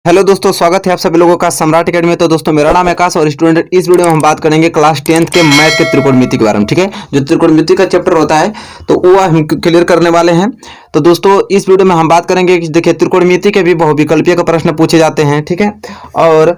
Hello दोस्तों, स्वागत है आप सभी लोगों का सम्राट अकेडमी में। तो दोस्तों, मेरा नाम है आकाश और स्टूडेंट इस वीडियो में हम बात करेंगे क्लास 10th के मैथ के त्रिकोणमिति के बारे में। ठीक है, जो त्रिकोणमिति का चैप्टर होता है तो वो हम क्लियर करने वाले हैं। तो दोस्तों, इस वीडियो में हम बात करेंगे कि देखिए, त्रिकोणमिति के भी बहुविकल्पीय के प्रश्न पूछे जाते हैं। ठीक है, और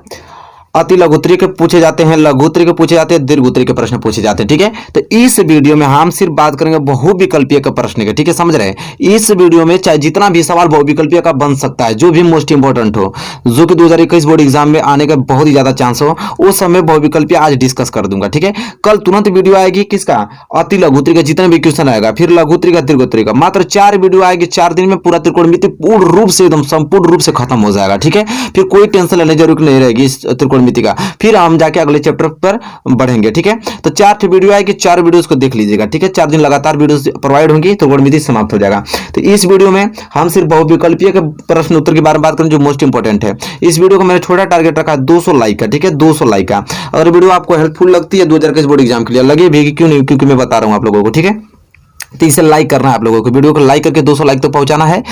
अति लघुत्तरीय के पूछे जाते हैं, लघुत्तरीय के पूछे जाते हैं, दीर्घोत्तरीय के प्रश्न पूछे जाते हैं। ठीक है, तो इस वीडियो में हम सिर्फ बात करेंगे बहुविकल्पीय के प्रश्न के। ठीक है, समझ रहे हैं। इस वीडियो में चाहे जितना भी सवाल बहुविकल्पीय का बन सकता है, जो भी मोस्ट इंपॉर्टेंट हो, जो कि 2021 बोर्ड एग्जाम में आने का बहुत ही ज्यादा चांस हो, उस समय बहुविकल्पीय आज डिस्कस कर दूंगा। ठीक है, कल तुरंत वीडियो आएगी किसका, अति लघुत्तरीय का जितने भी क्वेश्चन आएगा, फिर लघुत्तरीय का, दीर्घोत्तरीय का, मात्र 4 वीडियो आएगी। 4 दिन में पूरा त्रिकोणमिति पूर्ण रूप से एकदम संपूर्ण रूप से खत्म हो जाएगा। ठीक है, फिर कोई टेंशन लेने की जरूरत नहीं रहेगी इस त्रिकोणमिति का। फिर हम जाके अगले चैप्टर पर बढ़ेंगे। ठीक है, तो 4 वीडियो आएगी, 4 वीडियोस को देख लीजिएगा। ठीक है, 4 दिन लगातार वीडियोस प्रोवाइड होंगी, त्रिकोणमिति समाप्त हो जाएगा। तो इस वीडियो में हम सिर्फ बहुविकल्पीय के प्रश्न उत्तर के बारे में बात करें, जो मोस्ट इंपॉर्टेंट है। इस वीडियो को मैंने छोटा टारगेट रखा है 200 लाइक का। ठीक है, 200 लाइक का। अगर वीडियो आपको हेल्पफुल लगती है, 2021 बोर्ड एग्जाम के लिए लगे भी, क्यों नहीं, क्योंकि मैं बता रहा हूं आप लोगों को। ठीक है, तो इसे लाइक करना है आप लोगों को, वीडियो को लाइक करके 200 लाइक तक पहुंचाना है।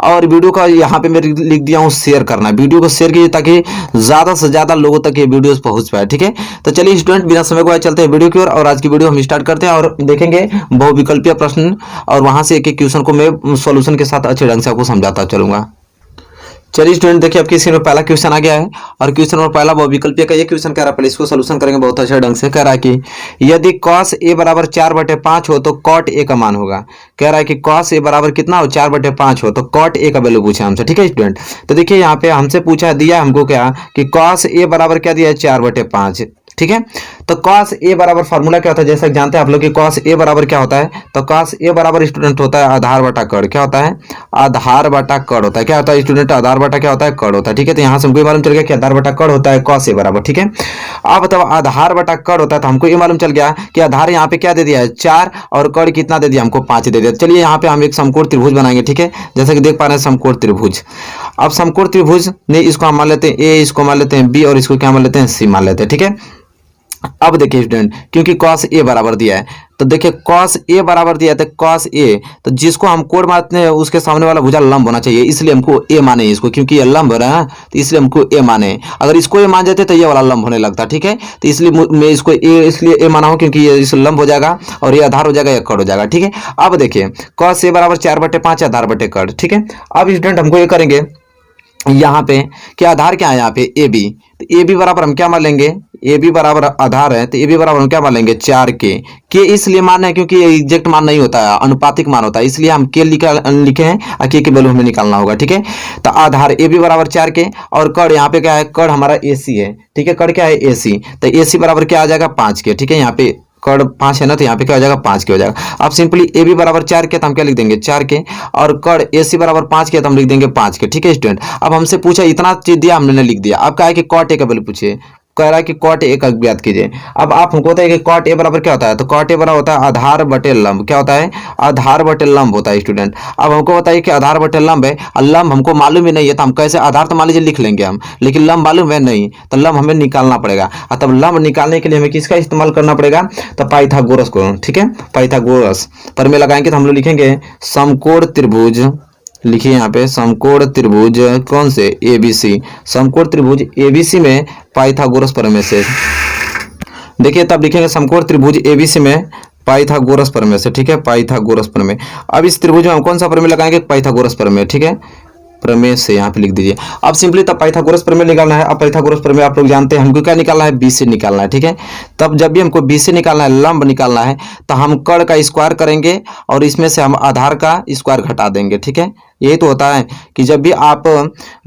और वीडियो का यहाँ पे मैं लिख दिया हूँ शेयर करना है, वीडियो को शेयर कीजिए ताकि ज्यादा से ज्यादा लोगों तक ये वीडियोस पहुंच पाए। ठीक है, तो चलिए स्टूडेंट, बिना समय को चलते हैं वीडियो की ओर, और आज की वीडियो हम स्टार्ट करते हैं और देखेंगे बहुविकल्पीय प्रश्न, और वहां से एक एक क्वेश्चन को मैं सॉल्यूशन के साथ अच्छे ढंग से आपको समझाता चलूंगा। चलिए स्टूडेंट, देखिए आपकी स्क्रीन में पहला क्वेश्चन आ गया है, और क्वेश्चन नंबर पहला बहुविकल्पीय का ये क्वेश्चन कह रहा है। पहले इसको सोल्यूशन करेंगे बहुत अच्छे ढंग से। कह रहा है कि यदि cos a बराबर 4/5 हो तो cot a का मान होगा। कह रहा है कि cos a बराबर कितना हो, 4/5 हो, तो cot a का वैल्यू पूछा हमसे। ठीक है स्टूडेंट, तो देखिए यहाँ पे हमसे पूछा दिया हमको क्या कि cos a बराबर क्या दिया है, 4/5। ठीक है, तो cos a बराबर फार्मूला क्या होता है, जैसा जानते हैं आप लोग कि cos a बराबर क्या होता है, तो cos a बराबर स्टूडेंट होता है आधार बटा कड़। क्या होता है, आधार बटा कड़ होता है। क्या होता है स्टूडेंट, आधार बटा क्या होता है, कड़ होता है। ठीक है, तो यहाँ से हमको ये मालूम चल गया कि आधार बटा कड़ होता है cos a बराबर। ठीक है, अब बताओ आधार बटा कड़ होता है, तो हमको ये मालूम चल गया कि आधार यहाँ पे क्या दे दिया है, 4, और कड़ कितना दे दिया हमको, 5 दे दिया। चलिए यहाँ पे हम एक समकोण त्रिभुज बनाएंगे। ठीक है, जैसे कि देख पा रहे हैं समकोण त्रिभुज। अब समकोण त्रिभुज ने इसको हम मान लेते हैं a, इसको मान लेते हैं b, और इसको क्या मान लेते हैं, c मान लेते हैं। ठीक है, अब देखिए स्टूडेंट, क्योंकि cos a बराबर दिया है, तो देखिए cos a बराबर दिया है, तो cos a, तो जिसको हम कोण मानते हैं उसके सामने वाला भुजा लंब होना चाहिए, इसलिए हमको a माने इसको, क्योंकि ये लंब है ना, तो इसलिए हमको a माने। अगर इसको a मान जाते तो ये वाला लंब होने लगता। ठीक है, तो इसलिए मैं इसको a इसलिए a माना हूं, क्योंकि ये इस लंब हो जाएगा और ये आधार हो जाएगा, ये कड़ हो जाएगा। ठीक है, अब देखिए cos a बराबर 4/5 आधार बटे कड़। ठीक है, अब स्टूडेंट हमको ये करेंगे यहाँ पे कि आधार क्या है, यहाँ पे ए बी, तो ए बी बराबर हम क्या मान लेंगे, ए बी बराबर आधार है, तो ए बी बराबर हम क्या मान लेंगे, 4 के इसलिए मान है क्योंकि ये एग्जैक्ट मान नहीं होता है, अनुपातिक मान होता है, इसलिए हम के लिखे हैं, और के वैल्यू हमें निकालना होगा। ठीक है, तो आधार ए बी बराबर 4 और कड़ यहाँ पे क्या है, कड़ हमारा ए सी है। ठीक है, कड़ क्या है, ए सी, तो ए सी बराबर क्या आ जाएगा, 5 ठीक है, यहाँ पे कड़ 5 है ना, तो यहाँ पे क्या हो जाएगा, 5 हो जाएगा। अब सिंपली ए बी बराबर 4 तो हम क्या लिख देंगे, 4 और कड़ ए सी बराबर 5 तो हम लिख देंगे 5 ठीक है स्टूडेंट। अब हमसे पूछा, इतना चीज दिया हमने लिख दिया। अब क्या है कि कॉट ए का वैल्यू पूछिए, कह रहा है कि कॉट ए का ज्ञात कीजिए। अब आप हमको बताइए कि कॉट ए बराबर क्या होता है, तो कॉट ए बराबर होता है आधार बटे लंब। क्या होता है, आधार बटे लंब होता है स्टूडेंट। अब हमको बताइए कि आधार बटे लंब है, और लंब हमको मालूम ही नहीं है, तो हम कैसे, आधार तो मान लीजिए लिख लेंगे हम, लेकिन लंब मालूम है नहीं, तो लंब हमें निकालना पड़ेगा। और तब लंब निकालने के लिए हमें किसका इस्तेमाल करना पड़ेगा, तो पाइथागोरस को। ठीक है, पाइथागोरस पर में लगाएंगे तो हम लोग लिखेंगे समकोण त्रिभुज। लिखिए यहाँ पे समकोण त्रिभुज कौन से, एबीसी, समकोण त्रिभुज एबीसी में पाइथागोरस प्रमेय से। देखिए तब लिखेंगे समकोण त्रिभुज एबीसी में पाइथागोरस प्रमेय से। ठीक है, पाइथागोरस प्रमेय। अब इस त्रिभुज में हम कौन सा प्रमेय लगाएंगे, पाइथागोरस प्रमेय। ठीक है, प्रमेय से यहाँ पे लिख दीजिए। अब सिंपली तब पाइथागोरस प्रमेय निकालना है। अब पाइथागोरस प्रमेय आप लोग जानते हैं, हमको क्या निकालना है, बी से निकालना है। ठीक है, तब जब भी हमको बी से निकालना है, लंब निकालना है, तो हम कड़ का स्क्वायर करेंगे और इसमें से हम आधार का स्क्वायर घटा देंगे। ठीक है, यही तो होता है कि जब भी आप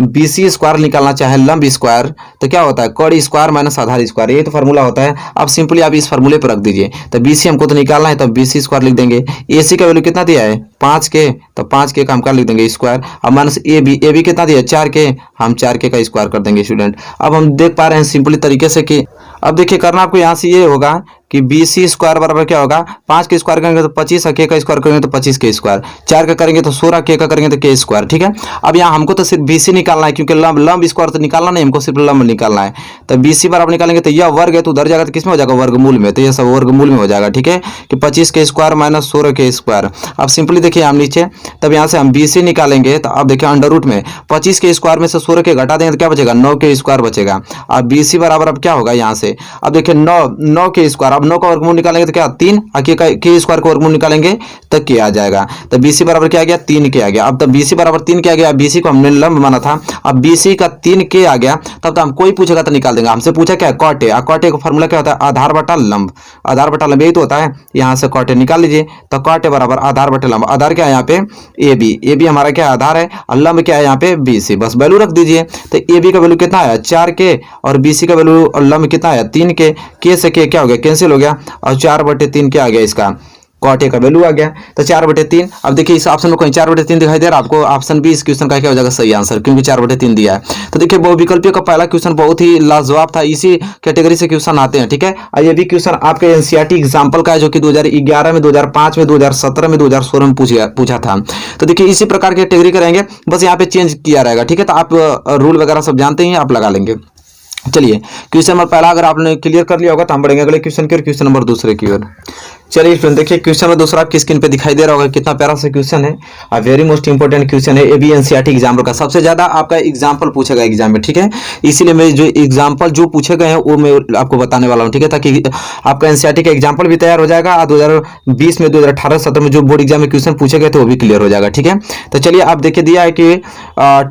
BC स्क्वायर निकालना चाहे, लंब स्क्वायर, तो क्या होता है, कड़ स्क्वायर माइनस आधार स्क्वायर, यही तो फार्मूला होता है। अब सिंपली आप इस फार्मूले पर रख दीजिए। तो BC हमको तो निकालना है, तो BC स्क्वायर लिख देंगे। AC का वैल्यू कितना दिया है, 5 तो 5 का हम क्या लिख देंगे, स्क्वायर। अब माइनस AB कितना दिया है, 4 हम 4 का स्क्वायर कर देंगे स्टूडेंट। अब हम देख पा रहे हैं सिंपली तरीके से कि, अब देखिए करना आपको यहाँ से ये होगा कि BC स्क्वायर बराबर क्या होगा, 5 के स्क्वायर करेंगे तो 25, K का स्क्वायर करेंगे तो 25 के स्क्वायर, 4 का करेंगे तो 16, K का करेंगे तो K स्क्वायर। ठीक है, अब यहाँ हमको तो सिर्फ BC निकालना है, क्योंकि लंब स्क्वायर तो निकालना नहीं, हमको सिर्फ लंब निकालना है। तो BC बराबर निकालेंगे तो यह वर्ग है तो उधर जाएगा तो किस में हो जाएगा, वर्गमूल में, तो यह सब वर्गमूल में हो जाएगा। ठीक है, कि 25 के स्क्वायर माइनस 16 के स्क्वायर। अब सिंपली देखिए हम नीचे, तब यहाँ से हम BC निकालेंगे तो अब देखिए अंडर रूट में 25 के स्क्वायर में से 16 के घटा देंगे तो क्या बचेगा, 9 के स्क्वायर बचेगा। अब BC बराबर अब क्या होगा यहाँ से, अब देखिए 9 के स्क्वायर, अब 9 का वर्गमूल निकालेंगे तो क्या 3, के स्क्वायर का वर्गमूल निकालेंगे तो के आ जाएगा। तो BC बराबर क्या आ गया, 3 के आ गया। अब तब BC बराबर 3 के आ गया, BC को हमने लंब माना था, अब BC का 3 के आ गया, तब तो हम कोई पूछेगा तो निकाल देंगे। हमसे पूछा क्या, कॉट ए, कॉट ए का फॉर्मूला क्या होता है, आधार बटा लंब, आधार बटा लंब यही तो होता है। यहाँ से कॉट ए निकाल लीजिए, तो कॉट ए बराबर आधार बटे लंब, आधार क्या है यहाँ पे ए बी हमारा क्या आधार है, और लंब क्या है यहाँ पे BC, बस वैल्यू रख दीजिए। तो ए बी का वैल्यू कितना आया, 4 के, और BC का वैल्यू और लंब कितना आया, 3 के से के क्या हो गया, कैंसिल हो गया, और 4/3 क्या आ गया इसका, कॉट ए का वैल्यू आ गया। तो 4/3, अब देखिए इस ऑप्शन में कोई 4/3 दिखाई दे रहा है आपको, ऑप्शन बी इस क्वेश्चन का क्या हो जाएगा सही आंसर, क्योंकि 4/3 दिया है। तो देखिए बहुविकल्पीय का पहला क्वेश्चन बहुत ही लाजवाब था, इसी कैटेगरी से क्वेश्चन आते हैं। ठीक है, और ये भी क्वेश्चन आपके एनसीईआरटी एग्जाम्पल का है, जो कि 2011 में, 2005 में, 2017 में, 2016 में पूछा था। तो देखिए इसी प्रकार की कैटेगरी करेंगे, बस यहाँ पे चेंज किया रहेगा। ठीक है, तो आप रूल वगैरह सब जानते हैं, आप लगा लेंगे। चलिए क्वेश्चन नंबर पहला अगर आपने क्लियर कर लिया होगा तो हम बढ़ेंगे अगले क्वेश्चन की ओर, क्वेश्चन नंबर दूसरे की ओर। चलिए फ्रेंड देखिए क्वेश्चन में दूसरा आपकी स्क्रीन पे दिखाई दे रहा होगा, कितना प्यारा सा क्वेश्चन है, और वेरी मोस्ट इंपोर्टेंट क्वेश्चन है। एबी एनसीईआरटी एग्जाम्पल का सबसे ज्यादा आपका एग्जाम्पल पूछेगा एग्जाम में। ठीक है, इसीलिए मैं जो एग्जाम्पल जो पूछे गए हैं वो मैं आपको बताने वाला हूँ। ठीक है, ताकि आपका एनसीईआरटी का एग्जाम्पल भी तैयार हो जाएगा, और 2020 में, 2018-17 में जो बोर्ड एग्जाम में क्वेश्चन पूछे गए थे वो भी क्लियर हो जाएगा। ठीक है, तो चलिए आप देखिए दिया है कि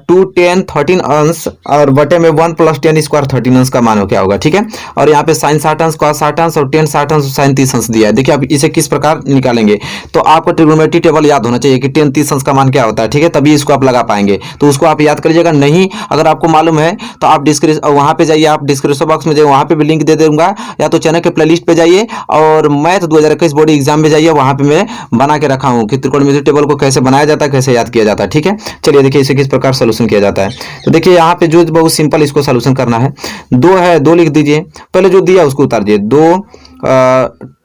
2, 10, 13 अंश और बटे में 1 + 10 स्क्वायर 13 अंश का मान हो क्या होगा। ठीक है, और यहाँ पे sin 60 अंश, cos 60 अंश और 10 60 अंश, sin 30 अंश दिया है। देखिए आप इसे किस प्रकार निकालेंगे, तो आपको ट्रिग्नोमेट्री टेबल याद होना चाहिए कि 10 30 अंश का मान क्या होता है। ठीक है, तभी इसको आप लगा पाएंगे, तो उसको आप याद करिएगा। नहीं अगर आपको मालूम है तो आप वहां पे जाइए, आप डिस्क्रिप्शन बॉक्स में जाइए, वहां पे भी लिंक दे दूंगा, या तो चैनल के प्लेलिस्ट पे जाइए और मैथ 2021 बोर्ड एग्जाम में जाइए, वहां पे मैं बना के रखा हूं कि त्रिकोणमितीय टेबल को कैसे बनाया जाता है, कैसे याद किया जाता है। ठीक है, चलिए देखिए इसे किस प्रकार सोल्यूशन किया जाता है। तो देखिए यहाँ पे जो बहुत सिंपल इसको सोल्यूशन करना है, 2 है, 2 लिख दीजिए, पहले जो दिया उसको उतार दीजिए, 2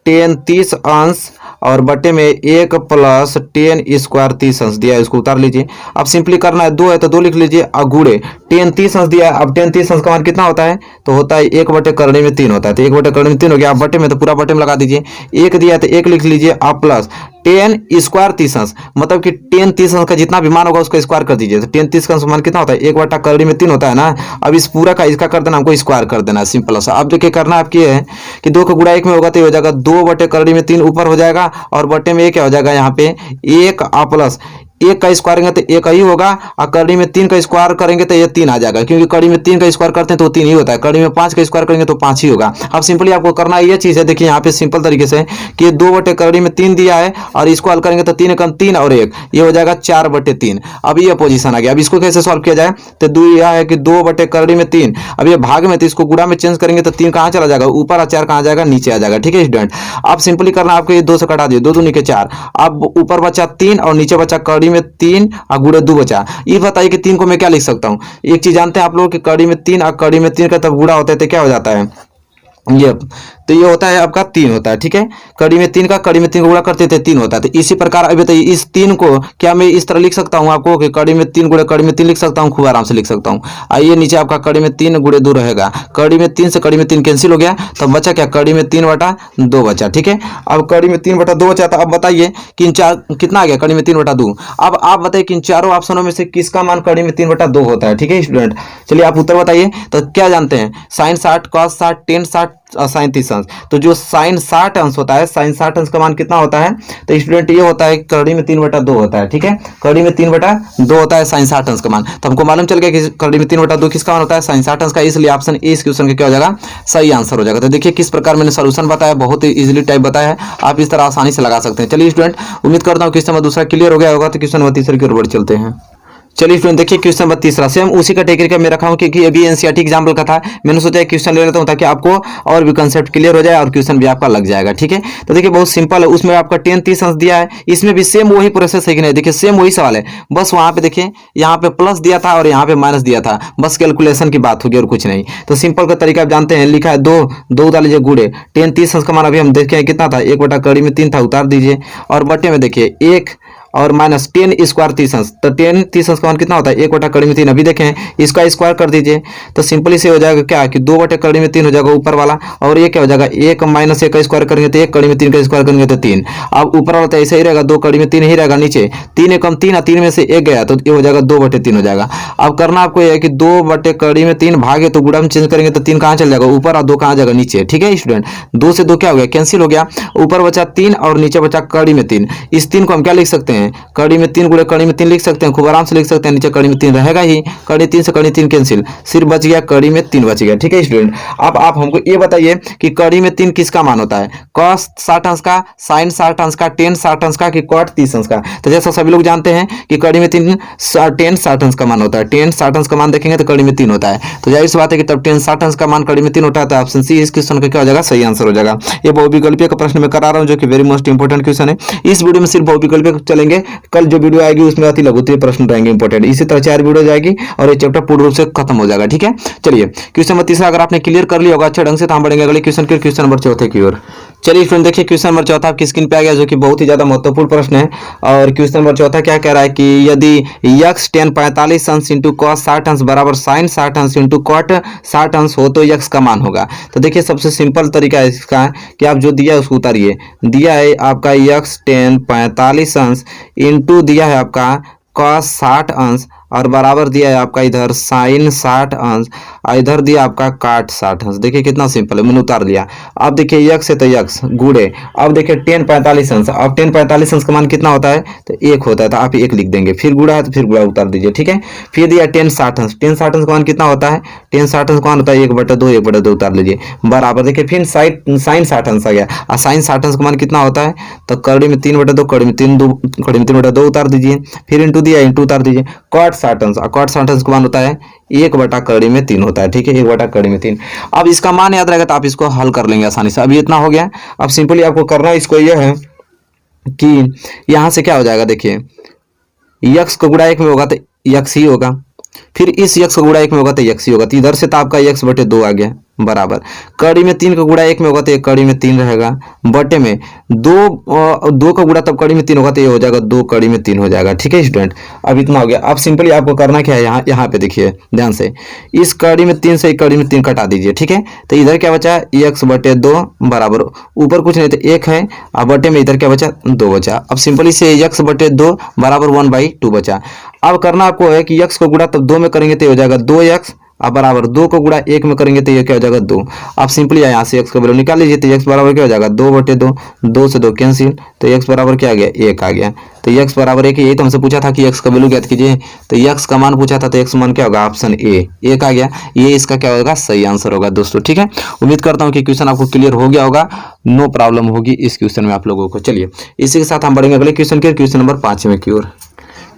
10 30 अंश और बटे में 1 + 10 स्क्वायर 30 अंश दिया है, इसको उतार लीजिए। अब सिंपली करना है, 2 है तो 2 लिख लीजिए, और गुणे 10 30 अंश दिया है। अब 10 30 अंश का मान कितना होता है, तो होता है 1/3 होता है, तो 1/3 हो गया। आप बटे में तो पूरा बटे में लगा दीजिए, 1 दिया है तो 1 लिख लीजिए, आप प्लस 10 स्क्वायर 30 अंश, मतलब कि 10 30 अंश का जितना भी मान होगा उसका स्क्वायर कर दीजिए। तो 10 30 का अंश मान कितना होता है, 1/3 होता है ना। अब इस पूरा का इसका कर देना, हमको स्क्वायर कर देना है, सिंपल सा। अब देखिए करना आपकी है कि 2 का गुणा 1 में होगा तो ये हो जाएगा 2/3 ऊपर हो जाएगा, और बटे में क्या हो जाएगा यहाँ पे 1 प्लस 1 का स्क्वायर करेंगे तो 1 ही होगा, और कड़ी में 3 का स्क्वायर करेंगे तो ये 3 आ जाएगा, क्योंकि कड़ी में 3 का स्क्वायर करते हैं तो 3 ही होता है, कड़ी में 5 का स्क्वायर करेंगे तो 5 ही होगा। अब सिंपली आपको करना ये चीज है, देखिए यहाँ पे सिंपल तरीके से कि 2/3 दिया है, और इसको हल करेंगे तो 3 कम 3 और 1 ये हो जाएगा 4/3। अब ये पोजीशन आ गया। अब इसको कैसे सॉल्व किया जाए, तो 2 यह है कि 2/3। अब ये भाग में, तो इसको गुणा में चेंज करेंगे तो 3 कहाँ चला जाएगा ऊपर, और 4 कहाँ जाएगा नीचे आ जाएगा। ठीक है स्टूडेंट, अब सिंपली करना आपको ये 2 से कटा दिए, 2 दूनी के 4, अब ऊपर बचा 3 और नीचे बचा कड़ी में 3 और गुणे 2 बचा। ये बताइए कि 3 को मैं क्या लिख सकता हूँ। एक चीज जानते हैं आप लोग कि कड़ी में 3 और कड़ी में 3 का तब गुणा होता है तो क्या हो जाता है, ये तो ये होता है आपका 3 होता है। ठीक है, कड़ी में 3 का कड़ी में 3 को गुणा करते थे 3 होता है। तो इसी प्रकार अभी बताइए इस 3 को क्या मैं इस तरह लिख सकता हूँ आपको कि कड़ी में 3 गुणे कड़ी में 3 लिख सकता हूँ, खूब आराम से लिख सकता हूँ। आइए नीचे आपका कड़ी में 3 गुणे 2 रहेगा, कड़ी में 3 से कड़ी में 3 कैंसिल हो गया, तब बचा क्या, कड़ी में 3/2 बचा। ठीक है, अब कड़ी में 3/2 बचा, तो अब बताइए कि कितना आ गया, कड़ी में 3/2। अब आप बताइए कि इन चारों ऑप्शनों में से किसका मान कड़ी में 3/2 होता है। ठीक है स्टूडेंट, चलिए आप उत्तर बताइए। तो क्या जानते हैं, sin 60 cos 60 10 60 sin 30 अंश, तो जो sin 60 अंश होता है, sin 60 अंश का मान कितना होता है, तो स्टूडेंट ये होता है कड़ी में 3/2 होता है। ठीक है, कड़ी में 3/2 होता है sin 60 अंश का मान। तो हमको मालूम चल गया कि कड़ी में 3/2 किसका मान होता है, sin 60 अंश का, इसलिए ऑप्शन ए इस क्वेश्चन का क्या हो जाएगा, सही आंसर हो जाएगा। तो देखिए किस प्रकार मैंने सोल्यूशन बताया, बहुत ही इजीली टाइप बताया है, आप इस तरह आसानी से लगा सकते हैं। चलिए स्टूडेंट, उम्मीद करता हूँ क्वेश्चन नंबर दूसरा क्लियर हो गया होगा, तो क्वेश्चन नंबर तीसरे की ओर चलते हैं। चलिए स्टूडेंट देखिए क्वेश्चन नंबर तीसरा सेम उसी कैटेगरी का मैं रखा हूँ क्योंकि अभी एनसीईआरटी एग्जाम्पल का था। मैंने सोचा क्वेश्चन ले लेता हूँ ताकि आपको और भी कंसेप्ट क्लियर हो जाए और क्वेश्चन भी आपका लग जाएगा। ठीक है, तो देखिए बहुत सिंपल है, उसमें आपका 10 30 अंश दिया है, इसमें भी सेम वही प्रोसेस है कि नहीं, देखिए सेम वही सवाल है, बस वहां पे देखिए यहाँ पे प्लस दिया था और यहाँ पे माइनस दिया था, बस कैलकुलेशन की बात होगी और कुछ नहीं। तो सिंपल का तरीका आप जानते हैं, लिखा है दो उतार लीजिए गुड़े 10 30 अंश का मान अभी हम देखे कितना था, 1/3 था, उतार दीजिए और बटे में देखिए 1 और माइनस 10 स्क्वायर 30 अंश, तो 10 30 अंश का मान कितना होता है 1/3। अभी देखें इसका स्क्वायर कर दीजिए तो सिंपली से हो जाएगा क्या कि 2/3 हो जाएगा ऊपर वाला, और ये क्या हो जाएगा 1 माइनस 1 का स्क्वायर करेंगे तो 1/3 का स्क्वायर करेंगे तो 3। अब ऊपर वाला तो ऐसा ही रहेगा 2/3 ही रहेगा, नीचे 3 एकम 3 और 3 में से 1 गया तो ये हो जाएगा 2/3 हो जाएगा। अब करना आपको यह है कि 2/3 भागे तो गुणा में चेंज करेंगे तो 3 कहाँ चल जाएगा ऊपर और 2 कहाँ जाएगा नीचे। ठीक है स्टूडेंट, 2 से 2 क्या हो गया कैंसिल हो गया, ऊपर बचा 3 और नीचे बचा कड़ी में 3। इस 3 को हम क्या लिख सकते हैं, कड़ी में 3 गुणे कड़ी में 3 लिख सकते हैं, खूब आराम से लिख सकते हैं, नीचे कड़ी में 3 रहेगा ही, कड़ी 3 से कड़ी 3 कैंसिल, सिर्फ बच गया कड़ी में 3 बच गया। ठीक है स्टूडेंट, अब आप हमको ये बताइए कि कड़ी में 3 किसका मान होता है, cos 60 अंश का, sin 60 अंश का, tan 60 अंश का कि cot 30 अंश का। तो जैसा सभी लोग जानते हैं कि कड़ी में 3 tan 60 अंश का मान होता है, tan 60 अंश का मान देखेंगे तो कड़ी में 3 होता है, तो जाहिर सी बात है कि तब tan 60 अंश का मान कड़ी में 3 होता है, तो ऑप्शन सी इस क्वेश्चन का क्या हो जाएगा सही आंसर हो जाएगा। ये बहुविकल्पीय का प्रश्न मैं करा रहा हूं जो कि वेरी मोस्ट इंपोर्टेंट क्वेश्चन है। इस वीडियो में सिर्फ बहुविकल्पीय चलेंगे, कल जो वीडियो आएगी उसमें अति लघु प्रश्न रहेंगे इंपॉर्टेंट। इसी तरह 4 वीडियो जाएगी और ये चैप्टर पूर्ण रूप से खत्म हो जाएगा। ठीक है, चलिए क्वेश्चन नंबर तीसरा अगर आपने क्लियर कर लिया होगा अच्छे ढंग से तो हम बढ़ेंगे अगले क्वेश्चन के क्वेश्चन नंबर चौथे की ओर। चलिए फ्रेंड देखिए क्वेश्चन नंबर चौथा आपकी स्क्रीन पे आ गया जो कि बहुत ही ज्यादा महत्वपूर्ण प्रश्न है। और क्वेश्चन नंबर चौथा क्या कह रहा है कि यदि यक्स tan 45 अंश इंटू कॉस 60 अंश बराबर साइन 60 अंश इंटू कॉट 60 अंश हो तो यक्स का मान होगा। तो देखिए सबसे सिंपल तरीका है इसका कि आप जो दिया है उसको उतारिए, दिया है आपका यक्स tan 45 अंश इंटू दिया है आपका कॉस 60 अंश और बराबर दिया है आपका इधर साइन 60 अंश और इधर दिया आपका काट 60 अंश। देखिए कितना सिंपल है, मैंने उतार लिया। अब देखिए यक्स है तो यक्स गुड़े, अब देखिए tan 45 अंश, अब tan 45 अंश का मान कितना होता है तो 1 होता है, तो आप 1 लिख देंगे, फिर गुड़ा है तो फिर गुड़ा उतार दीजिए। ठीक है, फिर दिया tan 60 अंश, tan 60 अंश का मान कितना होता है, tan 60 अंश का मान होता है 1/2, 1/2 उतार लीजिए बराबर, देखिए फिर साइन 60 अंश आ गया और साइन 60 अंश का मान कितना होता है तो कड़ी में 3/2, कड़ी में 3/2 उतार दीजिए, फिर इंटू दिया इंटू उतार दीजिए, कॉट 60 अंश, कॉट 60 अंश का मान होता है 1/3 होता है। ठीक है, 1/3। अब इसका मान याद रहेगा तो आप इसको हल कर लेंगे आसानी से। अभी इतना हो गया, अब सिंपली आपको करना इसको यह है कि यहां से क्या हो जाएगा, देखिए यक्स को गुणा 1 में होगा तो यक्स ही होगा, फिर इस यक्स का गुणा 1 में होगा तो यक्स ही होगा, तो इधर से तो आपका x/2 आ गया बराबर, कड़ी में 3 का गुणा 1 में होगा तो 1 कड़ी में 3 रहेगा, बटे में 2 का गुणा तब कड़ी में 3 होगा तो ये हो जाएगा 2 कड़ी में 3 हो जाएगा। ठीक है स्टूडेंट, अब इतना हो गया। अब सिंपली आपको करना क्या है, यहाँ पे देखिए ध्यान से, इस कड़ी में 3 से कड़ी में 3 कटा दीजिए। ठीक है, तो इधर क्या बचा x/2 बराबर, ऊपर कुछ नहीं तो 1 है और बटे में इधर क्या बचा 2 बचा। अब सिंपली से x/2 बराबर 1/2 बचा। अब करना आपको है कि x को गुणा तब 2 में करेंगे तो हो जाएगा 2x अब बराबर 2 को गुणा 1 में करेंगे तो ये क्या हो जाएगा 2। आप सिंपली यहाँ से x का वैल्यू निकाल लीजिए तो x बराबर क्या हो जाएगा 2/2, 2 से 2 कैंसिल, तो x बराबर क्या आ गया 1 आ गया। तो x बराबर 1, यही तो हमसे पूछा था कि x का वैल्यू ज्ञात कीजिए, तो x का मान पूछा था तो x मान क्या होगा ऑप्शन ए 1 आ गया, ये इसका क्या होगा सही आंसर होगा दोस्तों। ठीक है, उम्मीद करता हूँ कि क्वेश्चन आपको क्लियर हो गया होगा, नो प्रॉब्लम होगी इस क्वेश्चन में आप लोगों को। चलिए इसी के साथ हम बढ़ेंगे अगले क्वेश्चन के क्वेश्चन नंबर 5 की ओर।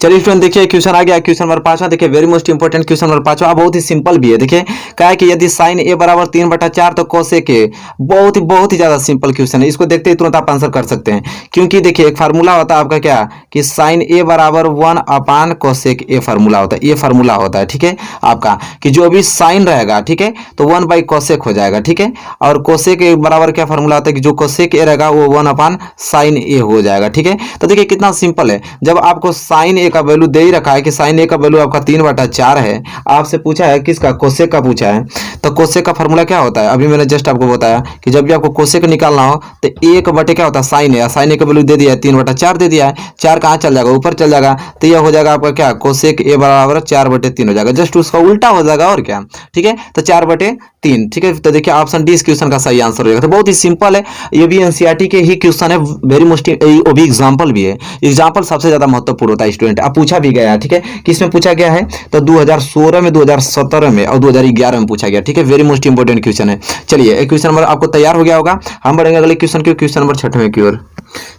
चलिए स्टूडेंट देखिए क्वेश्चन आ गया, क्वेश्चन नंबर 5। देखिए very most important question number 5 बहुत ही सिंपल भी है। देखिए क्या है कि यदि साइन a बराबर 3/4 तो कोसेक a, बहुत ही ज्यादा सिंपल क्वेश्चन है, इसको देखते ही तुरंत आप आंसर कर सकते हैं। क्योंकि देखिए एक फार्मूला होता है आपका क्या कि साइन a बराबर 1 कोसेक a फार्मूला होता है, ये फार्मूला होता है। ठीक है, आपका कि जो भी साइन रहेगा ठीक है तो 1/कोसेक हो जाएगा। ठीक है, और कोसेक a बराबर क्या फार्मूला होता है कि जो कोसेक a रहेगा वो 1/साइन a हो जाएगा। ठीक है, तो देखिए कितना सिंपल है, जब आपको साइन a का वैल्यू दे ही रखा है कि साइन a का वैल्यू आपका 3/4 है, आपसे पूछा है किसका कोसेक का पूछा है, तो कोसेक का फार्मूला क्या होता है अभी मैंने जस्ट आपको बताया कि जब भी आपको कोसेक निकालना हो तो 1 क्या होता है साइन a, साइन a का वैल्यू दे दिया है 3/4 दे दिया है, 4 कहाँ चल जाएगा ऊपर चल जाएगा, तो यह हो जाएगा आपका क्या कोसेक a बराबर 4/3 हो जाएगा, जस्ट उसका उल्टा हो जाएगा और क्या। ठीक है, तो 4/3 3, ठीक है। तो देखिए ऑप्शन डी इस क्वेश्चन का सही आंसर हो जाएगा। तो बहुत ही सिंपल है, ये भी एनसीईआरटी के ही क्वेश्चन है, वेरी मोस्ट, वो भी एग्जांपल भी है। एग्जांपल सबसे ज्यादा महत्वपूर्ण होता है स्टूडेंट। अब पूछा भी गया है, ठीक है, किसमें पूछा गया है, तो 2016 में, 2017 में और 2011 में पूछा गया, ठीक है। वेरी मोस्ट इंपोर्टेंट क्वेश्चन है। चलिए क्वेश्चन नंबर आपको तैयार हो गया होगा, हम बढ़ेंगे अगले क्वेश्चन के, क्वेश्चन नंबर 6वें की ओर।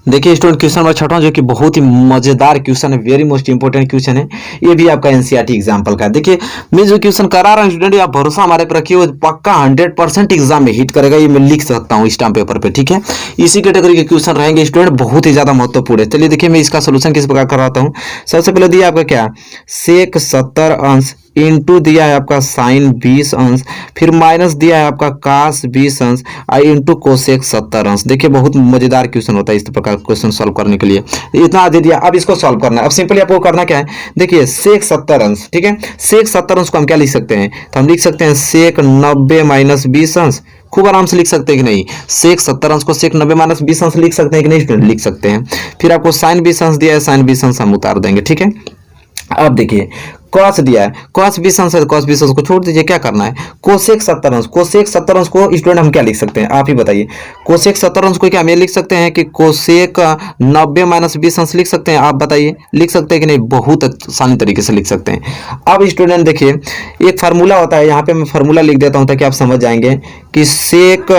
देखिए स्टूडेंट क्वेश्चन नंबर 6वां जो कि बहुत ही मजेदार क्वेश्चन है, वेरी मोस्ट इंपोर्टेंट क्वेश्चन है, ये भी आपका एनसीईआरटी एग्जांपल का है। देखिए मैं जो क्वेश्चन करा रहा हूं स्टूडेंट, आप भरोसा हमारे पर रखिए, पक्का 100% एग्जाम में हिट करेगा, ये मैं लिख सकता हूं स्टाम्प पेपर पे, ठीक है। इसी कैटेगरी के क्वेश्चन रहेंगे स्टूडेंट, बहुत ही ज्यादा महत्वपूर्ण है। चलिए देखिए मैं इसका सोल्यूशन किस प्रकार करवाता हूं। सबसे पहले दिया आपका क्या, सेक 70 अंश इंटू दिया है आपका साइन 20 अंश, फिर माइनस दिया है आपका कास 20 अंश और इंटू कोसेक 70 अंश। देखिए बहुत मजेदार क्वेश्चन होता है इस प्रकार क्वेश्चन सॉल्व करने के लिए। इतना दे दिया, अब इसको सॉल्व करना है। अब सिंपली आपको करना क्या है, देखिए सेक 70 अंश, ठीक है, सेक 70 अंश को हम क्या लिख सकते हैं, तो हम लिख सकते हैं सेक 90 माइनस 20 अंश। खूब आराम से लिख सकते हैं कि नहीं, सेक 70 अंश को सेक 90 माइनस 20 अंश लिख सकते हैं कि नहीं, लिख सकते हैं। फिर आपको साइन 20 अंश दिया है, साइन 20 अंश हम उतार देंगे, ठीक है। अब देखिए कॉस दिया है, कॉस 20 अंश है, कॉस 20 अंश को छोड़ दीजिए, क्या करना है, कोसेक 70 अंश, कोसेक 70 अंश को स्टूडेंट हम क्या लिख सकते हैं, आप ही बताइए। कोसेक 70 अंश को क्या हम ये लिख सकते हैं कि कोसेक 90 माइनस 20 अंश लिख सकते हैं, आप बताइए लिख सकते हैं कि नहीं, बहुत आसानी तरीके से लिख सकते हैं। अब स्टूडेंट देखिए एक फार्मूला होता है, यहाँ पे मैं फार्मूला लिख देता हूँ ताकि आप समझ जाएंगे कि सेक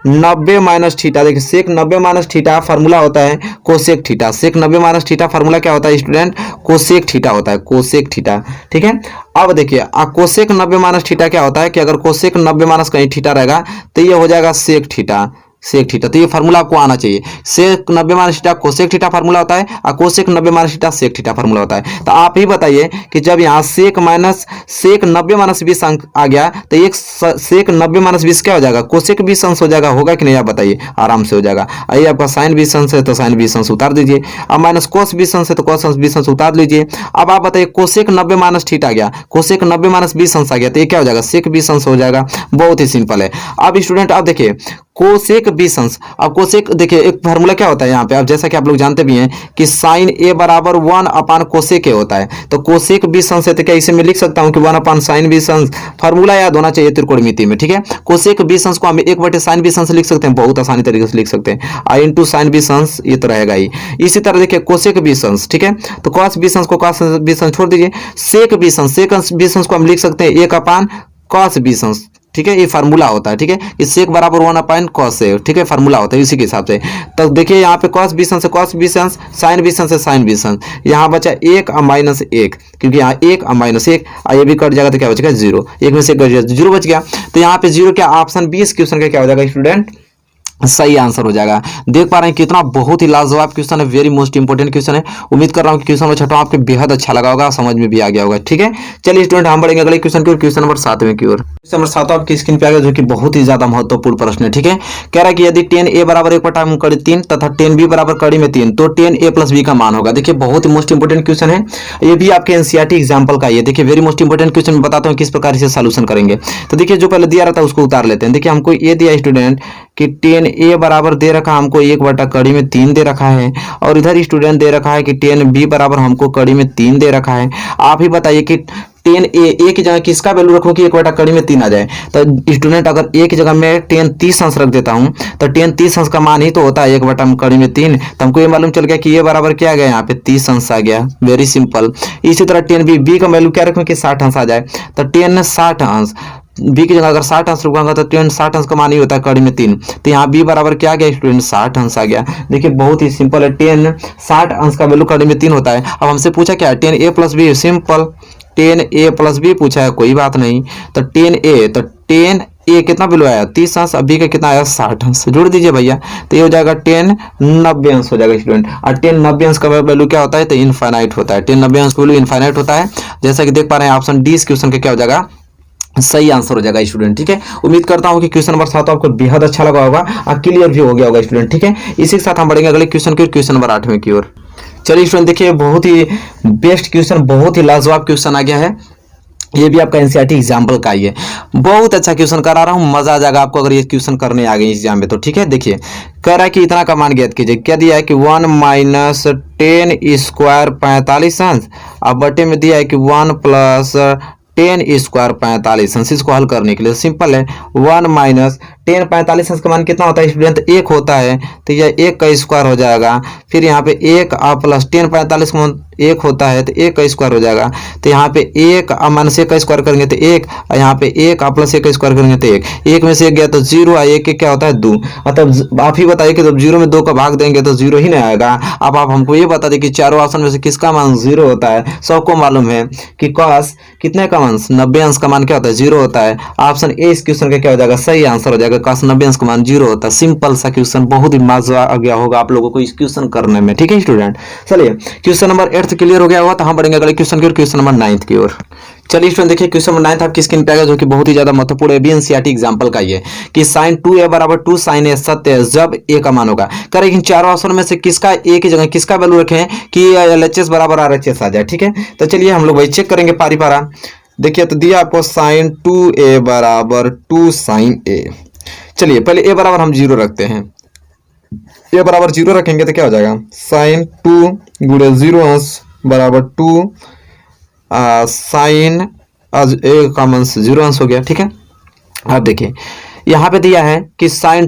90 माइनस थीटा, देखिए सेक 90 माइनस थीटा फार्मूला होता है कोसेक थीटा, सेक 90 माइनस थीटा फार्मूला क्या होता है स्टूडेंट, कोसेक थीटा होता है, कोसेक थीटा, ठीक है। अब देखिए कोसेक 90 माइनस थीटा क्या होता है कि अगर कोसेक 90 माइनस कहीं थीटा रहेगा तो ये हो जाएगा सेक थीटा, सेक थीटा। तो ये फार्मूला आपको आना चाहिए, sec 90 minus theta cosec theta formula होता है और cosec 90 minus theta sec theta formula होता है। तो आप ही बताइए कि जब यहाँ सेक 90 माइनस 20 अंक आ गया तो एक सेक 90 माइनस 20 क्या हो जाएगा, कोसेक 20 अंश हो जाएगा, होगा कि नहीं आप बताइए, आराम से हो जाएगा। आइए आपका साइन 20 अंश है तो साइन 20 अंश उतार दीजिए, अब माइनस कोस 20 अंश है तो कोस 20 अंश उतार लीजिए। अब आप बताइए कोसेक 90 माइनस थीटा आ गया, कोसेक 90 माइनस 20 अंश आ गया, तो ये क्या हो जाएगा, सेक 20 अंश हो जाएगा। बहुत ही सिंपल है। अब स्टूडेंट आप देखिए कोसेक 20 अंश, अब कोसेक देखिए एक फार्मूला क्या होता है यहाँ पे, अब जैसा कि आप लोग जानते भी हैं कि साइन ए बराबर 1 अपान कोसेक ए होता है, तो कोसेक 20 अंश है तो क्या इसे मैं लिख सकता हूँ कि 1 अपान साइन 20 अंश, फार्मूला याद होना चाहिए त्रिकोणमिति में, ठीक है। कोसेक 20 अंश को हम 1 साइन 20 अंश लिख सकते हैं, बहुत आसानी तरीके से लिख सकते हैं, आई इंटू साइन 20 अंश ये तो रहेगा ही। इसी तरह देखिए कोसेक 20 अंश, ठीक है, तो कॉस 20 अंश को कॉस 20 अंश छोड़ दीजिए, सेक 20 अंश, सेक 20 अंश को हम लिख सकते हैं 1 अपान कॉस 20 अंश, ठीक है, ये फार्मूला होता है, ठीक है, कि सेक बराबर 1 अपान कॉस है, ठीक है, फार्मूला होता है इसी के हिसाब से। तो देखिए यहाँ पे कॉस 20 अंश से कॉस 20 अंश, साइन 20 अंश से साइन 20 अंश, यहाँ बचा 1 माइनस 1, क्योंकि यहाँ 1 माइनस 1 ये भी कट जाएगा तो क्या बचेगा 0, 1 में से 0 बच गया, तो यहाँ पे 0 क्या, ऑप्शन 20 क्वेश्चन का क्या हो जाएगा स्टूडेंट, सही आंसर हो जाएगा। देख पा रहे हैं कितना बहुत ही लाजवाब क्वेश्चन है, वेरी मोस्ट इंपोर्टेंट क्वेश्चन है। उम्मीद कर रहा हूं कि क्वेश्चन नंबर 6 आपको बेहद अच्छा लगा होगा, समझ में भी आ गया होगा, ठीक है। चलिए स्टूडेंट हम बढ़ेंगे अगले क्वेश्चन की ओर, क्वेश्चन नंबर 7वें की ओर। क्वेश्चन नंबर 7 आपकी स्क्रीन पे आ गया जो कि बहुत ही ज्यादा महत्वपूर्ण प्रश्न है, ठीक है। कह रहा है कि यदि 10a बराबर 1/3 तथा 10b बराबर कड़ी में 3 तो 10a प्लस b का मान होगा। देखिए बहुत ही मोस्ट इंपोर्टेंट क्वेश्चन है, ये भी आपके एनसीईआरटी एग्जाम्पल का ही है। देखिए वेरी मोस्ट इंपोर्टेंट क्वेश्चन बताता हूँ किस प्रकार से सोल्यूशन करेंगे। तो देखिए जो पहले दिया रहता है उसको उतार लेते हैं। देखिए हमको ये दिया स्टूडेंट कि 10a बराबर दे रखा हमको 1/3 दे रखा है, और इधर स्टूडेंट दे रखा है कि 10b बराबर हमको कड़ी में 3 दे रखा है। आप ही बताइए कि 10a की जगह किसका वैल्यू रखूं कि 1/3 आ जाए। तो स्टूडेंट अगर a की जगह मैं 10 30 अंश रख देता हूं तो 10 30 अंश का मान ही तो होता है 1/3, तो हमको ये मालूम चल गया कि ये बराबर क्या आ गया, यहाँ पे 30 अंश आ गया, वेरी सिंपल। इसी तरह 10b का वैल्यू क्या रखूं कि 60 अंश आ जाए, तो 10 60 अंश, बी की जगह अगर 60 अंश रुकाऊंगा तो 10 60 अंश का मान ही होता है कड़ी में 3, तो यहाँ बी बराबर क्या आ गया स्टूडेंट, 60 अंश आ गया। देखिए बहुत ही सिंपल है, 10 60 अंश का वैल्यू कड़ी में 3 होता है। अब हमसे पूछा क्या है 10a plus b, simple 10a plus b पूछा है, कोई बात नहीं। तो 10a कितना वैल्यू आया 30 अंश, बी का कितना आया 60 अंश, जोड़ दीजिए भैया, तो ये हो जाएगा 10 90 अंश हो जाएगा स्टूडेंट। और 10 90 अंश का वैल्यू क्या होता है, तो इनफाइनाइट होता है, 10 90 अंश का वैल्यू इनफाइनाइट होता है। जैसा कि देख पा रहे हैं ऑप्शन डी इस क्वेश्चन का क्या हो जाएगा, सही आंसर हो जाएगा स्टूडेंट, ठीक है। उम्मीद करता हूं कि क्वेश्चन नंबर 7 आपको बेहद अच्छा लगा होगा और क्लियर भी हो गया होगा स्टूडेंट, ठीक है। इसी के साथ हम बढ़ेंगे अगले क्वेश्चन की, क्वेश्चन नंबर 8वें की ओर। चलिए स्टूडेंट देखिए बहुत ही बेस्ट क्वेश्चन, बहुत ही लाजवाब क्वेश्चन आ गया है, ये भी आपका एनसीईआरटी एग्जाम्पल का ही है। बहुत अच्छा क्वेश्चन करा रहा हूँ, मजा आ जाएगा आपको अगर ये क्वेश्चन करने आ गए एग्जाम में तो, ठीक है। देखिए कह रहा है कि इतना का मान ज्ञात कीजिए, क्या दिया है कि 1 माइनस 10 स्क्वायर 45 अंश, अब बटे में दिया है कि 1 प्लस 10 स्क्वायर 45 अंश। इसको हल करने के लिए सिंपल है, 1 माइनस 10 45 अंश का मान कितना होता है स्टूडेंट? 1 होता है, तो यह 1 का स्क्वायर हो जाएगा। फिर यहाँ पे 1 प्लस 10 45 का मान 1 होता है, तो 1 का स्क्वायर हो जाएगा। तो यहाँ पे 1 माइनस 1 का स्क्वायर करेंगे तो 1, और यहाँ पे 1 प्लस 1 का स्क्वायर करेंगे तो 1, 1 में से 1 गया तो 0, और 1 क्या होता है 2। मतलब आप ही बताइए कि जब 0 में 2 का भाग देंगे तो 0 ही नहीं आएगा। अब आप हमको ये बता दें कि चारों ऑप्शन में से किसका मान 0 होता है। सबको मालूम है कि कॉस कितने का मान 90 अंश का मान क्या होता है 0 होता है। ऑप्शन ए इस क्वेश्चन का क्या हो जाएगा? सही आंसर हो जाएगा, कॉस 90 अंश का मान 0 होता है। सिंपल सा क्वेश्चन, बहुत ही मजा आ गया होगा आप लोगों को इस क्वेश्चन करने में। ठीक है स्टूडेंट, चलिए क्वेश्चन नंबर 8 क्लियर हो गया होगा, तो हम बढ़ेंगे अगले क्वेश्चन की ओर, क्वेश्चन नंबर 9 की ओर। चलिए स्टूडेंट देखिए क्वेश्चन नंबर 9 आपकी स्क्रीन पे आएगा, जो कि बहुत ही ज्यादा महत्वपूर्ण है। बीएनसीईआरटी एग्जांपल का ये कि sin 2a बराबर 2 sin a सत्य है जब a का मान होगा। करें इन चारों ऑप्शन में से किसका a की जगह किसका वैल्यू रखें कि LHS बराबर RHS आ जाए। ठीक है, तो चलिए हम लोग वही चेक करेंगे पारी पारा। देखिए तो दिया आपको sin 2a बराबर 2 sin a। चलिए पहले a बराबर हम 0 रखते हैं, a बराबर 0 रखेंगे तो क्या हो जाएगा? sin 2 गुणे 0 अंश बराबर 2 साइन a का मान 0 अंश हो गया। ठीक है, अब देखिए यहाँ पे दिया है कि sin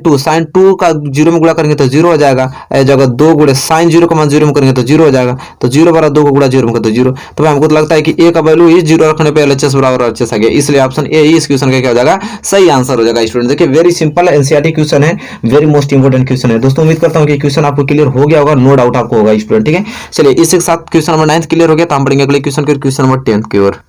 2 का 0 में गुणा करेंगे तो 0 हो जाएगा। इस जगह 2 गुणे sin 0 का मान 0 में करेंगे तो 0 हो जाएगा। तो 0 बराबर 2 को गुणा 0 में कर तो 0। तो भाई हमको तो लगता है कि a का वैल्यू ही 0 रखने पे LHS बराबर RHS आ गया, इसलिए ऑप्शन ए इस क्वेश्चन का क्या हो जाएगा? सही आंसर हो जाएगा। स्टूडेंट देखिए वेरी सिंपल एनसीईआरटी क्वेश्चन है, वेरी मोस्ट इंपोर्टेंट क्वेश्चन है। दोस्तों उम्मीद करता हूँ कि क्वेश्चन आपको क्लियर हो गया होगा, नो डाउट आपको होगा स्टूडेंट। ठीक है, चलिए इसके साथ क्वेश्चन नंबर 9 क्लियर हो गया, तो हम बढ़ेंगे अगले क्वेश्चन की, क्वेश्चन नंबर 10 की ओर।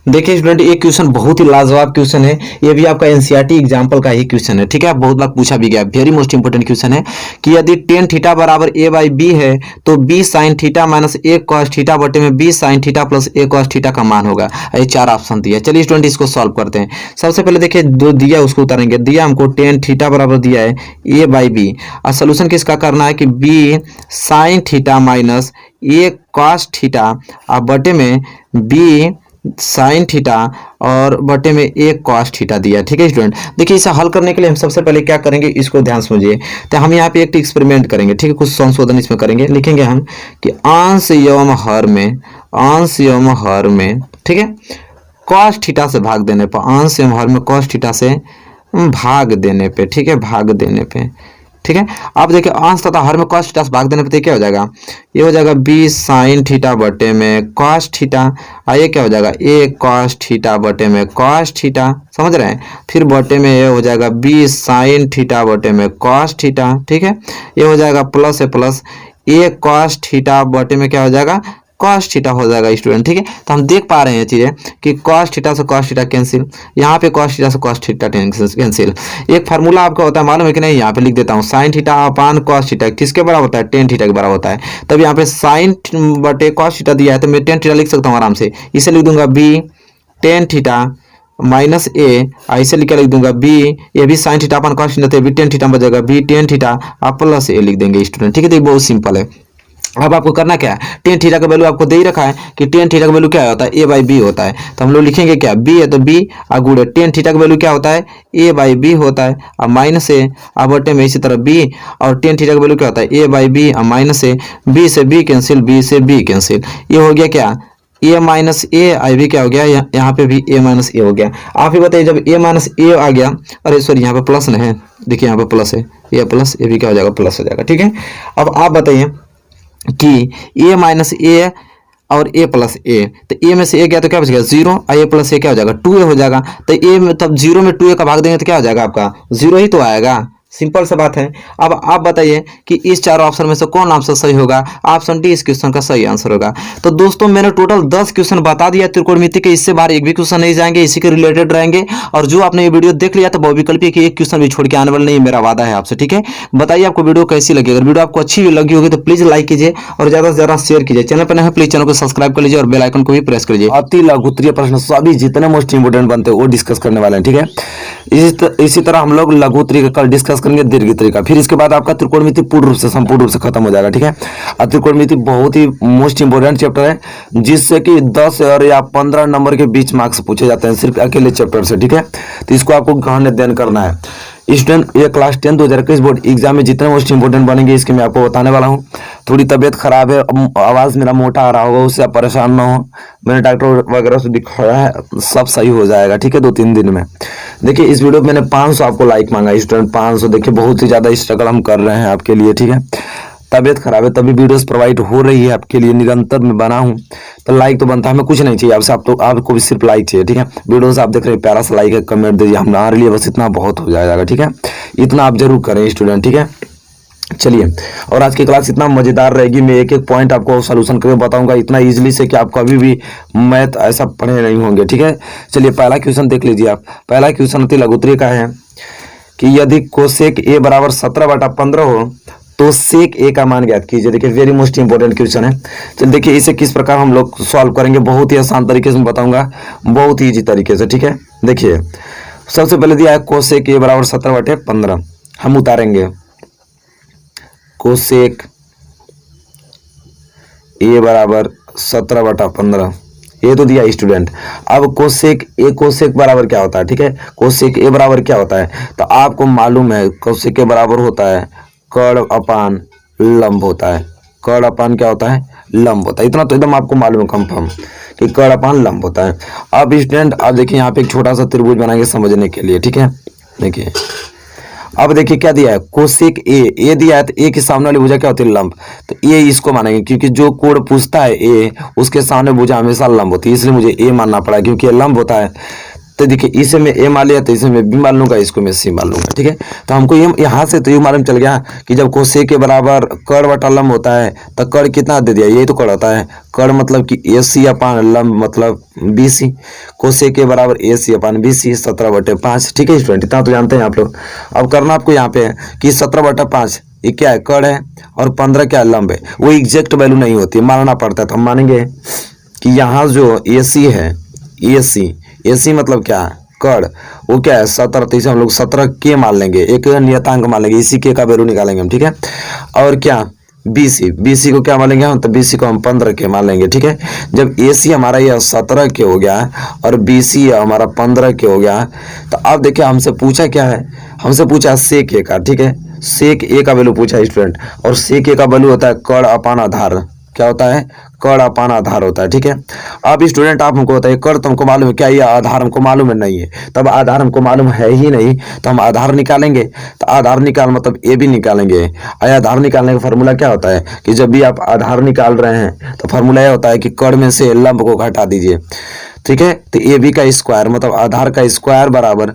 देखिए स्टूडेंट ये क्वेश्चन बहुत ही लाजवाब क्वेश्चन है, ये भी आपका एनसीईआरटी एग्जांपल का ही क्वेश्चन है। ठीक है, बहुत बार पूछा भी गया, वेरी मोस्ट इंपोर्टेंट क्वेश्चन है कि यदि tan थीटा बराबर a बाई बी है तो b sin theta minus a cos theta बटे में b sin theta plus a cos theta का मान होगा। ये 4 ऑप्शन दिया। चलिए स्टूडेंट इसको सॉल्व करते हैं। सबसे पहले देखिए जो दिया उसको उतारेंगे। दिया हमको tan थीटा बराबर दिया है a बाई बी, और सोल्यूशन किसका करना है कि b sin theta minus a cos theta और बटे में b साइन थीटा और बटे में एक cos थीटा दिया। ठीक है स्टूडेंट, देखिए इसे हल करने के लिए हम सबसे पहले क्या करेंगे इसको ध्यान समझिए। तो हम यहाँ पे एक एक्सपेरिमेंट करेंगे। ठीक है, कुछ संशोधन इसमें करेंगे। लिखेंगे हम कि अंश एवं हर में ठीक है cos थीटा से भाग देने पर, अंश एवं हर में cos थीटा से भाग देने पे, ठीक है भाग देने पे। ठीक है, अब देखिए अंश तथा हर में cos थीटा से भाग देने पे क्या हो जाएगा? ये हो जाएगा b sin थीटा बटे में cos थीटा, और ये क्या हो जाएगा? a cos थीटा बटे में cos थीटा, समझ रहे हैं? फिर बटे में ये हो जाएगा b sin थीटा बटे में cos थीटा। ठीक है, ये हो जाएगा प्लस है प्लस a cos थीटा बटे में क्या हो जाएगा? cos थीटा हो जाएगा स्टूडेंट। ठीक है, तो हम देख पा रहे हैं चीजें कि cos थीटा से cos थीटा कैंसिल, यहाँ पे cos थीटा से cos थीटा कैंसिल। एक फार्मूला आपको होता है मालूम है कि नहीं? यहाँ पे लिख देता हूँ, sin theta upon cos theta किसके बराबर होता है? tan थीटा के बराबर होता है। तब यहाँ पे sin बटे cos थीटा दिया है तो मैं tan थीटा लिख सकता हूँ आराम से। इसे लिख दूंगा b tan theta minus a, ऐसे लिख दूंगा b, ये भी sin theta upon cos theta, भी tan थीटा बचेगा b tan theta plus a लिख देंगे स्टूडेंट। ठीक है, तो ये बहुत सिंपल है। अब आपको करना क्या है? tan थीटा का वैल्यू आपको दे ही रखा है कि tan थीटा का वैल्यू क्या होता है? a बाई बी होता है। तो हम लोग लिखेंगे क्या? b है तो b और गुणे tan थीटा का वैल्यू क्या होता है? a बाई बी होता है, और माइनस a और बटे में इसी तरह b, और tan थीटा का वैल्यू क्या होता है? a बाई बी और माइनस a, b से b कैंसिल, b से b कैंसिल। ये हो गया क्या? a माइनस ए, आई भी क्या हो गया? यहाँ पे भी a माइनस ए हो गया। आप ही बताइए जब a माइनस ए आ गया, अरे सॉरी यहाँ पे प्लस नहीं है, देखिए यहाँ पे प्लस है, a प्लस ए भी क्या हो जाएगा? प्लस हो जाएगा। ठीक है, अब आप बताइए कि a माइनस ए और a प्लस ए, तो a में से a गया तो क्या बचेगा? 0, और a प्लस ए क्या हो जाएगा? 2a हो जाएगा। तो a में तब 0 में 2a का भाग देंगे तो क्या हो जाएगा आपका? 0 ही तो आएगा। सिंपल सा बात है। अब आप बताइए कि इस चार ऑप्शन में से कौन ऑप्शन सही होगा? ऑप्शन डी इस क्वेश्चन का सही आंसर होगा। तो दोस्तों मैंने टोटल 10 क्वेश्चन बता दिया त्रिकोणमिति के, इससे बाहर एक भी क्वेश्चन नहीं जाएंगे, इसी के रिलेटेड रहेंगे। और जो आपने ये वीडियो देख लिया तो बहुविकल्पी की एक क्वेश्चन भी छोड़ के आने वाला नहीं, मेरा वादा है आपसे। ठीक है, बताइए आपको वीडियो कैसी लगी? अगर वीडियो आपको अच्छी लगी होगी तो प्लीज लाइक कीजिए और ज्यादा से ज्यादा शेयर कीजिए। चैनल पर नए हैं प्लीज चैनल को सब्सक्राइब कर लीजिए और बेल आइकन को भी प्रेस कीजिए। अति लघुत्तरीय प्रश्न सभी जितने मोस्ट इंपोर्टेंट बनते हैं वो डिस्कस करने वाले हैं। ठीक है, इसी तरह हम लोग लघुत्तरीय का कल डिस्कस करेंगे, दीर्घित्री का, फिर इसके बाद आपका त्रिकोणमिति पूर्ण रूप से संपूर्ण रूप से खत्म हो जाएगा। ठीक है, और त्रिकोणमिति बहुत ही मोस्ट इंपोर्टेंट चैप्टर है जिससे कि 10 और या 15 नंबर के बीच मार्क्स पूछे जाते हैं सिर्फ अकेले चैप्टर से। ठीक है, तो इसको आपको गहन अध्ययन करना है। स्टूडेंट ये क्लास 10 2021 बोर्ड एग्जाम में जितने मोस्ट इंपोर्टेंट बनेंगे इसके मैं आपको बताने वाला हूँ। थोड़ी तबीयत खराब है, आवाज़ मेरा मोटा आ रहा होगा, उससे आप परेशान ना हो। मैंने डॉक्टर वगैरह से दिखाया है, सब सही हो जाएगा, ठीक है, 2-3 दिन में। देखिए इस वीडियो में मैंने 500 आपको लाइक मांगा स्टूडेंट, 500। देखिए बहुत ही ज़्यादा स्ट्रगल हम कर रहे हैं आपके लिए, ठीक है। तबीयत खराब है तभी वीडियोस प्रोवाइड हो रही है आपके लिए, निरंतर मैं बना हूँ तो लाइक तो बनता है, हमें कुछ नहीं चाहिए आपसे, आपको भी सिर्फ लाइक चाहिए, ठीक है। वीडियोस आप देख रहे हैं, प्यारा सा लाइक है, कमेंट दीजिए, हमारे लिए बस इतना बहुत हो जाएगा, ठीक है। इतना आप जरूर करें स्टूडेंट, ठीक है। चलिए, और आज की क्लास इतना मजेदार रहेगी, मैं एक एक पॉइंट आपको सोल्यूशन करके बताऊंगा इतना इजीली से कि आप कभी भी मैथ ऐसा पढ़े नहीं होंगे, ठीक है। चलिए पहला क्वेश्चन देख लीजिए आप। पहला क्वेश्चन अति लघुत्तरीय का है कि यदि कोसेक a बराबर 17/15 हो तो सेक ए का मान ज्ञात कीजिए। देखिए वेरी मोस्ट इंपोर्टेंट क्वेश्चन है। चलिए देखिए इसे किस प्रकार हम लोग सॉल्व करेंगे, बहुत ही आसान तरीके से मैं बताऊंगा, बहुत ही ईजी तरीके से, ठीक है। देखिए सबसे पहले दिया है कोसेक ए बराबर 17/15, हम उतारेंगे कोसेक ए बराबर 17/15, ये तो दिया स्टूडेंट। अब कोसेक बराबर क्या होता है, ठीक है। कोसेक ए बराबर क्या होता है, तो आपको मालूम है कोसेक ए बराबर होता है कर्ण अपान लंब होता है। कर्ण अपान क्या होता है, लंब होता है। इतना तो एकदम आपको मालूम है कंफर्म कि कर्ण अपान लंब होता है। अब स्टूडेंट आप देखिए यहाँ पे एक छोटा सा त्रिभुज बनाएंगे समझने के लिए, ठीक है। देखिए अब देखिए क्या दिया है, कोसेक ए दिया है, तो ए के सामने वाली भुजा क्या होती है, लंब। तो ए इसको मानेंगे क्योंकि जो कोण पूछता है ए, उसके सामने भुजा हमेशा लंब होती है, इसलिए मुझे ए मानना पड़ा क्योंकि ये लंब होता है। तो देखिए इसे मैं ए मान लिया, तो इसे मैं बी मान लूंगा, इसको मैं सी मान लूंगा, ठीक है। तो हमको ये यहाँ से तो ये मालूम चल गया कि जब कोसेक के बराबर कर्ण बटा लंब होता है तो कर्ण कितना दे दिया, यही तो कर्ण होता है। कर्ण मतलब कि ए सी अपान लंब मतलब बी सी। कोसेक के बराबर ए सी अपान बी सी 17/5, ठीक है स्टूडेंट, इतना तो जानते हैं आप लोग। अब करना आपको यहाँ पे है कि 17/5 ये क्या है, कर्ण है, और 15 क्या है, लंब है। वो एग्जैक्ट वैल्यू नहीं होती, मानना पड़ता है। तो हम मानेंगे कि यहाँ जो ए सी है, ए सी मतलब क्या है, कर्ण, वो क्या है 17, तो इसे हम लोग 17 के मान लेंगे, एक नियतांक मान लेंगे, इसी के का वैल्यू निकालेंगे हम, ठीक है। और क्या बी सी को क्या मानेंगे हम, तो बी सी को हम 15 के मान लेंगे, ठीक है। जब ए सी हमारा यह 17 के हो गया और बी सी हमारा 15 के हो गया, तो अब देखिए हमसे पूछा क्या है, हमसे पूछा सेक ए का, ठीक है। सेक ए का वैल्यू पूछा स्टूडेंट, और सेक ए का वैल्यू होता है कर्ण अपान आधार, क्या होता है, कर्ण अपान आधार होता है, ठीक है। अब स्टूडेंट आप हमको बताइए, कर्ण तो हमको मालूम है, क्या ये आधार हमको मालूम है, नहीं है। तब आधार हमको मालूम है ही नहीं, तो हम आधार निकालेंगे, तो आधार निकाल मतलब ए भी निकालेंगे। आधार निकालने का फॉर्मूला क्या होता है कि जब भी आप आधार निकाल रहे हैं तो फॉर्मूला यह होता है कि कर्ण में से लंब को घटा दीजिए, ठीक है। तो ए बी का स्क्वायर मतलब आधार का स्क्वायर बराबर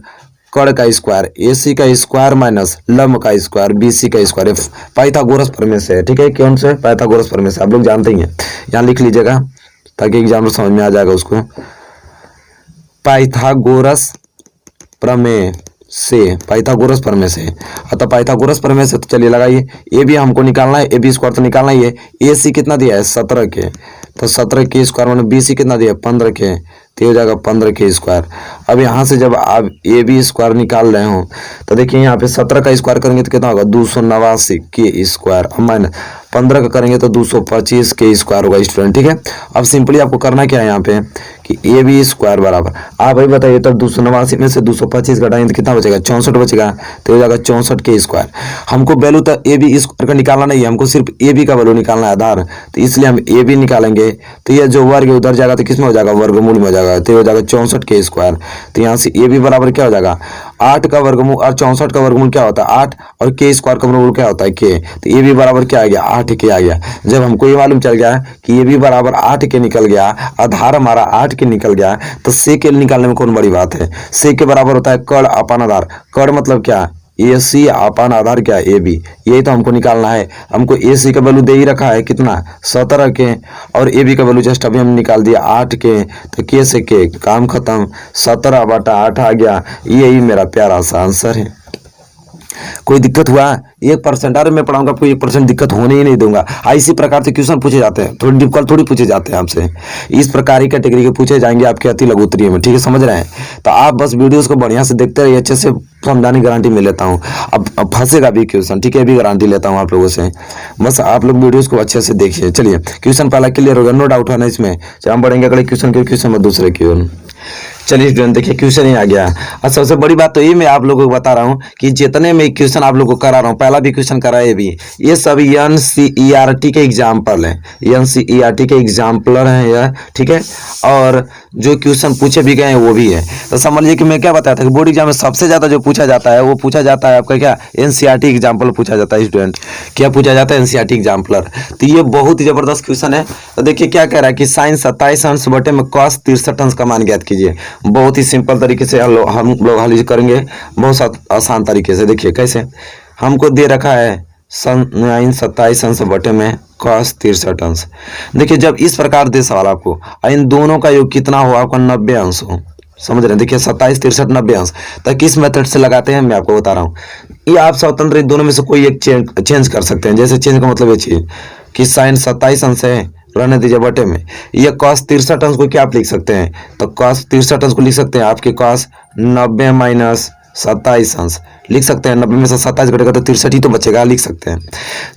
कर्ण का स्क्वायर, ए सी का स्क्वायर माइनस लंब का स्क्वायर, बी सी का स्क्वायर। पाइथागोरस प्रमेय से है, ठीक है। कौन से, पाइथागोरस प्रमेय से, आप लोग जानते ही हैं, यहाँ लिख लीजिएगा ताकि एग्जाम में समझ में आ जाएगा उसको। पाइथागोरस प्रमेय से, पाइथागोरस प्रमेय से, अतः पाइथागोरस प्रमेय से, तो चलिए लगाइए, ए भी हमको निकालना है, ए बी स्क्वायर तो निकालना ही है। ए सी कितना दिया है 17 के, तो 17 के स्क्वायर मतलब बी सी कितना दिया है 15 के, तो हो जाएगा 15 के स्क्वायर। अब यहाँ से जब आप ए बी स्क्वायर निकाल रहे हो तो देखिए यहाँ पे 17 का स्क्वायर करेंगे तो कितना होगा 289 के स्क्वायर, माइनस 15 का करेंगे तो 225 के स्क्वायर होगा स्टूडेंट, ठीक है। अब सिंपली आपको करना क्या है यहाँ पे कि ए बी स्क्वायर बराबर, आप भाई बताइए, तब 289 में से 225 घटाएंगे तो कितना बचेगा 64 बचेगा, तो हो जाएगा 64 के स्क्वायर। हमको वैल्यू तो ए बी स्क्वायर का निकालना नहीं है, हमको सिर्फ ए बी का वैल्यू निकालना है आधार, तो इसलिए हम ए बी निकालेंगे। तो यह जो वर्ग उधर जाएगा तो किसमें हो जाएगा, वर्गमूल में हो जाएगा, तो हो जाएगा 64 के स्क्वायर। तो यहाँ से ए बी बराबर क्या हो जाएगा 8 का वर्गमूल, और 64 का वर्गमूल क्या होता है 8, और के स्क्वायर का वर्गमूल क्या होता है के, तो ए बी बराबर क्या आ गया 8 के आ गया। जब हमको ये मालूम चल गया कि ए बी बराबर 8 के निकल गया, आधार हमारा 8 के निकल गया, तो से के निकालने में कौन बड़ी बात है। से के बराबर होता है कर्ण अपान आधार, कर्ण मतलब क्या, ए सी अपान आधार क्या, ए बी, यही तो हमको निकालना है। हमको ए सी का वैल्यू दे ही रखा है कितना 17 के, और ए बी का वैल्यू जस्ट अभी हम निकाल दिया 8 के, तो के से के काम खत्म, 17/8 आ गया। यही मेरा प्यारा सा आंसर है। कोई दिक्कत हुआ 1%, अरे मैं पढ़ाऊंगा आपको 1% दिक्कत होने ही नहीं दूंगा। इसी प्रकार से क्वेश्चन पूछे जाते हैं, थोड़ी डिफिकल्ट थोड़ी पूछे जाते हैं आपसे, इस प्रकार की कैटेगरी के पूछे जाएंगे आपके अति लघुत्तरीय में, ठीक है, समझ रहे हैं। तो आप बस वीडियोस को बढ़िया से देखते रहिए, अच्छे से समझाने की गारंटी मैं लेता हूँ। अब फंसेगा भी क्वेश्चन, ठीक है, भी गारंटी लेता हूँ आप लोगों से, बस आप लोग वीडियोस को अच्छे से देखिए। चलिए क्वेश्चन पहला क्लियर होगा, नो डाउट है ना इसमें। हम बढ़ेंगे अगले क्वेश्चन के, क्वेश्चन में दूसरे की ओर। चलिए स्टूडेंट देखिए क्वेश्चन ही आ गया। और सबसे बड़ी बात तो ये मैं आप लोगों को बता रहा हूँ कि जितने में क्वेश्चन आप लोगों को करा रहा हूँ, पहला भी क्वेश्चन करा है, ये सब NCERT के एग्जाम्पल है, NCERT के एग्जाम्पलर हैं यह, ठीक है। और जो क्वेश्चन पूछे भी गए हैं वो भी है। तो समझ लीजिए कि मैं क्या बताया था कि बोर्ड एग्जाम में सबसे ज्यादा जो पूछा जाता है वो पूछा जाता है आपका क्या, NCERT एग्जाम्पल पूछा जाता है स्टूडेंट। क्या पूछा जाता है? NCERT exemplar. तो ये बहुत ही जबरदस्त क्वेश्चन है। तो देखिए क्या कह रहा है कि साइन 27 अंश बटे में cos 63 अंश का मान ज्ञात कीजिए। बहुत ही सिंपल तरीके से हम लोग हल करेंगे, बहुत आसान तरीके से। देखिए कैसे हमको दे रखा है साइन 27 अंश बटे में cos 63 अंश। देखिए जब इस प्रकार दे सवाल आपको, इन दोनों का योग कितना हो, आपका 90 अंश हो, समझ रहे हैं। देखिए 27 63 90 अंश, तो किस मेथड से लगाते हैं मैं आपको बता रहा हूँ। ये आप स्वतंत्र इन दोनों में से कोई एक चेंज कर सकते हैं। जैसे चेंज का मतलब ये चीज कि साइन 27 अंश है, रहने दीजिए बटे में, ये cos 63 अंश को क्या आप लिख सकते हैं, तो cos 63 अंश को लिख सकते हैं आपके cos 90 माइनस 27 अंश लिख सकते हैं। 90 में से 27 घटेगा तो 63 ही तो बचेगा, लिख सकते हैं।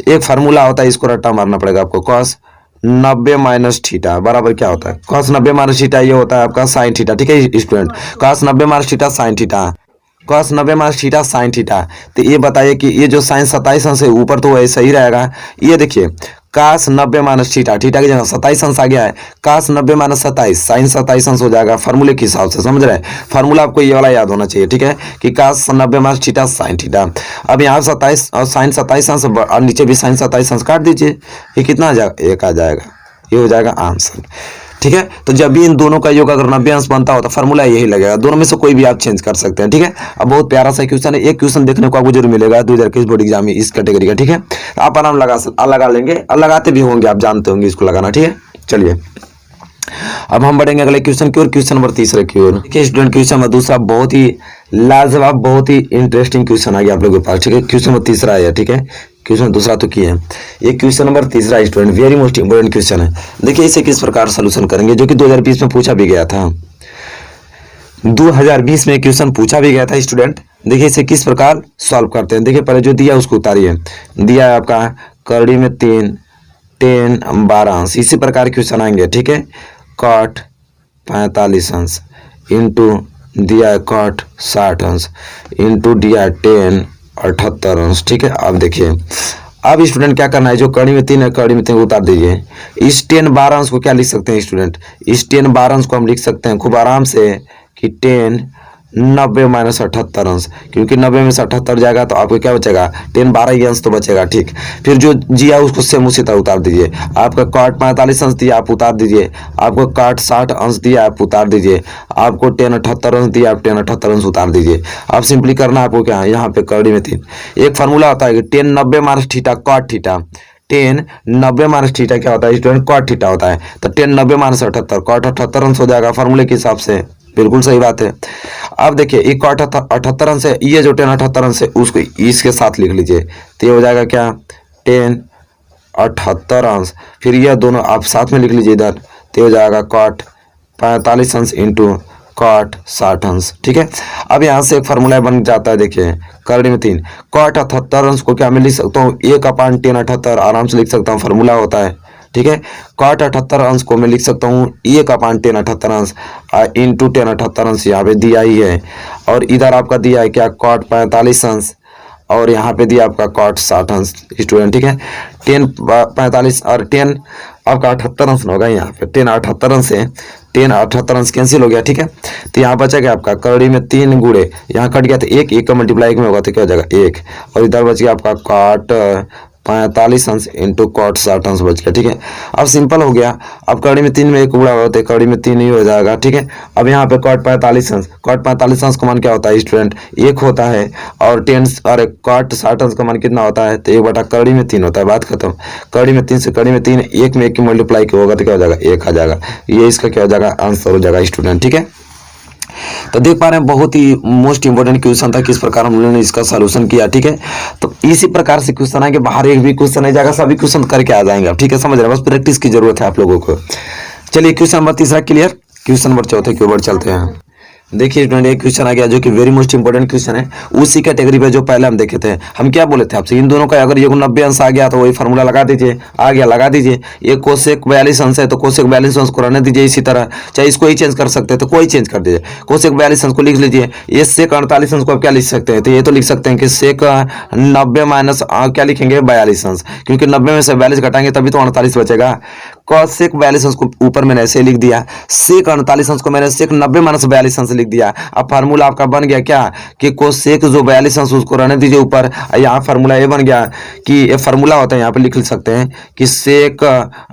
एक फार्मूला होता है, इसको रट्टा मारना पड़ेगा आपको। cos 90 माइनस थीटा बराबर क्या होता है, cos 90 माइनस थीटा ये होता है आपका साइन थीटा, ठीक है student. cos 90 minus theta sine theta, cos 90 minus theta sine theta. तो ये बताइए कि ये जो साइन 27 अंश है ऊपर तो वैसे ही रहेगा। ये देखिए cos 90 माइनस थीटा, थीटा की जगह 27 अंश आ गया है, cos 90 माइनस 27 साइन 27 अंश हो जाएगा फार्मूले के हिसाब से, समझ रहे हैं। फार्मूला आपको ये वाला याद होना चाहिए, ठीक है, कि cos 90 minus theta sine theta. अब यहाँ 27 और साइन 27 अंश और नीचे भी साइन 27 अंश काट दीजिए, ये कितना आ जाएगा, 1 आ जाएगा, ये हो जाएगा आंसर, ठीक है। तो जब भी इन दोनों का योग अगर 90 अंश बनता हो तो फार्मूला यही लगेगा, दोनों में से कोई भी आप चेंज कर सकते हैं, ठीक है। अब बहुत प्यारा सा क्वेश्चन है, एक क्वेश्चन देखने को आपको जरूर मिलेगा 2021 बोर्ड एग्जाम में इस कैटेगरी का, ठीक है। तो आप आराम लगा लेंगे और लगाते भी होंगे, आप जानते होंगे इसको लगाना, ठीक है। चलिए अब हम बढ़ेंगे अगले क्वेश्चन की ओर, क्वेश्चन नंबर 3 की ओर। देखिए स्टूडेंट क्वेश्चन नंबर दूसरा बहुत ही लाजवाब, बहुत ही इंटरेस्टिंग क्वेश्चन आ गया आप लोगों के पास, ठीक है। क्वेश्चन नंबर 3 है, ठीक है। क्वेश्चन दूसरा तो किए हैं, ये question number 3 student very most important question है। देखिए इसे किस प्रकार सोल्यूशन करेंगे, जो कि 2020 में पूछा भी गया था, 2020 में क्वेश्चन पूछा भी गया था स्टूडेंट। देखिए इसे किस प्रकार सॉल्व करते हैं। देखिए पहले जो दिया उसको उतारिए, दिया है आपका करड़ी में 3 10 12 अंश, इसी प्रकार क्वेश्चन आएंगे, ठीक है। cot 45 अंश इंटू दिया है cot 60 अंश इंटू दिया है 10 78 अंश, ठीक है। अब देखिए अब स्टूडेंट क्या करना है, जो कड़ी में 3 है कड़ी में 3 उतार दीजिए। इस 10 12 अंश को क्या लिख सकते हैं स्टूडेंट, इस 10 12 अंश को हम लिख सकते हैं खूब आराम से कि 10 90 माइनस 78 अंश, क्योंकि 90 में से 78 जाएगा तो आपको क्या बचेगा, 10 12 ही अंश तो बचेगा, ठीक। फिर जो जिया उसको सेम उसी तरह उतार दीजिए। आपका cot 45 अंश दिया आप उतार दीजिए, आपको cot 60 अंश दिया आप उतार दीजिए, आपको 10 78 अंश दिया आप 10 78 अंश उतार दीजिए। अब सिंपली करना आपको क्या है, यहाँ पे करड़ी में 3 एक फार्मूला होता है कि 10 90 minus theta cot theta, 10 90 minus theta क्या होता है स्टूडेंट, cot थीटा होता है। तो 10 90 माइनस 78 cot 78 अंश हो जाएगा फार्मूले के हिसाब से, बिल्कुल सही बात है। अब देखिए एक cot 78 अंश है, ये जो 10 78 अंश है उसको इसके साथ लिख लीजिए, तो ये हो जाएगा क्या 10 78 अंश, फिर ये दोनों आप साथ में लिख लीजिए इधर, तो हो जाएगा cot 45 अंश इंटू cot 60 अंश, ठीक है। अब यहाँ से एक फार्मूला बन जाता है, देखिए करड़ी में 3 cot 78 अंश को क्या मैं लिख सकता हूँ 1/10 78, आराम से लिख सकता हूँ, फार्मूला होता है, ठीक है। cot 78 अंश को मैं लिख सकता हूँ 1/10 78 अंश इंटू 10 78 अंश, यहाँ पे दिया ही है। और इधर आपका दिया है क्या cot 45 अंश, और यहाँ पे दिया आपका cot 60 अंश स्टूडेंट, ठीक है। 10 45 और 10 आपका 78 अंश होगा, यहाँ पे 10 78 अंश है, 10 78 अंश कैंसिल हो गया, ठीक है। तो यहाँ बचा क्या आपका करड़ी में 3 गुड़े, यहाँ कट गया तो 1 का मल्टीप्लाई 1 में होगा तो क्या हो जाएगा 1, और इधर बच गया आपका cot 45 अंश इंटू cot 60 अंश बच गया, ठीक है। अब सिंपल हो गया, अब कड़ी में 3 में 1 गुणा होता है, कड़ी में 3 ही हो जाएगा, ठीक है। अब यहाँ पे cot 45 अंश, cot 45 अंश का मान क्या होता है स्टूडेंट 1 होता है, और 10 और cot 60 अंश का मान कितना होता है, तो 1 बटा कड़ी में 3 होता है, बात खत्म। कड़ी में 3 से कड़ी में 3 1 में 1 की मल्टीप्लाई होगा तो क्या हो जाएगा 1 आ जाएगा, ये इसका क्या हो जाएगा आंसर हो जाएगा स्टूडेंट, ठीक है। तो देख पा रहे हैं बहुत ही मोस्ट इंपोर्टेंट क्वेश्चन था, किस प्रकार हम लोगों ने इसका सॉल्यूशन किया, ठीक है। तो इसी प्रकार से क्वेश्चन आएंगे, बाहर एक भी क्वेश्चन नहीं जाएगा, सभी क्वेश्चन करके आ जाएंगे आप, ठीक है, समझ रहे हैं, बस प्रैक्टिस की जरूरत है आप लोगों को। चलिए question number 3 clear. Question number 4 की ओर चलते हैं। देखिए स्टूडेंट, एक क्वेश्चन आ गया जो कि वेरी मोस्ट इंपोर्टेंट क्वेश्चन है, उसी कैटेगरी पे जो पहले हम देखे थे। हम क्या बोले थे आपसे, इन दोनों का अगर ये 90 अंश आ गया तो वही फार्मूला लगा दीजिए, आ गया लगा दीजिए। ये कोसेक 42 अंश है तो कोसेक 42 अंश को रहने दीजिए इसी तरह, चाहे इसको ही चेंज कर सकते हैं तो कोई चेंज कर दीजिए। कोसेक 42 अंश को लिख लीजिए। ये सेक 48 अंश को आप क्या लिख सकते हैं, तो ये तो लिख सकते हैं कि सेक 90 माइनस क्या लिखेंगे 42 अंश, क्योंकि 90 में से 42 घटाएंगे तभी तो 48 बचेगा। कोसेक 42 अंश को ऊपर मैंने ऐसे लिख दिया, सेक 48 अंश को मैंने सेक 90 माइनस 42 अंश लिख दिया। अब फार्मूला आपका बन गया क्या कि कोसेक जो 42 अंश उसको रहने दीजिए ऊपर। यहाँ फार्मूला ये बन गया कि ये फार्मूला होता है, यहाँ पे लिख सकते हैं कि सेक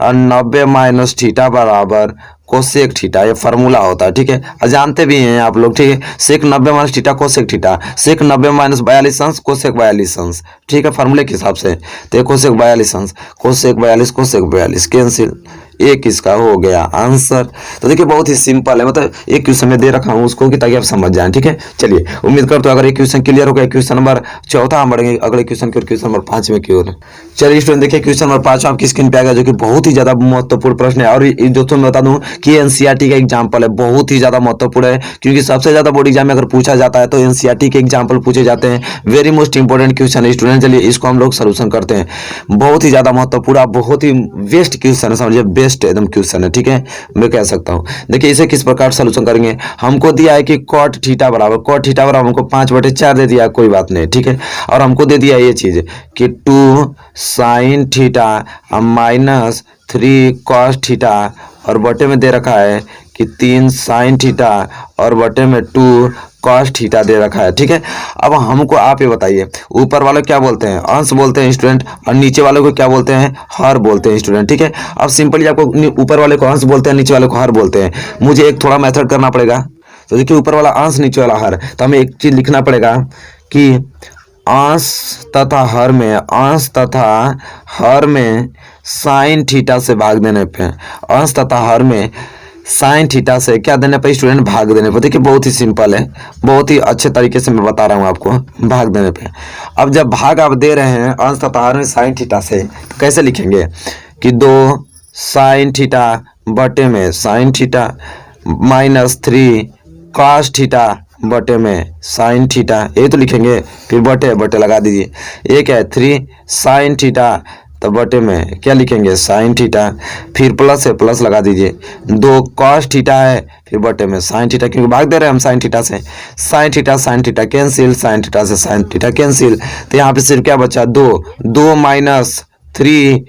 90 माइनस थीटा बराबर कोसेक थीटा, ये फार्मूला होता है। ठीक है, जानते भी हैं आप लोग। ठीक है, सेक 90 माइनस थीटा कोसेक थीटा, सेक 90 माइनस 42 अंश कोसेक 42 अंश। ठीक है, फार्मूले के हिसाब से तो ये कोसेक 42 अंश, कोसेक 42 कैंसिल, एक इसका हो गया आंसर। तो देखिए बहुत ही सिंपल है, मतलब एक क्वेश्चन में दे रखा हूँ उसको कि ताकि आप समझ जाएं। ठीक है, चलिए उम्मीद करता हूँ अगर एक क्वेश्चन क्लियर हो गया। क्वेश्चन नंबर 4 हम बढ़ेंगे अगले क्वेश्चन की ओर, क्वेश्चन नंबर 5 में की ओर। चलिए स्टूडेंट देखिए क्वेश्चन नंबर 5 आपकी स्क्रीन पे आ गया, जो कि बहुत ही ज्यादा महत्वपूर्ण प्रश्न है। और दोस्तों मैं बता दूं कि एनसीईआरटी का एग्जाम्पल है, बहुत ही ज्यादा महत्वपूर्ण है, क्योंकि सबसे ज्यादा बोर्ड एग्जाम में अगर पूछा जाता है तो एनसीईआरटी के एग्जाम्पल पूछे जाते हैं। वेरी मोस्ट इंपोर्टेंट क्वेश्चन है स्टूडेंट। चलिए इसको हम लोग सोल्यूशन करते हैं। बहुत ही ज्यादा महत्वपूर्ण, बहुत ही बेस्ट क्वेश्चन है, समझिए बेस्ट एकदम क्वेश्चन है। ठीक है, मैं कह सकता हूं। देखिए इसे किस प्रकार सोल्यूशन करेंगे। हमको दिया है कि कॉट थीटा बराबर हमको 5/4 दे दिया, कोई बात नहीं। ठीक है, और हमको दे दिया ये चीज कि 2 sine theta minus 3 cos theta, और बटे में दे रखा है कि 3 साइन थीटा और बटे में 2 कॉस थीटा दे रखा है। ठीक है, अब हमको आप ये बताइए ऊपर वाले क्या बोलते हैं, अंश बोलते हैं स्टूडेंट, और नीचे वाले को क्या बोलते हैं, हर बोलते हैं स्टूडेंट। ठीक है, अब सिंपली आपको ऊपर वाले को अंश बोलते हैं, नीचे वाले को हर बोलते हैं। मुझे एक थोड़ा मेथड करना पड़ेगा। तो देखिए ऊपर वाला अंश, नीचे वाला हर, तो हमें एक चीज लिखना पड़ेगा कि अंश तथा हर में, अंश तथा हर में साइन थीटा से भाग देने पे, अंश तथा हर में साइन थीटा से क्या देने पे स्टूडेंट, भाग देने पे। देखिए बहुत ही सिंपल है, बहुत ही अच्छे तरीके से मैं बता रहा हूँ आपको, भाग देने पे। अब जब भाग आप दे रहे हैं अंश तथा हर में साइन थीटा से, तो कैसे लिखेंगे कि 2 साइन थीटा बटे में sine theta minus 3 cos theta बटे में साइन थीटा, ये तो लिखेंगे। फिर बटे बटे लगा दीजिए, एक है 3 साइन थीटा, तो बटे में क्या लिखेंगे, साइन थीटा, फिर प्लस है प्लस लगा दीजिए, 2 कॉस थीटा है, फिर बटे में साइन थीटा, क्योंकि भाग दे रहे हैं हम साइन थीटा से। Sine theta cancel, sine theta से साइन थीटा कैंसिल, तो यहाँ पे सिर्फ क्या बचा, 2 माइनस 3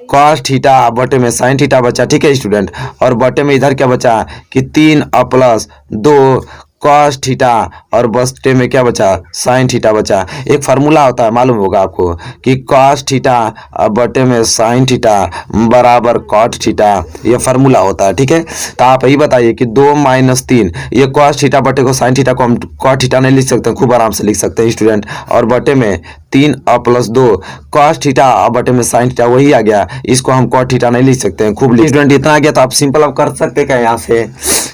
कॉस थीटा बटे में साइन थीटा बचा। ठीक है स्टूडेंट, और बटे में इधर क्या बचा कि 3 प्लस 2 कॉस थीटा, और बटे में क्या बचा, साइन थीटा बचा। एक फार्मूला होता है, मालूम होगा आपको, कि कॉस थीटा बटे में साइन थीटा बराबर कॉट थीटा, ये फार्मूला होता है। ठीक है, तो आप यही बताइए कि 2 माइनस 3, ये कॉस थीटा बटे को साइन थीटा को हम कॉट थीटा नहीं लिख सकते, खूब आराम से लिख सकते हैं स्टूडेंट। और बटे में 3 प्लस 2 कॉस थीटा बटे में साइन थीटा, वही आ गया, इसको हम कॉट थीटा नहीं लिख सकते हैं, खूब स्टूडेंट। इतना आ गया तो आप सिंपल आप कर सकते हैं क्या, यहाँ से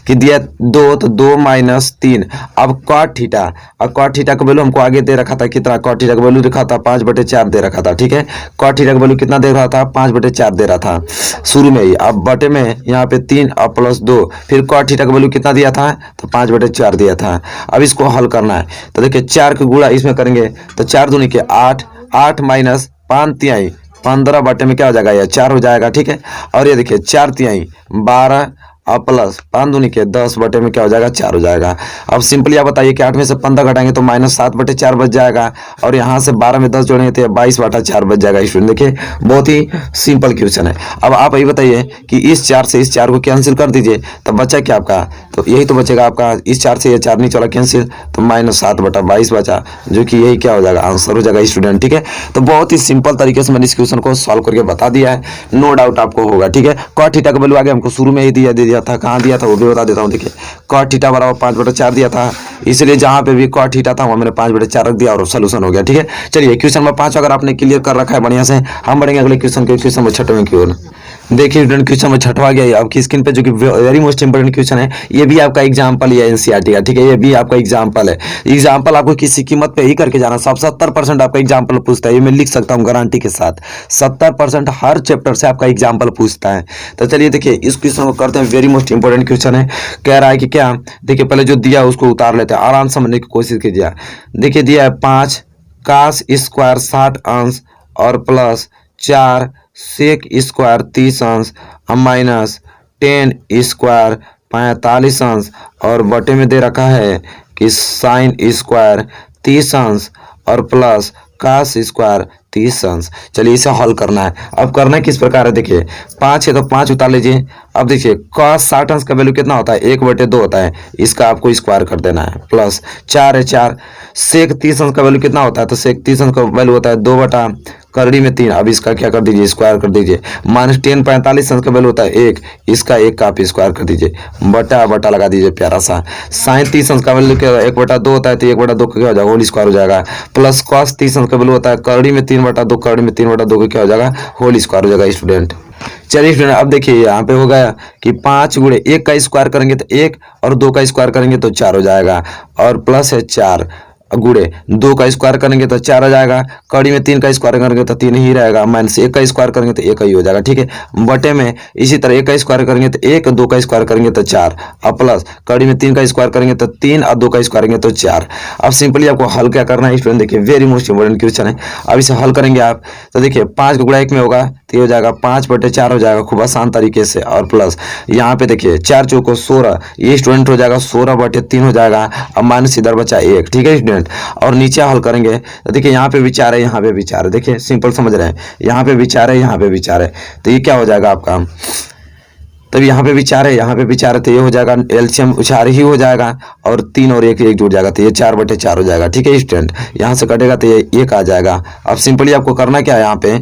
कि दिया 2 तो 2 माइनस 3, अब कॉट थीटा, और कॉट थीटा का वैल्यू हमको आगे दे रखा था कितना, कॉट थीटा का वैल्यू रखा था 5/4 दे रखा था। ठीक है, कॉट थीटा का वैल्यू कितना दे रहा था, 5/4 दे रहा था शुरू में ही। अब बटे में यहाँ पे 3 और प्लस 2, फिर कॉट थीटा का वैल्यू कितना दिया था, तो 5/4 दिया था। अब इसको हल करना है, तो देखिए 4 का गुणा इसमें करेंगे तो 4 दूनी के 8, 8 माइनस 5 तिहाई 15 बटे में क्या हो जाएगा, यह 4 हो जाएगा। ठीक है, और ये देखिए 4 तिहाई 12 और प्लस 5 दूनी के 10 बटे में क्या हो जाएगा, 4 हो जाएगा। अब सिंपली आप बताइए कि 8 में से 15 घटाएंगे तो -7/4 बच जाएगा, और यहाँ से 12 में 10 जोड़ेंगे तो 22/4 बच जाएगा स्टूडेंट। देखिए बहुत ही सिंपल क्वेश्चन है। अब आप यही बताइए कि इस 4 से इस 4 को कैंसिल कर दीजिए, तब बचा क्या आपका, तो यही तो बचेगा आपका, इस 4 से ये 4 नहीं चला कैंसिल, तो -7/22 बचा, जो कि यही क्या हो जाएगा, आंसर हो जाएगा स्टूडेंट। ठीक है, तो बहुत ही सिंपल तरीके से मैंने इस क्वेश्चन को सॉल्व करके बता दिया है, नो डाउट आपको होगा। ठीक है, कॉट थीटा का वैल्यू आगे हमको शुरू में ही दिया था, कहाँ दिया था वो भी बता देता हूँ। देखिए कॉट थीटा बराबर 5/4 दिया था, इसलिए जहाँ पे भी कॉट थीटा था वहाँ मैंने 5/4 रख दिया और सोल्यूशन हो गया। ठीक है, चलिए क्वेश्चन नंबर 5 अगर आपने क्लियर कर रखा है बढ़िया से, हम बढ़ेंगे अगले क्वेश्चन के, क्वेश्चन नंबर 6 की ओर। देखिए स्टूडेंट क्वेश्चन नंबर 6 गया आपकी स्क्रीन पे, जो कि वेरी मोस्ट इंपोर्टेंट क्वेश्चन है। ये भी आपका एग्जांपल ही है एनसीईआरटी का। ठीक है, ये भी आपका एग्जांपल है। एग्जांपल आपको किसी कीमत पे ही करके जाना, सब 70% आपका एग्जांपल पूछता है, ये मैं लिख सकता हूँ गारंटी के साथ, 70% हर चैप्टर से आपका एग्जांपल पूछता है। तो चलिए देखिए इस क्वेश्चन को करते हैं, very very most important question है। कह रहा है कि क्या, देखिए पहले जो दिया उसको उतार लेते हैं, आराम से समझने की कोशिश कीजिए। देखिए दिया है 5 कास स्क्वायर 60 अंश और प्लस 4 सेक स्क्वायर 30 अंश माइनस 10 स्क्वायर 45 अंश और बटे में दे रखा है कि साइन स्क्वायर 30 अंश और प्लस कास स्क्वायर 30 अंश। चलिए इसे हल करना है। अब करना किस प्रकार है, देखिए 5 है तो 5 उतार लीजिए। अब देखिए cos 60 अंश का वैल्यू कितना होता है, 1/2 होता है, इसका आपको स्क्वायर कर देना है। प्लस 4 है 4, सेक 30 अंश का वैल्यू कितना होता है, तो सेक 30 अंश का वैल्यू होता है 2 करड़ी में 3, अब इसका क्या कर दीजिए, स्क्वायर कर दीजिए। माइनस 10 45 अंश का वैल्यू होता है 1, इसका 1 का आप स्क्वायर कर दीजिए, बटा बटा लगा दीजिए प्यारा सा। साइन 30 अंश का वैल्यू क्या 1/2 होता है, तो 1/2 का क्या हो जाएगा, होल स्क्वायर हो जाएगा। प्लस कॉस 30 अंश का वैल्यू होता है करड़ी में 3/2, करड़ी में 3/2 का क्या हो जाएगा, होल स्क्वायर हो जाएगा स्टूडेंट। चलिए स्टूडेंट अब देखिए यहाँ पे हो गया कि 5 गुणे 1 का स्क्वायर करेंगे तो 1 और 2 का स्क्वायर करेंगे तो 4 हो जाएगा, और प्लस है 4 गुणे 2 का स्क्वायर करेंगे तो 4 आ जाएगा, कड़ी में 3 का स्क्वायर करेंगे तो 3 ही रहेगा, माइनस 1 का स्क्वायर करेंगे तो 1 ही हो जाएगा। ठीक है, बटे में इसी तरह 1 का स्क्वायर करेंगे तो 1, 2 का स्क्वायर करेंगे तो 4, अब प्लस कड़ी में 3 का स्क्वायर करेंगे तो 3 और 2 का स्क्वायर करेंगे तो 4। अब सिंपली आपको हल क्या करना है स्टूडेंट, देखिए वेरी मोस्ट इंपोर्टेंट क्वेश्चन है। अब इसे हल करेंगे आप तो देखिए 5 का गुणा 1 में होगा तो ये हो जाएगा 5/4 हो जाएगा, खूब आसान तरीके से। और प्लस यहाँ पे देखिए 4 चौको 16, ये स्टूडेंट हो जाएगा 16/3 हो जाएगा, अब माइनस इधर बचा 1। ठीक है स्टूडेंट, और नीचे हल करेंगे तो देखिए यहाँ पे विचार है, यहाँ पे विचार है, देखिए सिंपल समझ रहे हैं, यहाँ पे विचार है, यहाँ पे विचार है, तो ये क्या हो जाएगा आपका, तब यहाँ पे विचार है, यहाँ पे विचार है, तो ये हो जाएगा एलसीएम 4 ही हो जाएगा, और 3 और 1 जुड़ जाएगा तो ये 4/4 हो जाएगा। ठीक है स्टूडेंट, यहाँ से कटेगा तो ये 1 आ जाएगा। अब सिंपली आपको करना क्या है यहाँ पे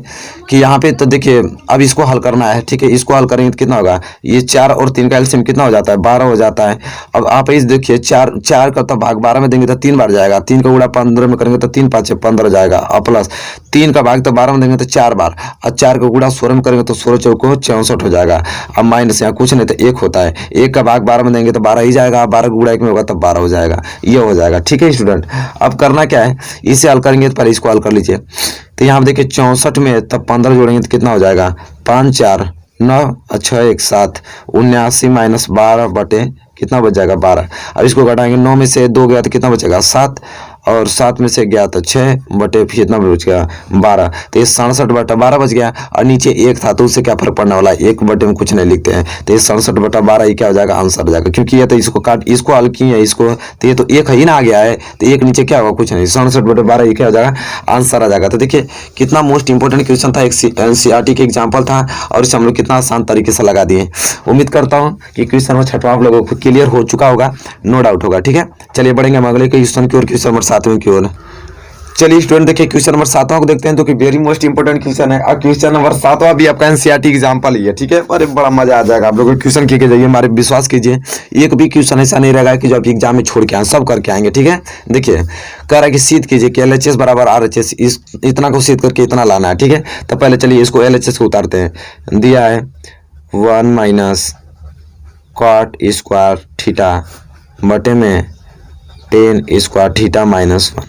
कि यहाँ पे तो देखिए अब इसको हल करना है। ठीक है, इसको हल करेंगे तो कितना होगा, ये 4 और 3 का एलसीएम कितना हो जाता है, 12 हो जाता है। अब आप इस देखिए 4 का तो भाग 12 में देंगे तो 3 बार जाएगा, 3 का गुणा 15 में करेंगे तो 3 5 15 जाएगा, और प्लस 3 का भाग तो 12 में देंगे तो 4 बार, और 4 का गुणा 16 में करेंगे तो 16 चौको 64 हो जाएगा। अब माइनस यहाँ कुछ नहीं तो 1 होता है, 1 का भाग 12 में देंगे तो 12 ही जाएगा, 12 का गुणा 1 में होगा तो 12 हो जाएगा, ये हो जाएगा। ठीक है स्टूडेंट, अब करना क्या है, इसे हल करेंगे तो पहले इसको हल कर लीजिए। तो यहाँ देखिए 64 में तब 15 जोड़ेंगे तो कितना हो जाएगा, 5 4 9 6 1 7, 79 माइनस 12 बटे कितना बच जाएगा 12। अब इसको घटाएंगे, 9 में से 2 गया तो कितना बचेगा 7, और 7 में से गया तो 6 बटे फिर कितना बच गया 12, तो ये 67/12 बच गया। और नीचे 1 था तो उससे क्या फर्क पड़ने वाला है, 1 बटे में कुछ नहीं लिखते हैं, तो ये 67/12 ही क्या हो जाएगा, आंसर हो जाएगा। क्योंकि ये तो इसको काट इसको हल किए है इसको, तो ये तो 1 ही ना आ गया है, तो 1 नीचे क्या होगा, कुछ नहीं, 67/12 ये क्या हो जाएगा, आंसर आ जाएगा। तो देखिए कितना मोस्ट इंपोर्टेंट क्वेश्चन था, एक एनसीईआरटी के एग्जाम्पल था, और इसे हम लोग कितना आसान तरीके से लगा दिए। उम्मीद करता हूँ कि क्वेश्चन नंबर 6 आप लोगों को क्लियर हो चुका होगा, नो डाउट होगा। ठीक है, चलिए बढ़ेंगे हम अगले क्वेश्चन की ओर, क्वेश्चन नंबर 7 की ओर। चलिए स्टूडेंट देखिए क्वेश्चन नंबर 7 को देखते हैं, तो कि वेरी मोस्ट इंपोर्टेंट क्वेश्चन है। और क्वेश्चन नंबर 7 भी आपका एनसीईआरटी एग्जांपल ही है। ठीक है, अरे बड़ा मजा आ जाएगा, आप लोग क्वेश्चन के जाइए, हमारे विश्वास कीजिए, एक भी क्वेश्चन ऐसा नहीं रहेगा कि जो आप एग्जाम में छोड़ के आए, सब करके आएंगे। ठीक है, देखिए कह रहा है कि सिद्ध कीजिए कि LHS बराबर RHS, इस इतना को सिद्ध करके इतना लाना है। ठीक है, तो पहले चलिए इसको LHS को उतारते हैं। दिया है 1 माइनस कॉट स्क्वायर थीटा बटे में 10 स्क्वायर थीटा माइनस 1,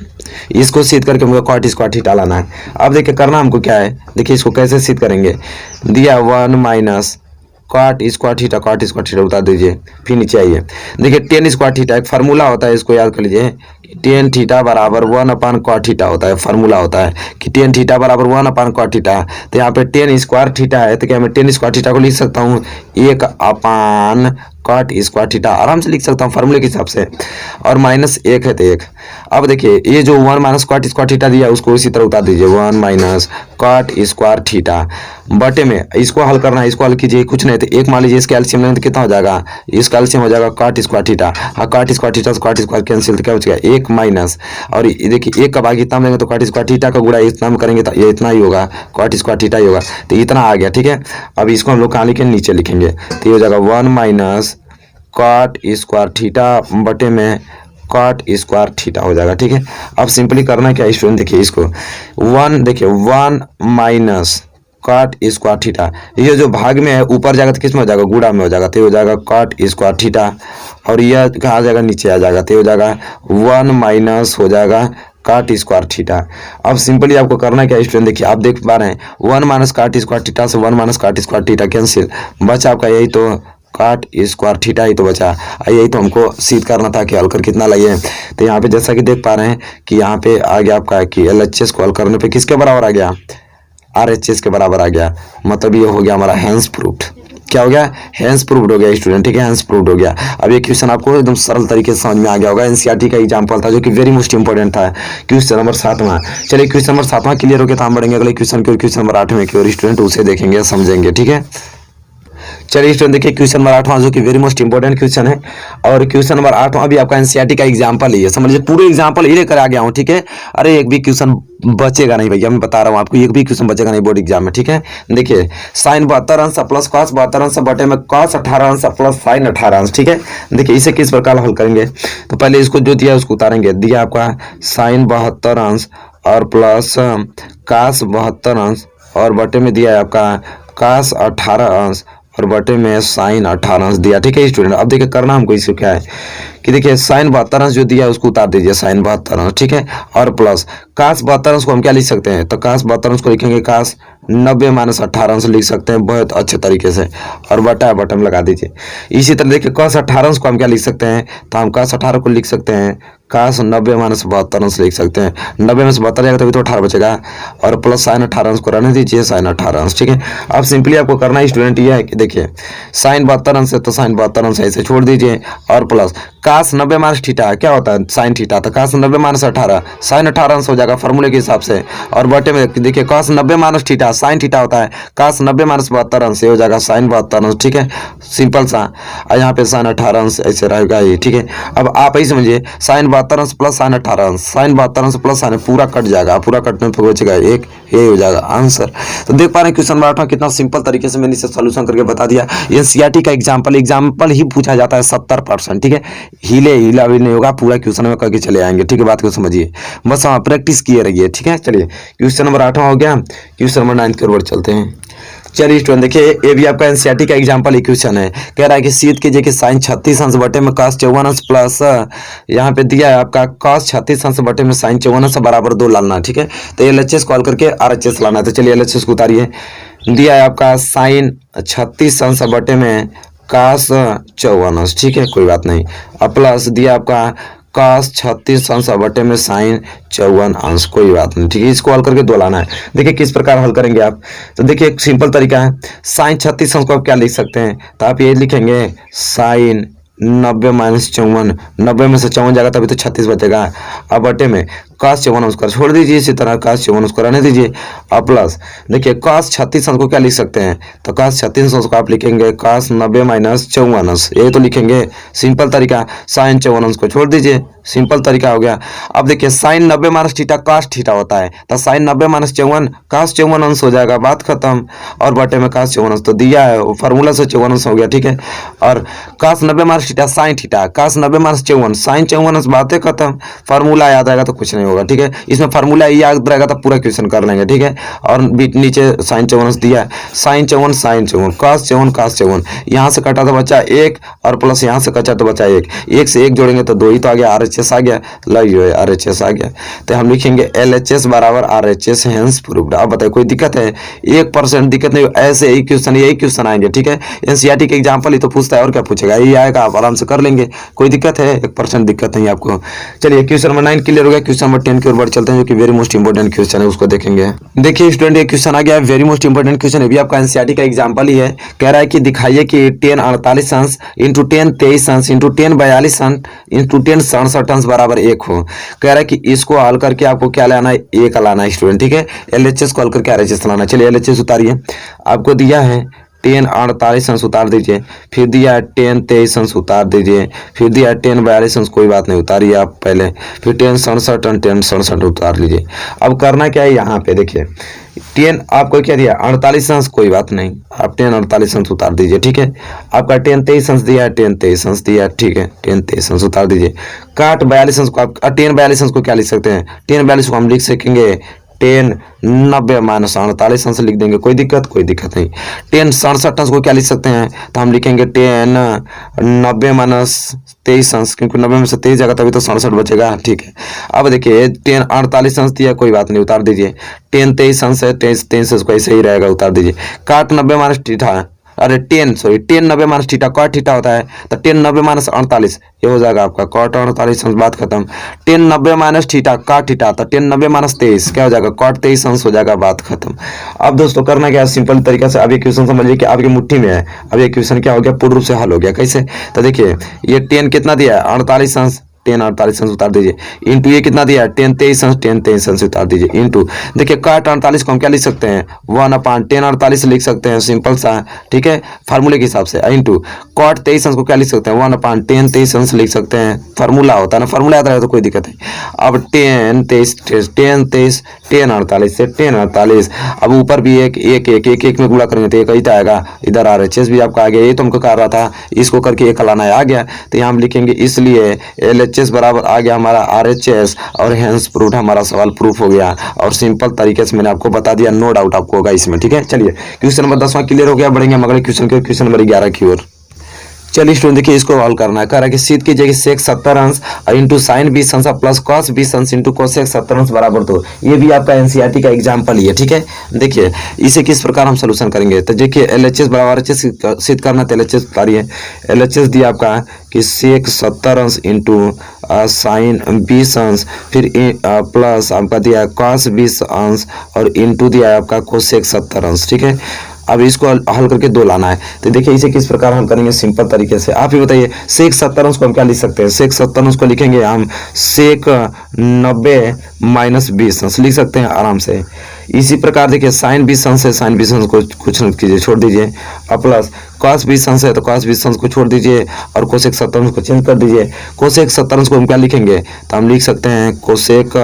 इसको सिद्ध करके हमको कॉट स्क्वायर थीटा लाना है। अब देखिए करना हमको क्या है, देखिए इसको कैसे सिद्ध करेंगे। दिया 1 माइनस कॉट स्क्वायर थीटा उतार दीजिए, फिर नीचे आइए। देखिए 10 स्क्वायर थीटा एक फार्मूला होता है, इसको याद कर लीजिए, 10 थीटा बराबर 1/cot थीटा होता है, फार्मूला होता है कि 10 थीटा बराबर 1/cot थीटा। तो यहाँ पे 10 स्क्वायर थीटा है, तो क्या मैं 10 स्क्वायर थीटा को लिख सकता हूँ 1/cot स्क्वायर थीटा, आराम से लिख सकता हूँ फार्मूले के हिसाब से, और माइनस 1 है तो 1। अब देखिए ये जो 1 माइनस कॉट स्क्वायर थीटा दिया है उसको इसी तरह उतार दीजिए, 1 माइनस कॉट स्क्वायर थीटा बटे में, इसको हल करना है, इसको हल कीजिए, कुछ नहीं तो 1 मान लीजिए, इसका एलसीएम लेंगे तो कितना हो जाएगा, इसका एलसीएम हो जाएगा कॉट स्क्वायर थीटा, हाँ कॉट स्क्वायर थीटा से कॉट स्क्वायर कैंसिल, तो क्या बचेगा 1 माइनस, और देखिए 1 का भाग इतना लेंगे तो कॉट स्क्वायर थीटा का गुणा इतना में करेंगे तो ये इतना ही होगा, कॉट स्क्वायर थीटा ही होगा, तो इतना आ गया। ठीक है, अब इसको हम लोग कहाँ लिखेंगे, नीचे लिखेंगे, तो ये हो जाएगा 1 माइनस कॉट स्क्वायर थीटा बटे में कॉट स्क्वायर थीटा हो जाएगा। ठीक है, अब सिंपली करना क्या स्टूडेंट, देखिए इसको 1 माइनस कॉट स्क्वायर थीटा, ये जो भाग में है ऊपर जाएगा तो किस में हो जाएगा, गुणा में हो जाएगा, तो हो जाएगा कॉट स्क्वायर थीटा, और यह कहाँ आ जाएगा, नीचे आ जाएगा, तो हो जाएगा 1 माइनस हो जाएगा कॉट स्क्वायर थीटा। अब सिंपली आपको करना क्या स्टूडेंट, देखिए आप देख पा रहे हैं 1 माइनस कॉट स्क्वायर थीटा से 1 minus cot square theta cancel, बचा आपका यही तो काट स्क्वायर थीटा ही तो बचा। यही तो हमको सिद्ध करना था कि हल कर कितना लगे। तो यहाँ पे जैसा कि देख पा रहे हैं कि यहाँ पे आ गया आपका कि LHS को हल करने पे किसके बराबर आ गया, RHS के बराबर आ गया। मतलब ये हो गया हमारा हैंस प्रूफ्ड। क्या हो गया, हैंस प्रूफ्ड हो गया स्टूडेंट, ठीक है, हैंस प्रूफ्ड हो गया। अब ये क्वेश्चन आपको एकदम सरल तरीके से समझ में आ गया होगा। NCERT का एग्जांपल था जो कि वेरी मोस्ट इंपॉर्टेंट था। क्वेश्चन नंबर 7वां। चलिए क्वेश्चन नंबर 7वां क्लियर हो गया तो हम बढ़ेंगे अगले क्वेश्चन की ओर। क्वेश्चन नंबर 8वें की ओर स्टूडेंट, उसे देखेंगे समझेंगे, ठीक है। चलिए स्टूडेंट देखिए क्वेश्चन नंबर 8वां जो कि वेरी मोस्ट इंपॉर्टेंट क्वेश्चन है। और क्वेश्चन नंबर 8वां भी आपका NCERT का एग्जांपल ही है, समझ लीजिए पूरे एग्जांपल ही लेकर आ गया हूँ, ठीक है। अरे एक भी क्वेश्चन बचेगा नहीं भैया, मैं बता रहा हूँ आपको, एक भी क्वेश्चन बचेगा नहीं बोर्ड एग्जाम में, ठीक है। देखिए साइन 72 अंश प्लस कॉस 72 अंश बटे में कॉस 18 अंश प्लस साइन 18 अंश, ठीक है। देखिए इसे किस प्रकार हल करेंगे, तो पहले इसको जो दिया उसको उतारेंगे। दिया आपका साइन 72 अंश और प्लस कॉस 72 अंश और बटे में दिया है आपका कॉस 18 अंश और बटे में साइन 18 अंश दिया, ठीक है स्टूडेंट। अब देखिए करना हमको इसको क्या है कि देखिए साइन 72 अंश जो दिया है उसको उतार दीजिए, साइन 72 अंश, ठीक है। और प्लस कास 72 अंश को हम क्या लिख सकते हैं, तो कास 72 अंश को लिखेंगे कास 90 माइनस 18 अंश लिख सकते हैं बहुत अच्छे तरीके से। और बटा बटन लगा दीजिए। इसी तरह देखिए कॉस 18 अंश को हम क्या लिख सकते हैं, तो हम कॉस 18 को लिख सकते हैं कास 90 माइनस 72 अंश लिख सकते हैं। 90 में से 72 जाएगा तभी तो 18 बचेगा। और प्लस साइन 18 अंश को रहने दीजिए, साइन 18 अंश, ठीक है। अब सिंपली आपको करना है स्टूडेंट ये है कि देखिए साइन 72 अंश है तो साइन 72 अंश ऐसे छोड़ दीजिए। और प्लस कास 90 माइनस थीटा क्या होता है, साइन थीटा, तो कास 90 माइनस 18 साइन 18 अंश हो जाएगा फॉर्मूले के हिसाब से। और बटे में देखिए कास 90 माइनस थीटा साइन थीटा होता है, कास 90 माइनस 72 अंश हो जाएगा साइन 72 अंश, ठीक है, सिंपल सा। और यहाँ पे साइन 18 अंश ऐसे रहेगा ये, ठीक है। अब आप ही समझिए साइन 72 अंश प्लस साइन 18 अंश, साइन 72 अंश प्लस साइन पूरा कट जाएगा, पूरा कटने पर बचेगा एक, ये हो जाएगा आंसर। तो देख पा रहे हैं क्वेश्चन नंबर 8 कितना सिंपल तरीके से मैंने इसे सॉल्यूशन करके बता दिया। NCERT का एग्जाम्पल ही पूछा जाता है 70%, ठीक है। हिला भी नहीं होगा, पूरा क्वेश्चन में करके चले आएंगे, ठीक है। बात को समझिए, बस हाँ प्रैक्टिस किए रहिए, ठीक है। चलिए क्वेश्चन नंबर 8 हो गया। क्वेश्चन नंबर 9 की ओर चलते हैं। चलिए स्टूडेंट देखिए ये भी आपका NCERT का एग्जांपल इक्वेशन है। कह रहा है कि सीध कीजिए कि साइन 36 अंश बटे में cos 54 अंश प्लस यहाँ पे दिया है आपका cos 36 अंश बटे में साइन 54 अंश बराबर 2 लाना, ठीक है। तो LHS कॉल करके RHS लाना है। तो चलिए LHS को उतारिए। दिया है आपका साइन 36 अंश बटे में cos 54 अंश, ठीक है, कोई बात नहीं। अब प्लस दिया आपका cos 36 अंश बटे में साइन 54 अंश, कोई बात नहीं, ठीक है। इसको हल करके 2 लाना है। देखिए किस प्रकार हल करेंगे आप, तो देखिए एक सिंपल तरीका है। साइन 36 अंश को आप क्या लिख सकते हैं, तो आप ये लिखेंगे साइन 90 माइनस 54, 90 में से 54 जाएगा तभी तो 36 बचेगा। अब बटे में cos 54 अंश छोड़ दीजिए, इसी तरह cos 54 अंश रहने दीजिए। अब प्लस देखिए cos 36 अंश को क्या लिख सकते हैं, तो cos 36 अंश को आप लिखेंगे cos 90 माइनस 54 अंश, यही तो लिखेंगे, सिंपल तरीका। साइन 54 अंश को छोड़ दीजिए, सिंपल तरीका हो गया। अब देखिए sine 90 minus theta cos theta होता है, तो साइन 90 माइनस 54 cos 54 अंश हो जाएगा, बात खत्म। और बटे में cos 54 अंश तो दिया है फॉर्मूला से 54 अंश हो गया, ठीक है। और cos 90 minus theta sine theta, cos 90 minus 54 sine 54 अंश, बातें खत्म। फार्मूला याद आएगा तो कुछ नहीं होगा, ठीक है। इसमें फार्मूला याद रहेगा तो पूरा क्वेश्चन कर लेंगे, ठीक है। और नीचे साइन 54 अंश दिया है, साइन 54 साइन 54 cos 54 cos 54, यहाँ से कटा तो बचा 1 और प्लस यहाँ से कटा तो बचा 1, 1 से 1 जोड़ेंगे तो 2 ही तो आ गया, RHS आ गया, लग RHS आ गया। तो हम लिखेंगे LHS बराबर RHS, हैंस प्रूव्ड। अब बताइए कोई दिक्कत है, 1% दिक्कत नहीं, ऐसे यही क्वेश्चन आएंगे, ठीक है। NCERT के एग्जाम्पल ही तो पूछता है और क्या पूछेगा, यही आएगा, आप आराम से कर लेंगे, कोई दिक्कत है, 1% दिक्कत नहीं आपको। चलिए क्वेश्चन नंबर 9 क्लियर हो गया। क्वेश्चन नंबर 10 की ओर बढ़ चलते हैं जो कि वेरी मोस्ट इंपोर्टेंट क्वेश्चन है, उसको देखेंगे। देखिए स्टूडेंट ये क्वेश्चन आ गया है, वेरी मोस्ट इंपोर्टेंट क्वेश्चन है, भी आपका NCERT का एग्जाम्पल ही है। कह रहा है कि दिखाइए कि 10 48 अंश इंटू 10 23 अंश इंटू 10 42 अंश इंटू 10 67 अंश बराबर 1 हो। कह रहा है कि इसको हल करके आपको क्या लाना है, 1 लाना है स्टूडेंट, ठीक है। LHS को हल करके RHS लाना है। चलिए LHS उतारिए। आपको दिया है 10 48 अंश उतार दीजिए, फिर दिया है 10 23 अंश उतार दीजिए, फिर दिया है 10 42 अंश, कोई बात नहीं, उतारिए आप पहले, फिर 10 67 अंश 10 67 उतार लीजिए। अब करना क्या है, यहाँ पे देखिए 10 आपको क्या दिया 48 अंश, कोई बात नहीं, आप 10 48 अंश उतार दीजिए, ठीक है। आपका 10 23 अंश दिया है, 10 23 अंश दिया है, ठीक है, 10 23 अंश उतार दीजिए। काट 42 अंश को आप 10 42 अंश को क्या लिख सकते हैं, 10 42 को हम लिख सकेंगे 10 90 माइनस 48 अंश लिख देंगे, कोई दिक्कत नहीं। 10 67 अंश को क्या लिख सकते हैं, तो हम लिखेंगे 10 90 माइनस 23 अंश, क्योंकि 90 में से 23 जाएगा तभी तो 67 बचेगा, ठीक है। अब देखिए 10 48 अंश दिया, कोई बात नहीं, उतार दीजिए। 10 23 अंश है, 23 अंश को ऐसे ही रहेगा, उतार दीजिए। काट 90 माइनस थीटा अरे 10 90 माइनस थीटा कॉट थीटा होता है, तो 10 90 माइनस 48 ये हो जाएगा आपका कॉट 48 अंश, बात खत्म। 10 90 माइनस थीटा कॉट थीटा, तो 10 90 माइनस 23 क्या हो जाएगा कॉट 23 अंश हो जाएगा, बात खत्म। अब दोस्तों करना क्या है, सिंपल तरीका से अब ये क्वेश्चन समझिए कि आपकी मुट्ठी में है। अब ये क्वेश्चन क्या हो गया, पूर्ण रूप से हल हो गया। कैसे, तो देखिए ये 10 कितना दिया है 48 अंश, 10 48 अंश उतार दीजिए, इंटू ये कितना दिया है 10 23 अंश, 10 23 अंश उतार दीजिए, इंटू देखिए कॉट 48 को हम क्या लिख सकते हैं 1/10 48 लिख सकते हैं, सिंपल सा, ठीक है, फार्मूले के हिसाब से, इंटू कॉट 23 अंश को क्या लिख सकते हैं 1/10 23 अंश लिख सकते हैं, फार्मूला होता है ना, फार्मूला याद रहे तो कोई दिक्कत नहीं। अब 10 23 10 23 10 48 से 10 48, अब ऊपर भी एक में गुणा करेंगे तो एक ही आएगा, इधर RHS भी आपका आ गया, ये तो हमको कर रहा था, इसको करके एक लाना है, आ गया, तो यहाँ हम लिखेंगे इसलिए LHS बराबर आ गया हमारा RHS, और हेंस प्रूफ हमारा सवाल प्रूफ हो गया। और सिंपल तरीके से मैंने आपको बता दिया, नो डाउट आपको होगा इसमें, ठीक है। चलिए क्वेश्चन नंबर 10वां क्लियर हो गया, बढ़ेंगे हम अगले क्वेश्चन नंबर 11 की ओर। चलिए स्टूडेंट देखिए इसको हल करना है, कह रहा है कि सिद्ध कीजिए कि सेक 70 अंश इंटू साइन 20 अंश प्लस कॉस 20 अंश इंटू कोसेक 70 अंश बराबर, तो ये भी आपका NCERT का एग्जाम्पल ही है, ठीक है। देखिए इसे किस प्रकार हम सोल्यूशन करेंगे, तो देखिए LHS बराबर RHS सिद्ध करना, तो LHS उतारिए, LHS दिया आपका कि सेक 70 अंश इंटू साइन 20 अंश, फिर प्लस आपका दिया कॉस 20 अंश और इंटू दिया है आपका कोसेक 70 अंश, ठीक है। अब इसको हल करके 2 लाना है, तो देखिए इसे किस प्रकार हम करेंगे सिंपल तरीके से, आप ही बताइए। सेक 70 अंश को हम क्या लिख सकते हैं, सेक 70 अंश को लिखेंगे हम सेक 90 माइनस 20 अंश लिख सकते हैं आराम से। इसी प्रकार देखिए साइन 20 अंश है, साइन 20 अंश को कुछ न कीजिए छोड़ दीजिए, और प्लस कॉस 20 अंश है तो कॉस 20 अंश को छोड़ दीजिए, और कोसेक 70 अंश को चेंज कर दीजिए। कोसेक 70 अंश को हम क्या लिखेंगे, तो हम लिख सकते हैं कोसेक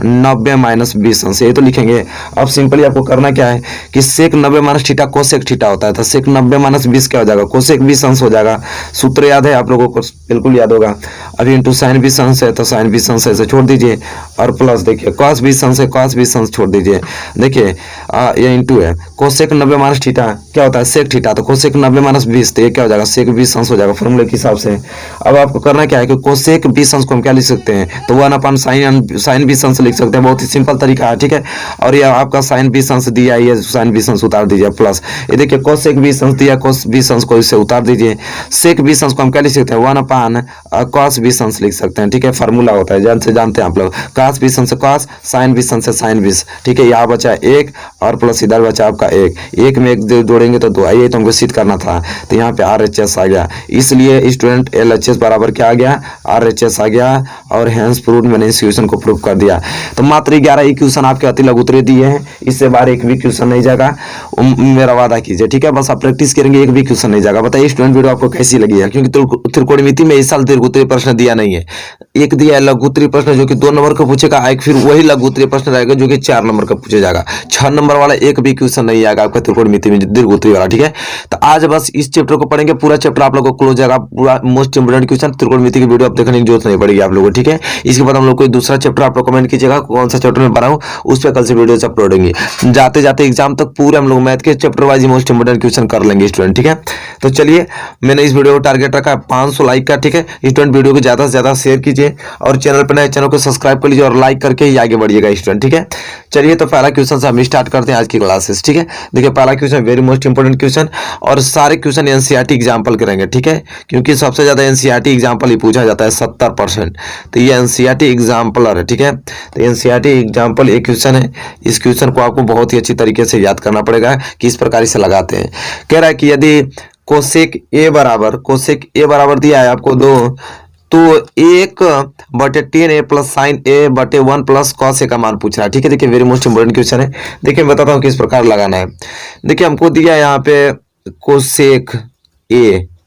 90 माइनस 20 अंश, ये तो लिखेंगे। अब सिंपली आपको करना क्या है कि सेक 90 माइनस थीटा कोसेक थीटा होता है, तो सेक 90 माइनस 20 क्या हो जाएगा कोसेक 20 अंश हो जाएगा, सूत्र याद है आप लोगों को, बिल्कुल याद होगा। अभी इंटू साइन 20 अंश है तो साइन 20 अंश ऐसे छोड़ दीजिए, और प्लस देखिए कॉस 20 अंश है कॉस 20 अंश छोड़ दीजिए। देखिए ये इंटू है कोसेक 90 माइनस थीटा क्या होता है सेक थीटा, तो कोसेक 90 माइनस 20 तो ये क्या हो जाएगा सेक 20 अंश हो जाएगा फॉर्मूले के हिसाब से। अब आपको करना क्या है कि कोसेक 20 अंश को हम क्या लिख सकते हैं, तो 1/sin 20 अंश लिख सकते हैं, बहुत ही सिंपल तरीका है, ठीक है। और ये आपका साइन 20 अंश दिया, ये साइन 20 अंश उतार दीजिए, प्लस ये देखिए कोसेक 20 अंश दिया, कोस 20 अंश को इससे उतार दीजिए। सेक 20 अंश को हम क्या लिख सकते हैं 1/cos 20 अंश लिख सकते हैं, ठीक है, फार्मूला होता है जानते हैं आप लोग, cos 20 अंश से cos, sin 20 अंश से sin 20, ठीक है। यहाँ बचा 1 और प्लस इधर बचा आपका 1 में 1 जोड़ेंगे तो 2, ये तो हमको सिद्ध करना था, तो यहाँ पे RHS आ गया, इसलिए स्टूडेंट LHS बराबर क्या आ गया RHS आ गया, और हेंस प्रूव मैंने इस क्वेश्चन को प्रूव कर दिया। तो मात्र 11 क्वेश्चन आपके अति लघु उत्तरीय दिए हैं, इससे बाहर एक भी क्वेश्चन नहीं जाएगा, मेरा वादा कीजिए, ठीक है। बस आप प्रैक्टिस करेंगे, एक भी क्वेश्चन नहीं जाएगा। बताइए स्टूडेंट वीडियो आपको कैसी लगी है, क्योंकि त्रिकोणमिति में इस साल दीर्घ उत्तरीय प्रश्न दिया नहीं है, एक दिया है लघु उत्तरीय प्रश्न जो कि 2 नंबर का पूछेगा, एक फिर वही लघु उत्तरीय प्रश्न रहेगा जो कि 4 नंबर का पूछा जाएगा, 6 नंबर वाला एक भी क्वेश्चन नहीं आएगा आपका त्रिकोणमिति में दीर्घ उत्तरीय वाला, ठीक है। तो आज बस इस चैप्टर को पढ़ेंगे, पूरा चैप्टर आप लोगों को क्लोज जाएगा, पूरा मोस्ट इंपोर्टेंट क्वेश्चन त्रिकोणमिति की वीडियो आप देखने की जरूरत नहीं पड़ेगी आप लोगों को, ठीक है। इसके बाद हम लोग कोई दूसरा चैप्टर आप लोग कमेंट कीजिएगा कौन सा चैप्टर में बनाऊं, उस पर कल से वीडियो अपलोड होंगी। जाते जाते एग्जाम तक पूरे हम लोग मैथ के chapter wise most important question कर लेंगे स्टूडेंट, ठीक है। तो चलिए मैंने इस वीडियो को टारगेट रखा है 500 लाइक का, ठीक है। स्टूडेंट वीडियो को ज्यादा से ज्यादा शेयर कीजिए, और चैनल पर नए चैनल को सब्सक्राइब कर लीजिए, और लाइक करके ही आगे बढ़िएगा स्टूडेंट, ठीक है। चलिए तो पहला क्वेश्चन से हम स्टार्ट करते हैं आज की क्लासेस, ठीक है। देखिए पहला question very most important question, और सारे क्वेश्चन NCERT एग्जाम्पल करेंगे, ठीक है, क्योंकि सबसे ज्यादा NCERT एग्जाम्पल ही पूछा जाता है 70%, तो ये NCERT एग्जाम्पलर है, ठीक है। तो NCERT एग्जाम्पल एक क्वेश्चन है, इस क्वेश्चन को आपको बहुत ही अच्छी तरीके से याद करना पड़ेगा कि इस प्रकार से लगाते हैं। कह रहा है कि यदि कोसेक ए बराबर दिया है आपको 2, तो 1/10A प्लस साइन ए बटे 1 प्लस कॉस ए का मान पूछ रहा है, ठीक है। देखिए वेरी मोस्ट इंपोर्टेंट क्वेश्चन है, देखिए मैं बताता हूँ किस प्रकार लगाना है। देखिए हमको दिया है यहाँ पे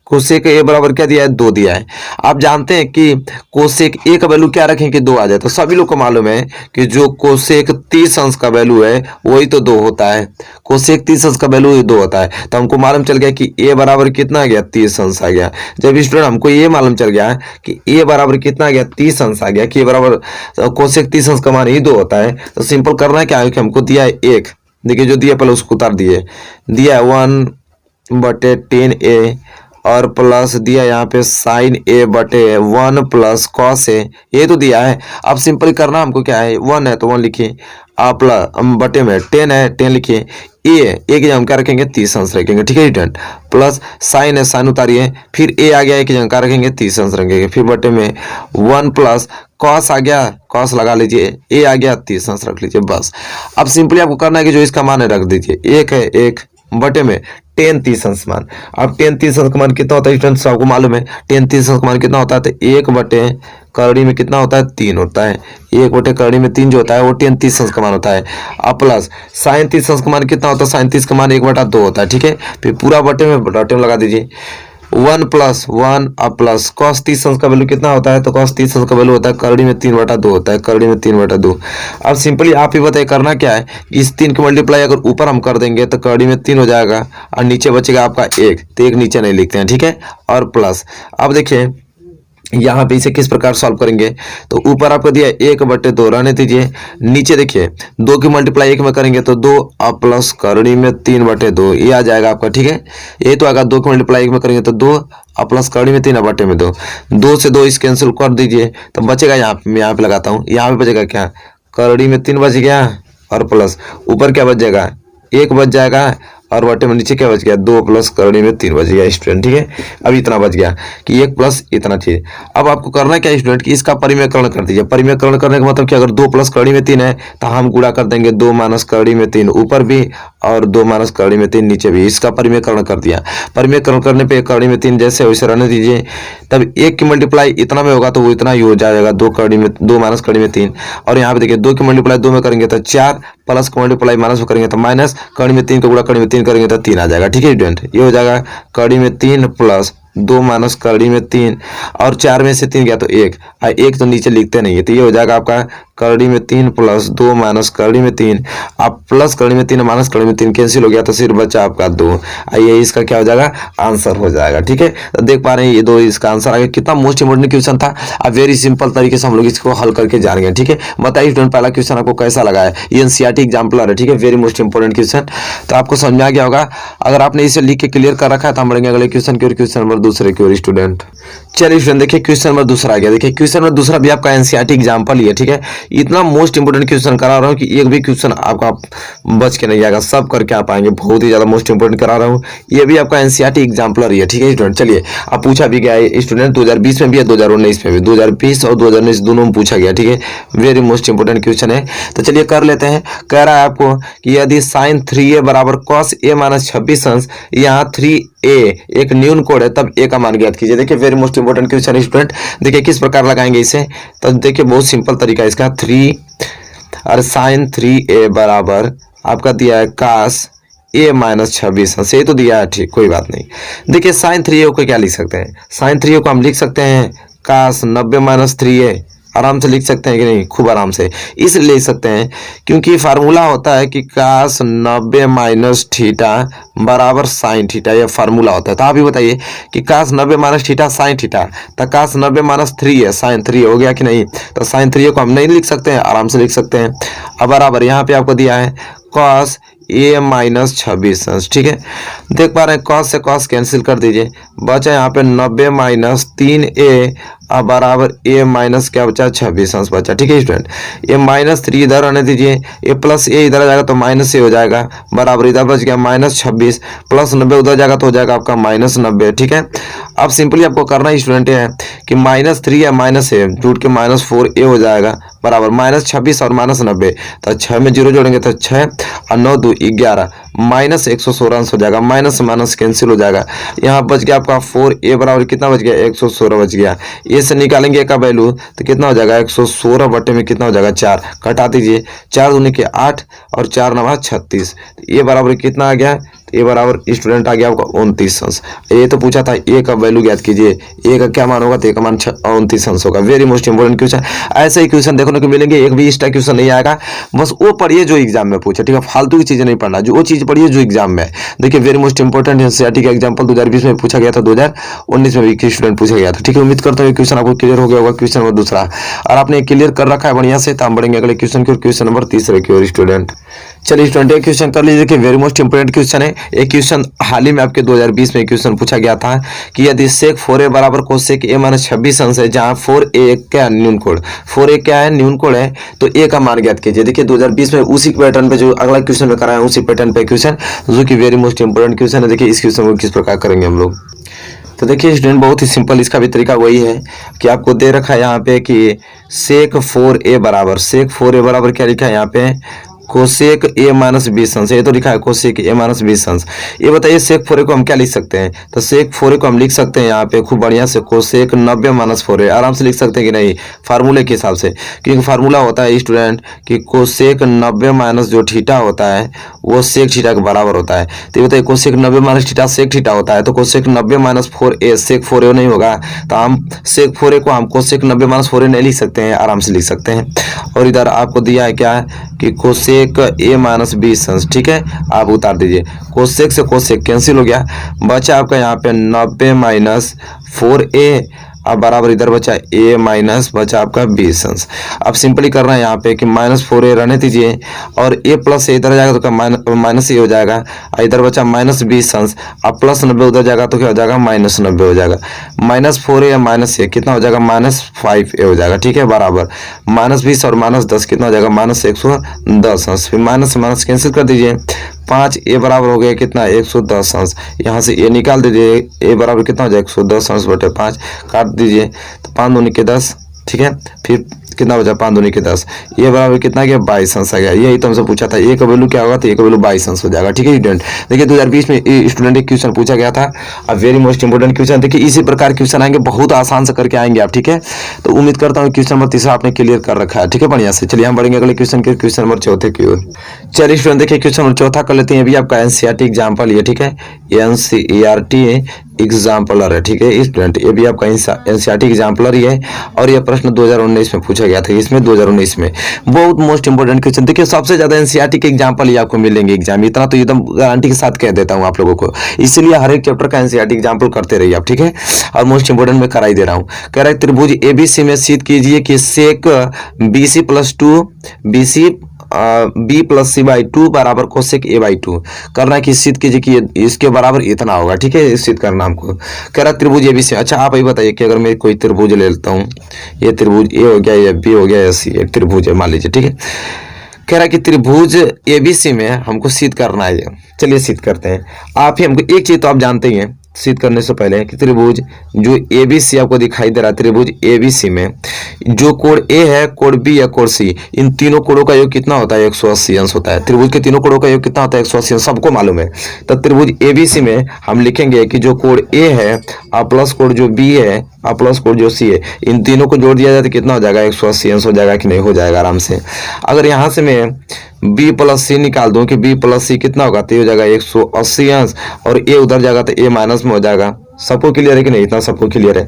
कोसेक ए बराबर क्या दिया है 2 दिया है। आप जानते हैं कि कोसेक ए का वैल्यू क्या रखें कि 2 आ जाए, तो सभी लोग को मालूम है कि जो कोसेक 30 अंश का वैल्यू है वही तो 2 होता है, कोसेक 30 अंश का वैल्यू 2 होता है। तो हमको मालूम चल गया कि ए बराबर कितना आ गया 30 अंश आ गया। जब स्टूडेंट हमको ये मालूम चल गया कि ए बराबर कितना आ गया 30 अंश आ गया, कि ए बराबर कोसेक 30 अंश का मान ही 2 होता है, तो सिंपल करना है क्या है कि हमको दिया है 1, देखिए जो दिया पहले उसको उतार दिए, दिया है 1/10A और प्लस दिया यहाँ पे साइन ए बटे 1 प्लस कॉस ए, ये तो दिया है। अब सिंपल करना हमको क्या है, 1 है तो 1 लिखिए, आप बटे में 10 है 10 लिखिए, ए की जगह हम क्या रखेंगे 30 अंश रखेंगे, ठीक है स्टूडेंट। प्लस साइन है साइन उतारिए, फिर ए आ गया, ए की जगह क्या रखेंगे 30 अंश रखेंगे, फिर बटे में 1 प्लस कॉस आ गया, कॉस लगा लीजिए, ए आ गया 30 अंश रख लीजिए बस। अब सिंपली आपको करना है कि जो इसका मान है रख दीजिए, एक है 1 बटे में 10 30 अंश मान। अब 10 30 अंश का मान कितना होता है स्टूडेंट्स, आपको मालूम है 10 30 अंश का मान कितना होता है, तो 1 बटे करड़ी में कितना होता है 3 होता है, 1 बटे करड़ी में 3 जो होता है वो 10 30 अंश का मान होता है। अब प्लस साइन 30 अंश का मान कितना होता है, साइन 30 का मान 1/2 होता है, ठीक है। फिर पूरा बटे में बटे में लगा दीजिए, 1 प्लस 1 अब प्लस कॉस 30 अंश का वैल्यू कितना होता है, तो कॉस 30 अंश का वैल्यू होता है करड़ी में 3/2 होता है, करड़ी में 3/2। अब सिंपली आप ही बताइए करना क्या है, इस 3 की मल्टीप्लाई अगर ऊपर हम कर देंगे तो करड़ी में 3 हो जाएगा और नीचे बचेगा आपका 1, तो 1 नीचे नहीं लिखते हैं, ठीक है। और प्लस अब देखिए यहाँ पे इसे किस प्रकार सॉल्व करेंगे, तो ऊपर आपको दिया 1/2 रहने दीजिए, नीचे देखिए 2 की मल्टीप्लाई 1 में करेंगे तो 2 अब प्लस करड़ी में 3/2 ये आ जाएगा आपका, ठीक है। ये तो आएगा 2 की मल्टीप्लाई 1 में करेंगे तो 2 अब प्लस करड़ी में 3 बटे में 2, 2 से 2 इस कैंसिल कर दीजिए तो बचेगा यहाँ पे, मैं यहाँ पे लगाता हूँ, यहाँ पे बचेगा क्या, करड़ी में 3 बच गया और प्लस ऊपर क्या बच जाएगा 1 बच जाएगा और बटे में नीचे क्या बच गया 2 प्लस करड़ी में 3 बच गया स्टूडेंट, ठीक है। अब इतना बच गया कि 1 प्लस इतना चाहिए। अब आपको करना क्या स्टूडेंट कि इसका परिमेयकरण कर दीजिए। परिमेयकरण करने का मतलब कि अगर 2 प्लस करड़ी में 3 है तो हम गुणा कर देंगे 2 माइनस करड़ी में 3 ऊपर भी और 2 माइनस करड़ी में 3 नीचे भी, इसका परिमेयकरण कर दिया। परिमेयकरण करने पे करड़ी में 3 जैसे वैसे रहने दीजिए, तब 1 की मल्टीप्लाई इतना में होगा तो वो इतना ही हो जाएगा, 2 माइनस करड़ी में 3। और यहाँ पे देखिए 2 की मल्टीप्लाई 2 में करेंगे तो 4 प्लस की मल्टीप्लाई माइनस में करेंगे तो माइनस, करड़ी में 3 को गुणा करड़ी में 3 करेंगे तो 3 आ जाएगा, ठीक है स्टूडेंट। ये हो जाएगा करड़ी में 3 प्लस 2 माइनस करड़ी में 3 और 4 में से 3 गया तो 1 और 1 तो नीचे लिखते नहीं है, तो ये हो जाएगा आपका करड़ी में 3 प्लस 2 माइनस करड़ी में 3, अब प्लस करड़ी में 3 माइनस करड़ी में 3 कैंसिल हो गया तो सिर्फ बचा आपका 2। ये इसका क्या हो जाएगा आंसर हो जाएगा, ठीक है। तो देख पा रहे हैं ये 2 इसका आंसर आ गया। कितना मोस्ट इंपोर्टेंट क्वेश्चन था, अब वेरी सिंपल तरीके से हम लोग इसको हल करके जानेंगे, ठीक है। बताइए स्टूडेंट पहला क्वेश्चन आपको कैसा लगा है, ये एनसीईआरटी एग्जाम्पलर है, ठीक है, वेरी मोस्ट इंपोर्टेंट क्वेश्चन। तो आपको समझ आ गया होगा, अगर आपने इसे लिख के क्लियर कर रखा है तो हम बढ़ेंगे अगले क्वेश्चन की ओर, क्वेश्चन नंबर दूसरे की ओर स्टूडेंट। चलिए स्टूडेंट देखिए क्वेश्चन नंबर दूसरा आ गया। देखिए क्वेश्चन नंबर दूसरा भी आपका एनसीईआरटी एग्जाम्पल ही है, ठीक है। इतना मोस्ट इंपोर्टेंट क्वेश्चन करा रहा हूँ कि एक भी क्वेश्चन आपका बच के नहीं आएगा, सब करके आप आएंगे, बहुत ही ज्यादा मोस्ट इंपोर्टेंट करा रहा हूँ। ये भी आपका एनसीईआरटी एग्जाम्पलर ही है, ठीक है स्टूडेंट। चलिए अब पूछा भी गया है स्टूडेंट, 2020 में भी है 2019 में भी, 2020 और 2019 दोनों में पूछा गया, ठीक है। वेरी मोस्ट इंपोर्टेंट क्वेश्चन है, तो चलिए कर लेते हैं। कह रहा है आपको कि यदि साइन 3a बराबर कॉस a माइनस 26 अंश, यहाँ 3a एक न्यून कोड है, तब a का मान ज्ञात कीजिए। देखिए वेरी मोस्ट इंपोर्टेंट क्वेश्चन है स्टूडेंट। देखिए किस प्रकार लगाएंगे इसे, तो देखिए बहुत सिंपल तरीका है इसका। 3 और साइन 3a बराबर आपका दिया है कास a माइनस 26 अंश, ये तो दिया है, ठीक कोई बात नहीं। देखिए साइन 3a को क्या लिख सकते हैं, साइन 3a को हम लिख सकते हैं कास 90 माइनस 3a, आराम से लिख सकते हैं कि नहीं, खूब आराम से इसलिए लिख सकते हैं क्योंकि फार्मूला होता है कि कास 90 माइनस थीटा बराबर साइन थीटा, यह फार्मूला होता है। तो आप ही बताइए कि कास 90 माइनस थीटा साइन थीटा, तो कास 90 माइनस 3 है साइन 3 हो गया कि नहीं, तो साइन 3 को हम नहीं लिख सकते हैं, आराम से लिख सकते हैं। अब बराबर यहाँ पे आपको दिया है कॉस a माइनस 26 अंश, ठीक है। देख पा रहे हैं कॉस से कॉस कैंसिल कर दीजिए, बचा यहाँ पे 90 माइनस 3a अब बराबर a माइनस क्या बचा 26 अंश बचा, ठीक है स्टूडेंट। ये माइनस 3 इधर आने दीजिए, ये प्लस a इधर आ जाएगा तो माइनस a हो जाएगा, बराबर इधर बच गया माइनस 26 प्लस 90 उधर जाएगा तो हो जाएगा आपका माइनस 90, ठीक है। अब सिंपली आपको करना ही स्टूडेंट है कि माइनस 3 या माइनस a जुट के माइनस 4a हो जाएगा, बराबर माइनस 26 और माइनस 90, तो 6 में 0 जोड़ेंगे तो 6 और 9 2 11 माइनस 116 अंश हो जाएगा, माइनस माइनस कैंसिल हो जाएगा। यहाँ बच गया आपका 4a बराबर कितना बच गया 116 बच गया। ये से निकालेंगे का वैल्यू तो कितना हो जाएगा 116 बटे में कितना हो जाएगा 4, घटा दीजिए 4 दूनी के 8 और 4 नवा 36, ये बराबर कितना आ गया, ये बराबर स्टूडेंट आ गया आपका 29 अंश। ये तो पूछा था ए का वैल्यू ज्ञात कीजिए, ए का क्या मान होगा तो ए का मान 29 अंश होगा। वेरी मोस्ट इंपोर्टेंट क्वेश्चन, ऐसे ही क्वेश्चन देखने को मिलेंगे, एक भी एक्स्ट्रा क्वेश्चन नहीं आएगा, बस वो पढ़िए जो एग्जाम में पूछे, ठीक है, फालतू की चीजें नहीं पढ़ना, जो वो चीज पढ़िए जो एग्जाम में। देखिए वेरी मोस्ट इंपोर्टेंट एनसीईआरटी का एग्जाम्पल 2020 में पूछा गया था, 2019 में भी स्टूडेंट पूछा गया था, ठीक है। उम्मीद करता हूँ क्वेश्चन आपको क्लियर हो गया होगा। क्वेश्चन नंबर दूसरा और आपने क्लियर कर रखा है बढ़िया से, तो हम बढ़ेंगे अगले क्वेश्चन की ओर, क्वेश्चन नंबर तीसरे की ओर स्टूडेंट। चलिए स्टूडेंट एक क्वेश्चन कर लीजिए कि वेरी मोस्ट इंपोर्टेंट क्वेश्चन है, एक क्वेश्चन हाल ही में आपके 2020 में क्वेश्चन पूछा गया था कि यदि सेक 4a बराबर कोसेक a माइनस 26 अंश है, जहां 4a क्या न्यून कोण, 4a क्या है न्यून कोण है, तो a का मान ज्ञात कीजिए। देखिए 2020 में उसी पैटर्न पे जो अगला क्वेश्चन में कराया उसी पैटर्न पे क्वेश्चन, जो कि वेरी मोस्ट इंपोर्टेंट क्वेश्चन है। देखिए इस क्वेश्चन को किस प्रकार करेंगे हम लोग। तो देखिए स्टूडेंट बहुत ही सिंपल, इसका भी तरीका वही है कि आपको दे रखा है यहाँ पे कि सेक 4a बराबर क्या लिखा है यहाँ पे, कोसेक a माइनस 20 अंश, ये तो लिखा है कोसेक a माइनस 20 अंश। ये बताइए सेक 4a को हम क्या लिख सकते हैं, तो सेक 4a को हम लिख सकते हैं यहाँ पे खूब बढ़िया से कोसेक 90 माइनस 4a, आराम से लिख सकते हैं कि नहीं, फार्मूले के हिसाब से, क्योंकि फार्मूला होता है स्टूडेंट कि कोसेक 90 माइनस जो थीटा होता है वो सेक थीटा के बराबर होता है। तो ये बताइए cosec 90 minus theta sec theta होता है, तो कोसेक 90 माइनस 4a सेक 4a नहीं होगा, तो हम सेक 4a को हम कोसेक 90 माइनस 4a नहीं लिख सकते हैं, आराम से लिख सकते हैं। और इधर आपको दिया है क्या कि कोसेक a माइनस 20 अंश, ठीक है, आप उतार दीजिए, कोसेक से कोसेक कैंसिल हो गया, बचा आपका यहाँ पे 90 माइनस 4a, अब बराबर इधर बचा a माइनस बचा आपका 20 अंश। अब सिंपली करना है यहाँ पे कि माइनस 4a रहने दीजिए और a प्लस इधर जाएगा तो माइनस a हो जाएगा, इधर बचा माइनस 20 अंश, अब प्लस 90 उधर जाएगा तो क्या हो जाएगा माइनस 90 हो जाएगा, माइनस 4a या माइनस a कितना हो जाएगा माइनस 5a हो जाएगा, ठीक है, बराबर माइनस 20 और माइनस 10 कितना हो जाएगा माइनस 110 अंश। फिर माइनस माइनस कैंसिल कर दीजिए, 5a बराबर हो गया कितना 110 अंश, यहाँ से a निकाल दीजिए, a बराबर कितना हो जाएगा 110 अंश बटे 5, काट दीजिए तो 5 दूनी के 10, ठीक है, फिर कितना बचा 5 दूनी के 10, ये बराबर कितना गया 22 अंश आ गया। यही तो हमसे पूछा था, ए का वैल्यू क्या होगा, तो ए का वैल्यू 22 अंश हो जाएगा, ठीक है स्टूडेंट। देखिए 2020 में स्टूडेंट एक क्वेश्चन पूछा गया था, अब वेरी मोस्ट इंपोर्टेंट क्वेश्चन। देखिए इसी प्रकार क्वेश्चन आएंगे, बहुत आसान से करके आएंगे आप, ठीक है। तो उम्मीद करता हूँ क्वेश्चन नंबर 3 आपने क्लियर कर रखा है, ठीक है, बढ़िया से। चलिए हम बढ़ेंगे अगले क्वेश्चन के, क्वेश्चन नंबर 4 की ओर। चलिए स्टूडेंट देखिए क्वेश्चन नंबर 4 कर लेते हैं, अभी आपका एनसीईआरटी एग्जाम्पल है, ठीक है, एनसीईआरटी एग्जाम्पलर है, ठीक है स्टूडेंट, ये भी आपका एनसीईआरटी एग्जाम्पलर ही है और ये प्रश्न 2019 में पूछा गया था, इसमें 2019 में बहुत मोस्ट इंपोर्टेंट क्वेश्चन। देखिए सबसे ज्यादा एनसीईआरटी के एग्जाम्पल ही आपको मिलेंगे एग्जाम, इतना तो एकदम गारंटी के साथ कह देता हूँ आप लोगों को, इसलिए हर एक चैप्टर का एनसीईआरटी एग्जाम्पल करते रहिए आप, ठीक है। और मोस्ट इंपोर्टेंट में करा ही दे रहा हूँ, कह रहा है त्रिभुज एबीसी में सिद्ध कीजिए कि sec BC plus 2 BC B plus C by 2 बराबर कोसेक ए बाई 2 करना है कि सिद्ध कीजिए कि इसके बराबर इतना होगा, ठीक है, सिद्ध करना हमको। कह रहा त्रिभुज एबीसी, अच्छा आप ये बताइए कि अगर मैं कोई त्रिभुज ले लेता हूँ, ये त्रिभुज ए हो गया, ये बी हो गया, या सी एक त्रिभुज है मान लीजिए, ठीक है। कह रहा है कि त्रिभुज एबीसी में हमको सिद्ध करना है, चलिए सिद्ध करते हैं। आप ही हमको एक चीज तो आप जानते ही हैं सिद्ध करने से पहले कि त्रिभुज जो एबीसी आपको दिखाई दे रहा है, त्रिभुज एबीसी में जो कोण ए है, कोण बी या कोण सी, इन तीनों कोणों का योग कितना होता है 180 अंश होता है। त्रिभुज के तीनों कोणों का योग कितना होता है 180 अंश, सबको मालूम है। तो त्रिभुज एबीसी में हम लिखेंगे कि जो कोण ए है और प्लस कोण जो बी है और प्लस कोण जो सी है, इन तीनों को जोड़ दिया जाए तो कितना हो जाएगा 180 अंश हो जाएगा कि नहीं, हो जाएगा आराम से। अगर यहाँ से मैं b प्लस सी निकाल दूं कि b प्लस सी कितना होगा, तो ये हो जाएगा 180 अंश और a उधर जाएगा तो a माइनस में हो जाएगा। सबको क्लियर है कि नहीं, इतना सबको क्लियर है।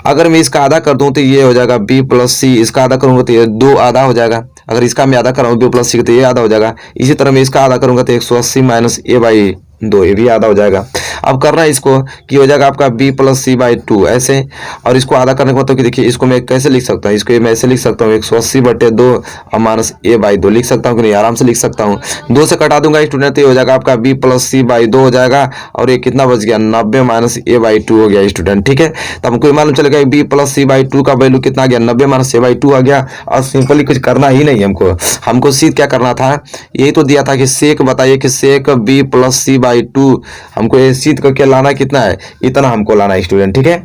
अगर मैं इसका आधा कर दूं तो ये हो जाएगा b प्लस सी, इसका आधा करूंगा तो ये 2 आधा हो जाएगा। अगर इसका मैं आधा कराऊं b प्लस सी तो ये आधा हो जाएगा। इसी तरह मैं इसका आधा करूंगा तो 180 माइनस a बाई 2, ये भी आधा हो जाएगा। अब करना है इसको कि हो जाएगा आपका b प्लस सी बाई 2 ऐसे, और इसको आधा करने के बाद तो कि देखिए इसको मैं कैसे लिख सकता हूँ, इसको मैं ऐसे लिख सकता हूँ 180 बटे 2 और माइनस a बाई 2 लिख सकता हूँ कि नहीं, आराम से लिख सकता हूँ। 2 से कटा दूंगा स्टूडेंट तो ये हो जाएगा आपका b प्लस सी बाई 2 हो जाएगा और ये कितना बच गया 90 माइनस a बाई 2 हो गया स्टूडेंट, ठीक है। तो हमको मालूम चलेगा b प्लस सी बाई 2 का वैल्यू कितना आ गया 90 माइनस a बाई 2 आ गया। और सिंपली कुछ करना ही नहीं हमको सिद्ध क्या करना था, यही तो दिया था कि सेक बताइए कि सेक b प्लस सी बाई 2 हमको ये सिद्ध करके लाना कितना है, इतना हमको लाना है स्टूडेंट, ठीक है।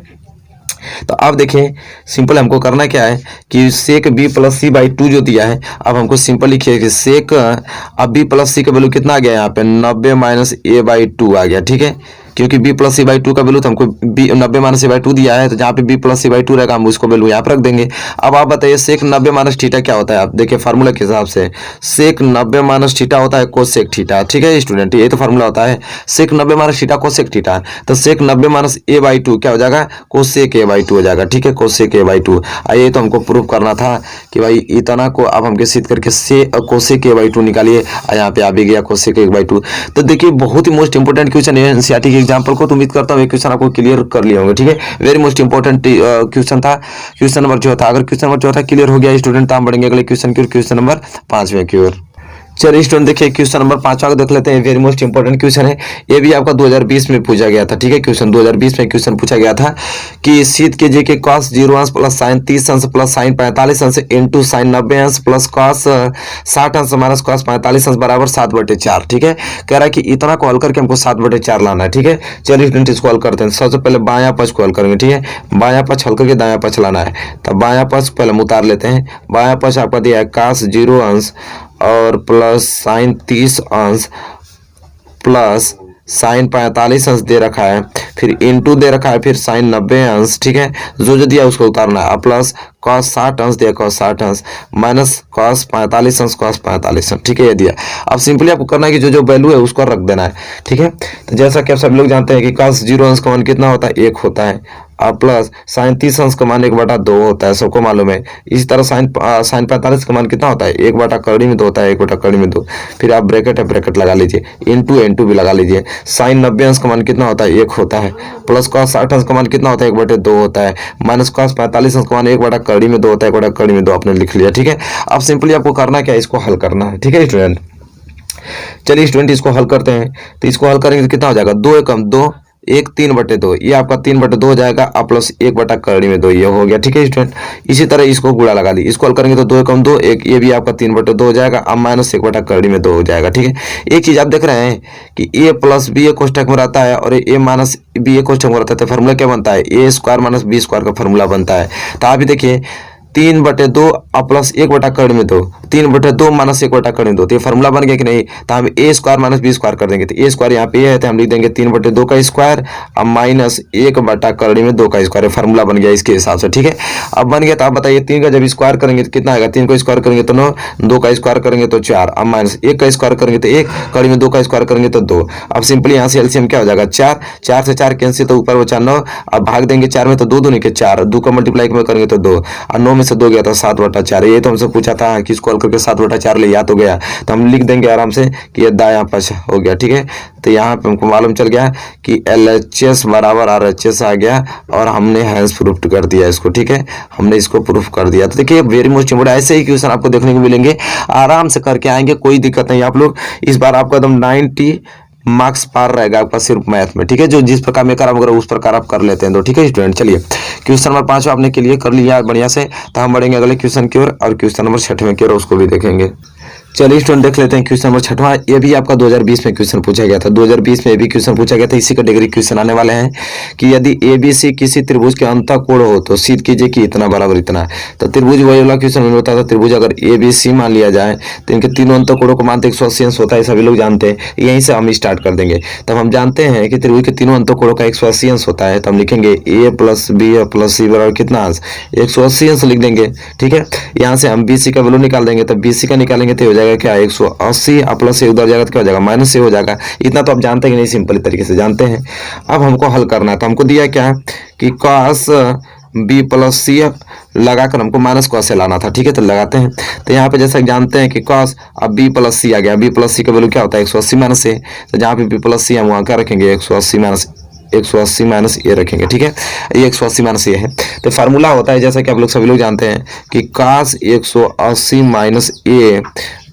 तो अब देखिए सिंपल हमको करना क्या है कि सेक b प्लस सी बाई 2 जो दिया है, अब हमको सिंपल लिखिए कि सेक अब b प्लस सी का वैल्यू कितना आ गया यहाँ पे 90 माइनस a बाई 2 आ गया, ठीक है, क्योंकि b प्लस सी बाई 2 का वैल्यू तो हमको 90 माइनस a बाई 2 दिया है, तो जहाँ पे b प्लस सी बाई 2 रहेगा हम उसको वैल्यू यहाँ पर रख देंगे। अब आप बताइए सेक 90 माइनस थीटा क्या होता है, आप देखिए फार्मूला के हिसाब से सेक 90 माइनस थीटा होता है कोसेक थीटा, ठीक है स्टूडेंट, ये तो फार्मूला होता है सेक 90 माइनस थीटा कोसेक थीटा। तो सेक 90 माइनस a बाई 2 क्या हो जाएगा कोसेक a बाई 2 हो जाएगा, ठीक है, कोसेक a बाई 2। ये तो हमको प्रूव करना था कि भाई इतना को अब हमके सिद्ध करके से कोसेक a बाई 2 निकालिए, यहाँ पे आ भी गया कोसेक a बाई 2। तो देखिए बहुत ही मोस्ट इंपोर्टेंट क्वेश्चन है एनसीईआरटी के एग्जाम्पल को, तो उम्मीद करता हूँ ये क्वेश्चन आपको क्लियर कर लिए होंगे, ठीक है। वेरी मोस्ट इंपोर्टेंट क्वेश्चन था, क्वेश्चन नंबर 4 था। अगर क्वेश्चन नंबर 4 क्लियर हो गया स्टूडेंट तो हम बढ़ेंगे अगले क्वेश्चन की ओर, क्वेश्चन नंबर 5 की ओर। चलिए स्टूडेंट देखिए क्वेश्चन नंबर 5 देख लेते हैं। वेरी मोस्ट इंपोर्टेंट क्वेश्चन है। ये भी आपका 2020 में पूछा गया था। ठीक है, क्वेश्चन 2020 में क्वेश्चन पूछा गया था कि सीध कीजिए कि cos 0 अंश प्लस साइन 30 अंश प्लस साइन 45 अंश इंटू साइन 90 अंश प्लस cos 60 अंश माइनस cos 45 अंश बराबर 7/4। ठीक है, कह रहा है कि इतना को हल करके हमको 7/4 लाना है। ठीक है, चलिए स्टूडेंट इसको हल करते हैं। सबसे पहले बायां पक्ष को हल करेंगे। ठीक है, बायां पक्ष हल करके दायां पक्ष लाना है। तो बायां पक्ष पहले हम उतार लेते हैं। बायां पक्ष आपका दिया है cos 0 अंश और प्लस साइन 30 अंश प्लस साइन 45 अंश दे रखा है, फिर इंटू दे रखा है, फिर साइन 90 अंश। ठीक है, जो दिया उसको उतारना है। प्लस cos 60 अंश दिया, cos 60 अंश माइनस cos 45 अंश, cos 45 अंश। ठीक है, ये दिया। अब सिंपली आपको करना है कि जो वैल्यू है उसको रख देना है। ठीक है, तो जैसा कि आप सब लोग जानते हैं कि cos 0 अंश का मान कितना होता है, 1 होता है। और प्लस साइन 30 अंश का मान 1/2 होता है, सबको मालूम है। इसी तरह साइन 45 का मान कितना होता है, 1/2 होता है, 1/2। फिर आप ब्रैकेट है, ब्रैकेट लगा लीजिए, इंटू भी लगा लीजिए। साइन 90 अंश का मान कितना होता है, 1 होता है। प्लस cos 60 अंश का मान कितना होता है, 1/2 होता है। माइनस cos 45 अंश का मान 1/2 होता है, 1/2 आपने लिख लिया। ठीक है, अब सिंपली आपको करना क्या है, इसको हल करना है। ठीक है स्टूडेंट, चलिए स्टूडेंट इसको हल करते हैं। तो इसको हल करेंगे तो कितना हो जाएगा, 2 एकम 2, 1 3/2, ये आपका 3/2 हो जाएगा। और प्लस 1/2 ये हो गया। ठीक है स्टूडेंट, इसी तरह इसको गुणा लगा दी। इसको हल करेंगे तो 2 एकम 2, 1, ये भी आपका 3/2 हो जाएगा। अब माइनस 1/2 हो जाएगा। ठीक है, एक चीज आप देख रहे हैं कि a प्लस बी ए कोष्टक में रहता है और a माइनस बी ए कोष्टक में रहता है, तो फार्मूला क्या बनता है, a² माइनस b² का फार्मूला बनता है। तो आप भी देखिए 3/2 प्लस 1/2, 3/2 माइनस 1/2, तो ये फार्मूला बन गया कि नहीं। तो हम a² माइनस b² कर देंगे। तो a² यहाँ पे है, तो हम लिख देंगे 3/2 का स्क्वायर अब माइनस 1/2 का स्क्वायर। फार्मूला बन गया इसके हिसाब से। ठीक है, अब बन गया। तो आप बताइए 3 का जब स्क्वायर करेंगे तो कितना आएगा, 3 को स्क्वायर करेंगे तो 9, 2 का स्क्वायर करेंगे तो 4, अब माइनस 1 का स्क्वायर करेंगे तो 1, कड़ी में 2 का स्क्वायर करेंगे तो 2। अब सिंपली यहाँ से एलसीएम क्या हो जाएगा, 4, 4 से 4 कैंसिल, तो ऊपर बचा 9। अब भाग देंगे 4 में तो 2 दूनी के 4, 2 का मल्टीप्लाई में करेंगे तो 2, और 9 में से 2 गया तो 7/4। ये तो हमसे पूछा था कि इसको हल करके 7/4 ले, याद हो गया। तो हम लिख देंगे आराम से कि ये दायां पक्ष हो गया। ठीक है, तो यहाँ पे हमको मालूम चल गया कि LHS बराबर RHS आ गया और हमने हैंस प्रूफ कर दिया इसको। ठीक है, हमने इसको प्रूफ कर दिया। तो देखिए वेरी मोस्ट इंपोर्टेंट, ऐसे ही क्वेश्चन आपको देखने को मिलेंगे, आराम से करके आएंगे, कोई दिक्कत नहीं। आप लोग इस बार आपका एकदम 90 मार्क्स पार रहेगा आपका सिर्फ मैथ में। ठीक है, जो जिस प्रकार में कराम उस प्रकार आप कर लेते हैं। तो ठीक है स्टूडेंट, चलिए क्वेश्चन नंबर 5 आपने क्लियर कर लिया बढ़िया से। तो हम बढ़ेंगे अगले क्वेश्चन की ओर, और क्वेश्चन नंबर 6वें की ओर, उसको भी देखेंगे। चलिए स्टूडेंट देख लेते हैं क्वेश्चन नंबर 6वां। ये भी आपका 2020 में क्वेश्चन पूछा गया था। 2020 में भी क्वेश्चन पूछा गया था, इसी कैटेगरी क्वेश्चन आने वाले हैं कि यदि ABC किसी त्रिभुज के अंतःकोण हो तो सीध कीजिए कि इतना बराबर इतना। तो त्रिभुज वही वाला क्वेश्चन मैंने बताया था। त्रिभुज अगर ABC मान लिया जाए तो इनके तीनों अंतःकोणों को मानते 180 अंश होता है, सभी लोग जानते हैं। यहीं से हम स्टार्ट कर देंगे। तब हम जानते हैं कि त्रिभुज के तीनों अंतःकोणों का 180 अंश होता है। तो हम लिखेंगे A plus B plus C बराबर कितना अंश, 180 अंश लिख देंगे। ठीक है, यहाँ से हम BC का वैल्यू निकाल देंगे। तो BC का निकालेंगे तो हो जाएगा क्या, 180 प्लस से उधर जाएगा तो क्या हो जाएगा, माइनस से हो जाएगा। इतना तो आप जानते हैं कि नहीं, सिंपल तरीके से जानते हैं। अब हमको हल करना है। तो हमको दिया क्या है कि cos B प्लस C लगाकर हमको माइनस cos से लाना था। ठीक है, तो लगाते हैं। तो यहाँ पे जैसा जानते हैं कि cos अब B प्लस C आ गया। B प्लस C का वैल्यू क्या होता है, 180 माइनस से। तो जहाँ पे B प्लस C हम वहाँ क्या रखेंगे, 180 माइनस ये रखेंगे। ठीक है, ये 180 माइनस ये है। तो फार्मूला होता है जैसा कि आप लोग सभी लोग जानते हैं कि cos 180 माइनस ए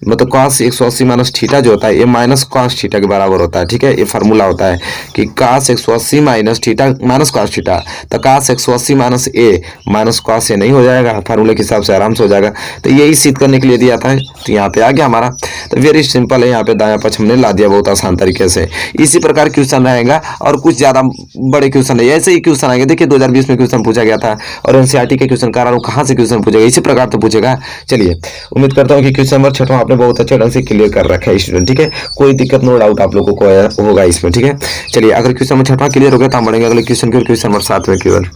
मतलब cos 180 माइनस थीटा जो होता है ये माइनस cos थीटा के बराबर होता है। ठीक है, ये फार्मूला होता है कि cos 180 minus theta minus cos theta. तो cos 180 माइनस ए माइनस cos ए नहीं हो जाएगा, फार्मूले के हिसाब से आराम से हो जाएगा। तो यही सिद्ध करने के लिए दिया था। तो यहाँ पे आ गया हमारा। तो वेरी सिंपल है, यहाँ पे दायां पक्ष हमने ला दिया बहुत आसान तरीके से। इसी प्रकार क्वेश्चन रहेगा और कुछ ज्यादा बड़े क्वेश्चन है, ऐसे ही क्वेश्चन आएंगे। देखिए 2020 में क्वेश्चन पूछा गया था और NCERT के क्वेश्चन करा रहा हूँ, कहाँ से क्वेश्चन पूछेगा, इसी प्रकार तो पूछेगा। चलिए उम्मीद करता हूँ कि क्वेश्चन नंबर 6 आपने बहुत अच्छे ढंग से क्लियर कर रखा है स्टूडेंट। ठीक है, कोई दिक्कत नो डाउट आप लोगों को होगा इसमें। ठीक है, चलिए अगर क्वेश्चन नंबर 6 क्लियर हो गया तो हम बढ़ेंगे अगले क्वेश्चन की ओर, क्वेश्चन नंबर 7 की ओर।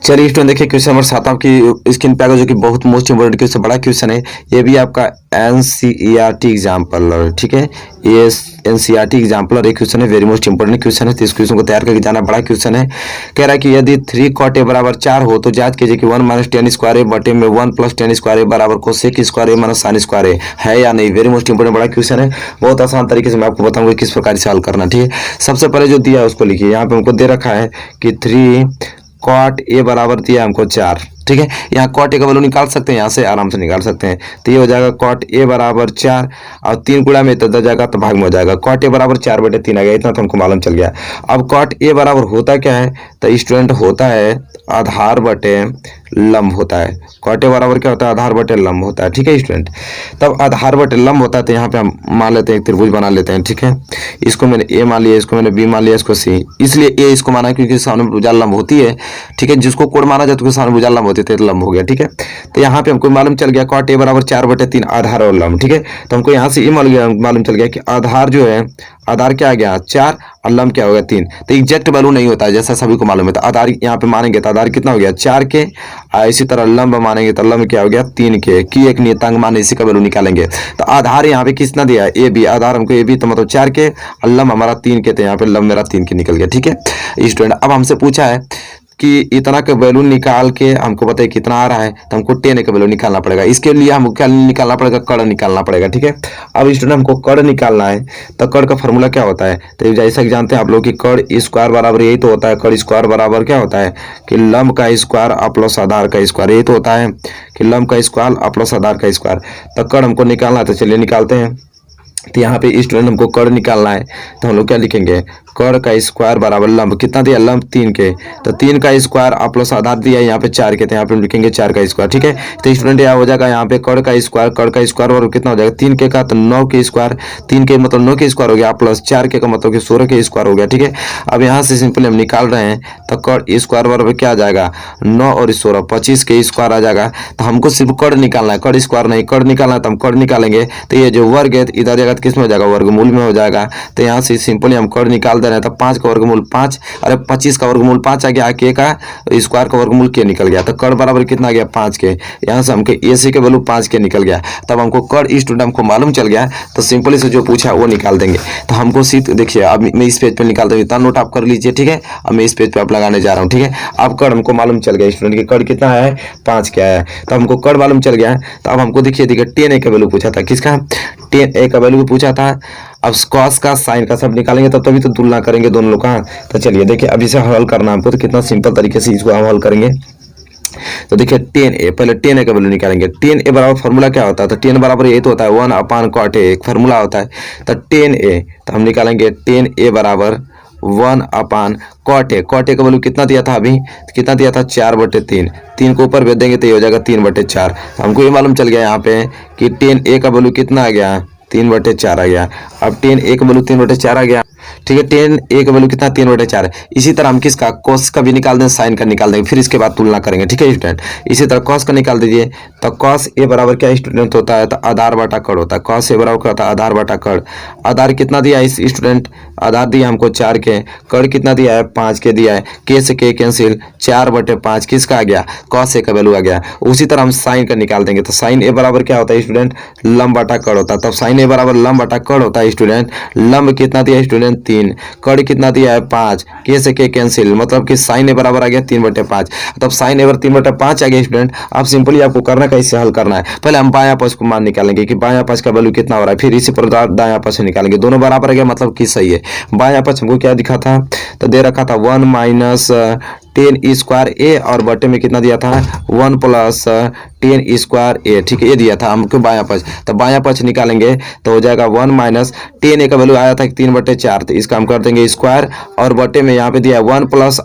चलिए स्टूडेंट देखिए क्वेश्चन नंबर 7 आपकी स्क्रीन पे आएगा, जो कि बहुत मोस्ट इंपोर्टेंट क्वेश्चन, बड़ा क्वेश्चन है। ये भी आपका NCERT एग्जाम्पल। ठीक है, ये NCERT एग्जाम्पल एक क्वेश्चन है, वेरी मोस्ट इंपोर्टेंट क्वेश्चन है। तो इस क्वेश्चन को तैयार करके जाना, बड़ा क्वेश्चन है। कह रहा है कि यदि 3 cot A बराबर 4 हो तो जांच कीजिए कि 1 माइनस tan स्क्वायर ए बटे में 1 प्लस tan स्क्वायर ए बराबर cosec स्क्वायर ए माइनस sin स्क्वायर ए है या नहीं। वेरी मोस्ट इंपोर्टेंट बड़ा क्वेश्चन है, बहुत आसान तरीके से मैं आपको बताऊंगा किस प्रकार से हल करना। ठीक है, सबसे पहले जो दिया है उसको लिखिए। यहाँ पे हमको दे रखा है कि 3 cot A बराबर दिया हमको 4। ठीक है। यहाँ कॉट ए का वैल्यू निकाल सकते हैं, यहाँ से आराम से निकाल सकते हैं। तो ये हो जाएगा कॉट ए बराबर 4 और 3 गुणा में तो दे जाएगा तो भाग में हो जाएगा। कॉट ए बराबर 4/3 आ गया, इतना तो हमको मालूम चल गया। अब कॉट ए बराबर होता क्या है, तो स्टूडेंट होता है आधार बटे लंब होता है। कॉट ए बराबर क्या होता है, आधार बटे लंब होता है। ठीक है स्टूडेंट, तब आधार बटे लंब होता है तो यहाँ पे हम मान लेते हैं एक त्रिभुज बना लेते हैं। ठीक है, इसको मैंने ए मान लिया, इसको मैंने बी मान लिया, इसको सी। इसलिए ए इसको माना क्योंकि सामने भुजा लंब होती है। ठीक है, जिसको कोण माना जाए तो सामने भुजा लंब होती है तो लंब हो गया। ठीक है, तो यहाँ पे हमको मालूम चल गया कॉट ए बराबर 4/3 आधार और लंब। ठीक है, तो हमको यहाँ से ये मालूम चल गया कि आधार जो है, आधार क्या आ गया 4 और लंब क्या हो गया 3। तो एग्जैक्ट वैल्यू नहीं होता है जैसा सभी को मालूम है। तो आधार यहाँ पे मानेंगे तो आधार कितना हो गया 4 के, इसी तरह लंब मानेंगे तो लंब क्या हो गया 3 के, की एक नियतांक माने इसी का वैल्यू निकालेंगे। तो आधार यहाँ पे कितना दिया है ए बी, आधार हमको ए बी तो मतलब 4 के और लंब हमारा 3 के, तो यहाँ पे लंब मेरा 3 के निकल गया। ठीक है स्टूडेंट, अब हमसे पूछा है कि इतना का वैल्यू निकाल के हमको बताइए कितना आ रहा है, तो हमको 10 का वैल्यू निकालना पड़ेगा। इसके लिए हमको क्या निकालना पड़ेगा, कड़ निकालना पड़ेगा। ठीक है, अब स्टूडेंट हमको कड़ निकालना है तो कड़ का फॉर्मूला क्या होता है, तो जैसा कि जानते हैं आप लोग कि कड़ स्क्वायर बराबर यही तो होता है। कड़ स्क्वायर बराबर क्या होता है कि लंब का स्क्वायर प्लस आधार का स्क्वायर, यही तो होता है कि लंब का स्क्वायर प्लस आधार का स्क्वायर। तो कड़ हमको निकालना है तो चलिए निकालते हैं। तो यहाँ पे स्टूडेंट हमको कड़ निकालना है तो हम लोग क्या लिखेंगे, कड़ का स्क्वायर बराबर लंब कितना दिया, लंब 3 के, तो 3 का स्क्वायर प्लस आधार दिया यहाँ पे 4 के, तो यहाँ पे हम लिखेंगे 4 का स्क्वायर। ठीक है, तो स्टूडेंट यहाँ हो जाएगा यहाँ पे कड़ का स्क्वायर और कितना हो जाएगा 3 के का, तो 9 के स्क्वायर, 3 के मतलब 9 के स्क्वायर हो गया प्लस 4 के का मतलब कि 16 के स्क्वायर हो गया। ठीक है, अब यहाँ से सिंपली हम निकाल रहे हैं तो कड़ स्क्वायर बराबर क्या आ जाएगा 9 और 16 25 के स्क्वायर आ जाएगा। तो हमको सिर्फ कड़ निकालना है, कड़ स्क्वायर नहीं, कड़ निकालना है तो हम कड़ निकालेंगे। तो ये जो वर्ग है इधर जगह किस में हो जाएगा, वर्गमूल में हो जाएगा। तो यहाँ से सिंपली हम कड़ निकाल दे रहे हैं तो 5 का वर्गमूल 5, अरे 25 का वर्गमूल 5 आ गया, के का स्क्वायर का वर्गमूल के निकल गया। तो कड़ बराबर कितना आ गया 5 के, यहाँ से हमके ए सी के वैल्यू 5 के निकल गया। तब हमको कड़ स्टूडेंट हमको मालूम चल गया तो सिंपली से जो पूछा वो निकाल देंगे। तो हमको सीट देखिए, अब मैं इस पेज पे निकाल दूंगी, इतना नोट आप कर लीजिए। ठीक है, अब मैं इस पेज पे आप लगाने जा रहा हूँ। ठीक है, अब कड़ हमको मालूम चल गया स्टूडेंट की कड़ कितना है 5 क्या है, तो हमको कड़ मालूम चल गया। तो अब हमको देखिए 10 ए का वैल्यू पूछा था, किसका 10 ए का वैल्यू पूछा था। अब कॉस का साइन का सब निकालेंगे तब तभी तो तुलना करेंगे दोनों लोग का। तो चलिए देखिए, अब इसे हल करना हमको तो कितना सिंपल तरीके से इसको हम हल करेंगे। तो देखिए 10 ए, पहले 10 ए का वैल्यू निकालेंगे। 10 ए बराबर फॉर्मूला क्या होता है, तो 10 बराबर यही तो होता है 1 कॉट ए, एक फॉर्मूला होता है। तो 10 ए तो हम निकालेंगे 10 ए बराबर 1 कॉट ए। कॉट ए का वैल्यू कितना दिया था अभी, कितना दिया था 4/3, 3 को ऊपर भेज देंगे तो ये हो जाएगा 3/4। हमको ये मालूम चल गया यहाँ पे कि 10 ए का वैल्यू कितना आ गया 3/4 आ गया। अब 10 ए का वैल्यू 3/4 आ गया। ठीक है, 10 ए का वैल्यू कितना 3/4 है। इसी तरह हम किसका कॉस का भी निकाल दें, साइन का निकाल देंगे, फिर इसके बाद तुलना करेंगे। ठीक है स्टूडेंट, इसी तरह कॉस का निकाल दीजिए। तो कॉस ए बराबर क्या स्टूडेंट होता है, तो आधार बटा कड़ होता है। कॉस ए बराबर क्या होता है, आधार बटा कड़। आधार कितना दिया है इस स्टूडेंट, आधार दिया हमको 4 के, कड़ कितना दिया है 5 के दिया है, के से के कैंसिल 4/5 किसका आ गया, कॉस ए का वैल्यू आ गया। उसी तरह हम साइन का निकाल देंगे। तो साइन ए बराबर क्या होता है स्टूडेंट, लंब बटा कड़ होता है। तब साइन ए बराबर लंब बटा कड़ होता है स्टूडेंट। लंब कितना दिया स्टूडेंट 3, कड़ कितना दिया है 5, के से के कैंसिल मतलब कि साइन ए बराबर आ गया 3/5। तब साइन ए बराबर 3/5 आ गया स्टूडेंट। अब सिंपली आपको करना कैसे हल करना है, पहले हम बायां पक्ष को मान निकालेंगे कि बायां पक्ष का वैल्यू कितना हो रहा है, फिर इसी प्रकार दायां पक्ष निकालेंगे। दोनों बराबर आ गया मतलब कि सही है। बायां पक्ष हमको क्या दिखा था, तो दे रखा था 1 - 10 स्क्वायर ए और बटे में कितना दिया था 1 + 10 स्क्वायर ए। ठीक है, ये दिया था हमको बायां पक्ष। तो बायां पक्ष निकालेंगे तो हो जाएगा 1 - 10 ए का वैल्यू आया था 3/4, तो इसका हम कर देंगे स्क्वायर और बटे में यहाँ पे दिया 1 +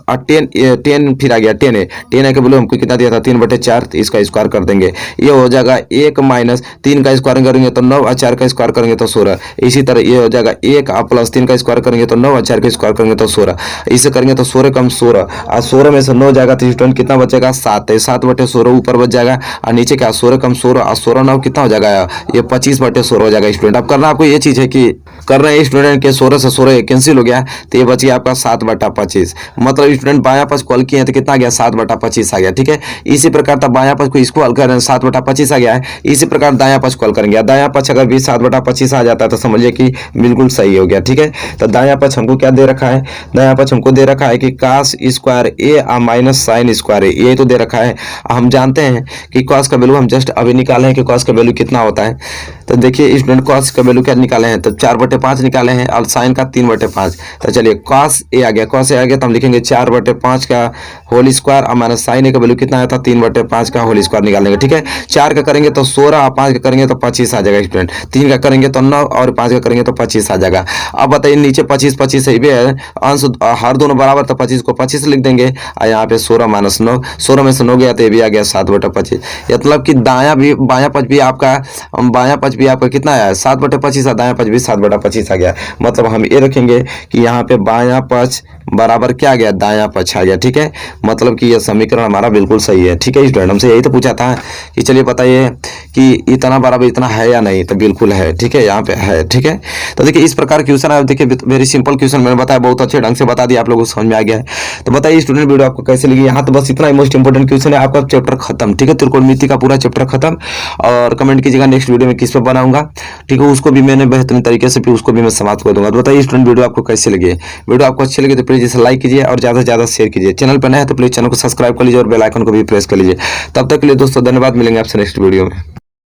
10 फिर आ गया 10 ए। 10 ए का वैल्यू हमको कितना दिया था 3/4, तो इसका स्क्वायर कर देंगे। ये हो जाएगा 1 - 3 का स्क्वायर करेंगे तो 9 और 4 का स्क्वायर करेंगे तो 16। इसी तरह ये हो जाएगा 1 + 3 का स्क्वायर करेंगे तो 9 और 4 का स्क्वायर करेंगे तो 16। इसे करेंगे तो 16 कम 16 और 16 में से 9 जाएगा तो स्टूडेंट कितना बचेगा 7। 7/16 ऊपर बच जाएगा और नीचे क्या 16 कम 16 और 16 9 कितना हो जाएगा, ये 25/16 हो जाएगा स्टूडेंट। अब करना आपको ये चीज है कि करना है स्टूडेंट के 16 से 16 कैंसिल हो गया तो ये बच गया आपका 7/25। मतलब स्टूडेंट बायां पक्ष को हल किए हैं तो कितना आ गया 7/25 आ गया। ठीक है, इसी प्रकार तब बायां पक्ष को इसको हल कर रहे हैं 7/25 आ गया है। इसी प्रकार दायां पक्ष को हल करेंगे। दायां पक्ष अगर भी 7/25 आ जाता है तो समझिए कि बिल्कुल सही हो गया। ठीक है, तो दायां पक्ष हमको क्या दे रखा है, दायां पक्ष हमको दे रखा है कि cos स्क्वायर ए माइनस साइन स्क्वायर ए, ये तो दे रखा है। हम जानते हैं कि cos का वैल्यू हम जस्ट अभी निकाले हैं कि cos का वैल्यू कितना होता है। तो देखिए स्टूडेंट कॉस का वैल्यू क्या निकाले हैं, तो 4/5 निकाले हैं और साइन का 3/5। तो चलिए कॉस ए आ गया, कॉस ए आ गया तो हम लिखेंगे 4/5 का होल स्क्वायर और माइनस साइन ए का वैल्यू कितना आया था 3/5 का होल स्क्वायर निकालेंगे। ठीक है, 4 का करेंगे तो 16 और 5 का करेंगे तो 25 आ जाएगा स्टूडेंट, 3 का करेंगे तो 9 और 5 का करेंगे तो 25 आ जाएगा। अब बताइए नीचे 25 25 है, अंश हर दोनों बराबर, तो 25 को 25 लिख देंगे और यहाँ पे 16 माइनस 9, 16 में से 9 गया तो ये भी आ गया 7/25। मतलब कि बायां पक्ष भी आपका कितना आया 7/25 और दायां पक्ष भी 7/25 आ गया। मतलब हम ये रखेंगे कि यहाँ पे बायां पक्ष बराबर क्या आ गया, दायां पक्ष आ गया। ठीक है, मतलब कि यह समीकरण हमारा बिल्कुल सही है। ठीक है स्टूडेंट, हमसे यही तो पूछा था कि चलिए बताइए कि इतना बराबर इतना है या नहीं, तो बिल्कुल है। ठीक है, यहाँ पे है। ठीक है, तो देखिए इस प्रकार क्वेश्चन है। देखिए वेरी सिंपल क्वेश्चन मैंने बताया, बहुत अच्छे ढंग से बता दिया, आप लोगों को समझ में आ गया है। तो बताइए स्टूडेंट वीडियो आपको कैसे लगी। यहाँ तो बस इतना ही मोस्ट इंपोर्टेंट क्वेश्चन है, आपका चैप्टर खत्म। ठीक है, त्रिकोणमिति का पूरा चैप्टर खत्म। और कमेंट कीजिएगा नेक्स्ट वीडियो में किस पे बनाऊंगा। ठीक है, उसको भी मैंने बेहतरीन तरीके से उसको भी मैं समाप्त कर दूंगा। तो बताइए स्टूडेंट वीडियो आपको कैसे लगे। वीडियो आपको अच्छी लगी तो प्लीज इसे लाइक कीजिए और ज्यादा से ज्यादा शेयर कीजिए। चैनल पर नए हैं तो प्लीज चैनल को सब्सक्राइब कर लीजिए और बेल आइकन को भी प्रेस कर लीजिए। तब तक के लिए दोस्तों धन्यवाद, मिलेंगे आपसे नेक्स्ट वीडियो में।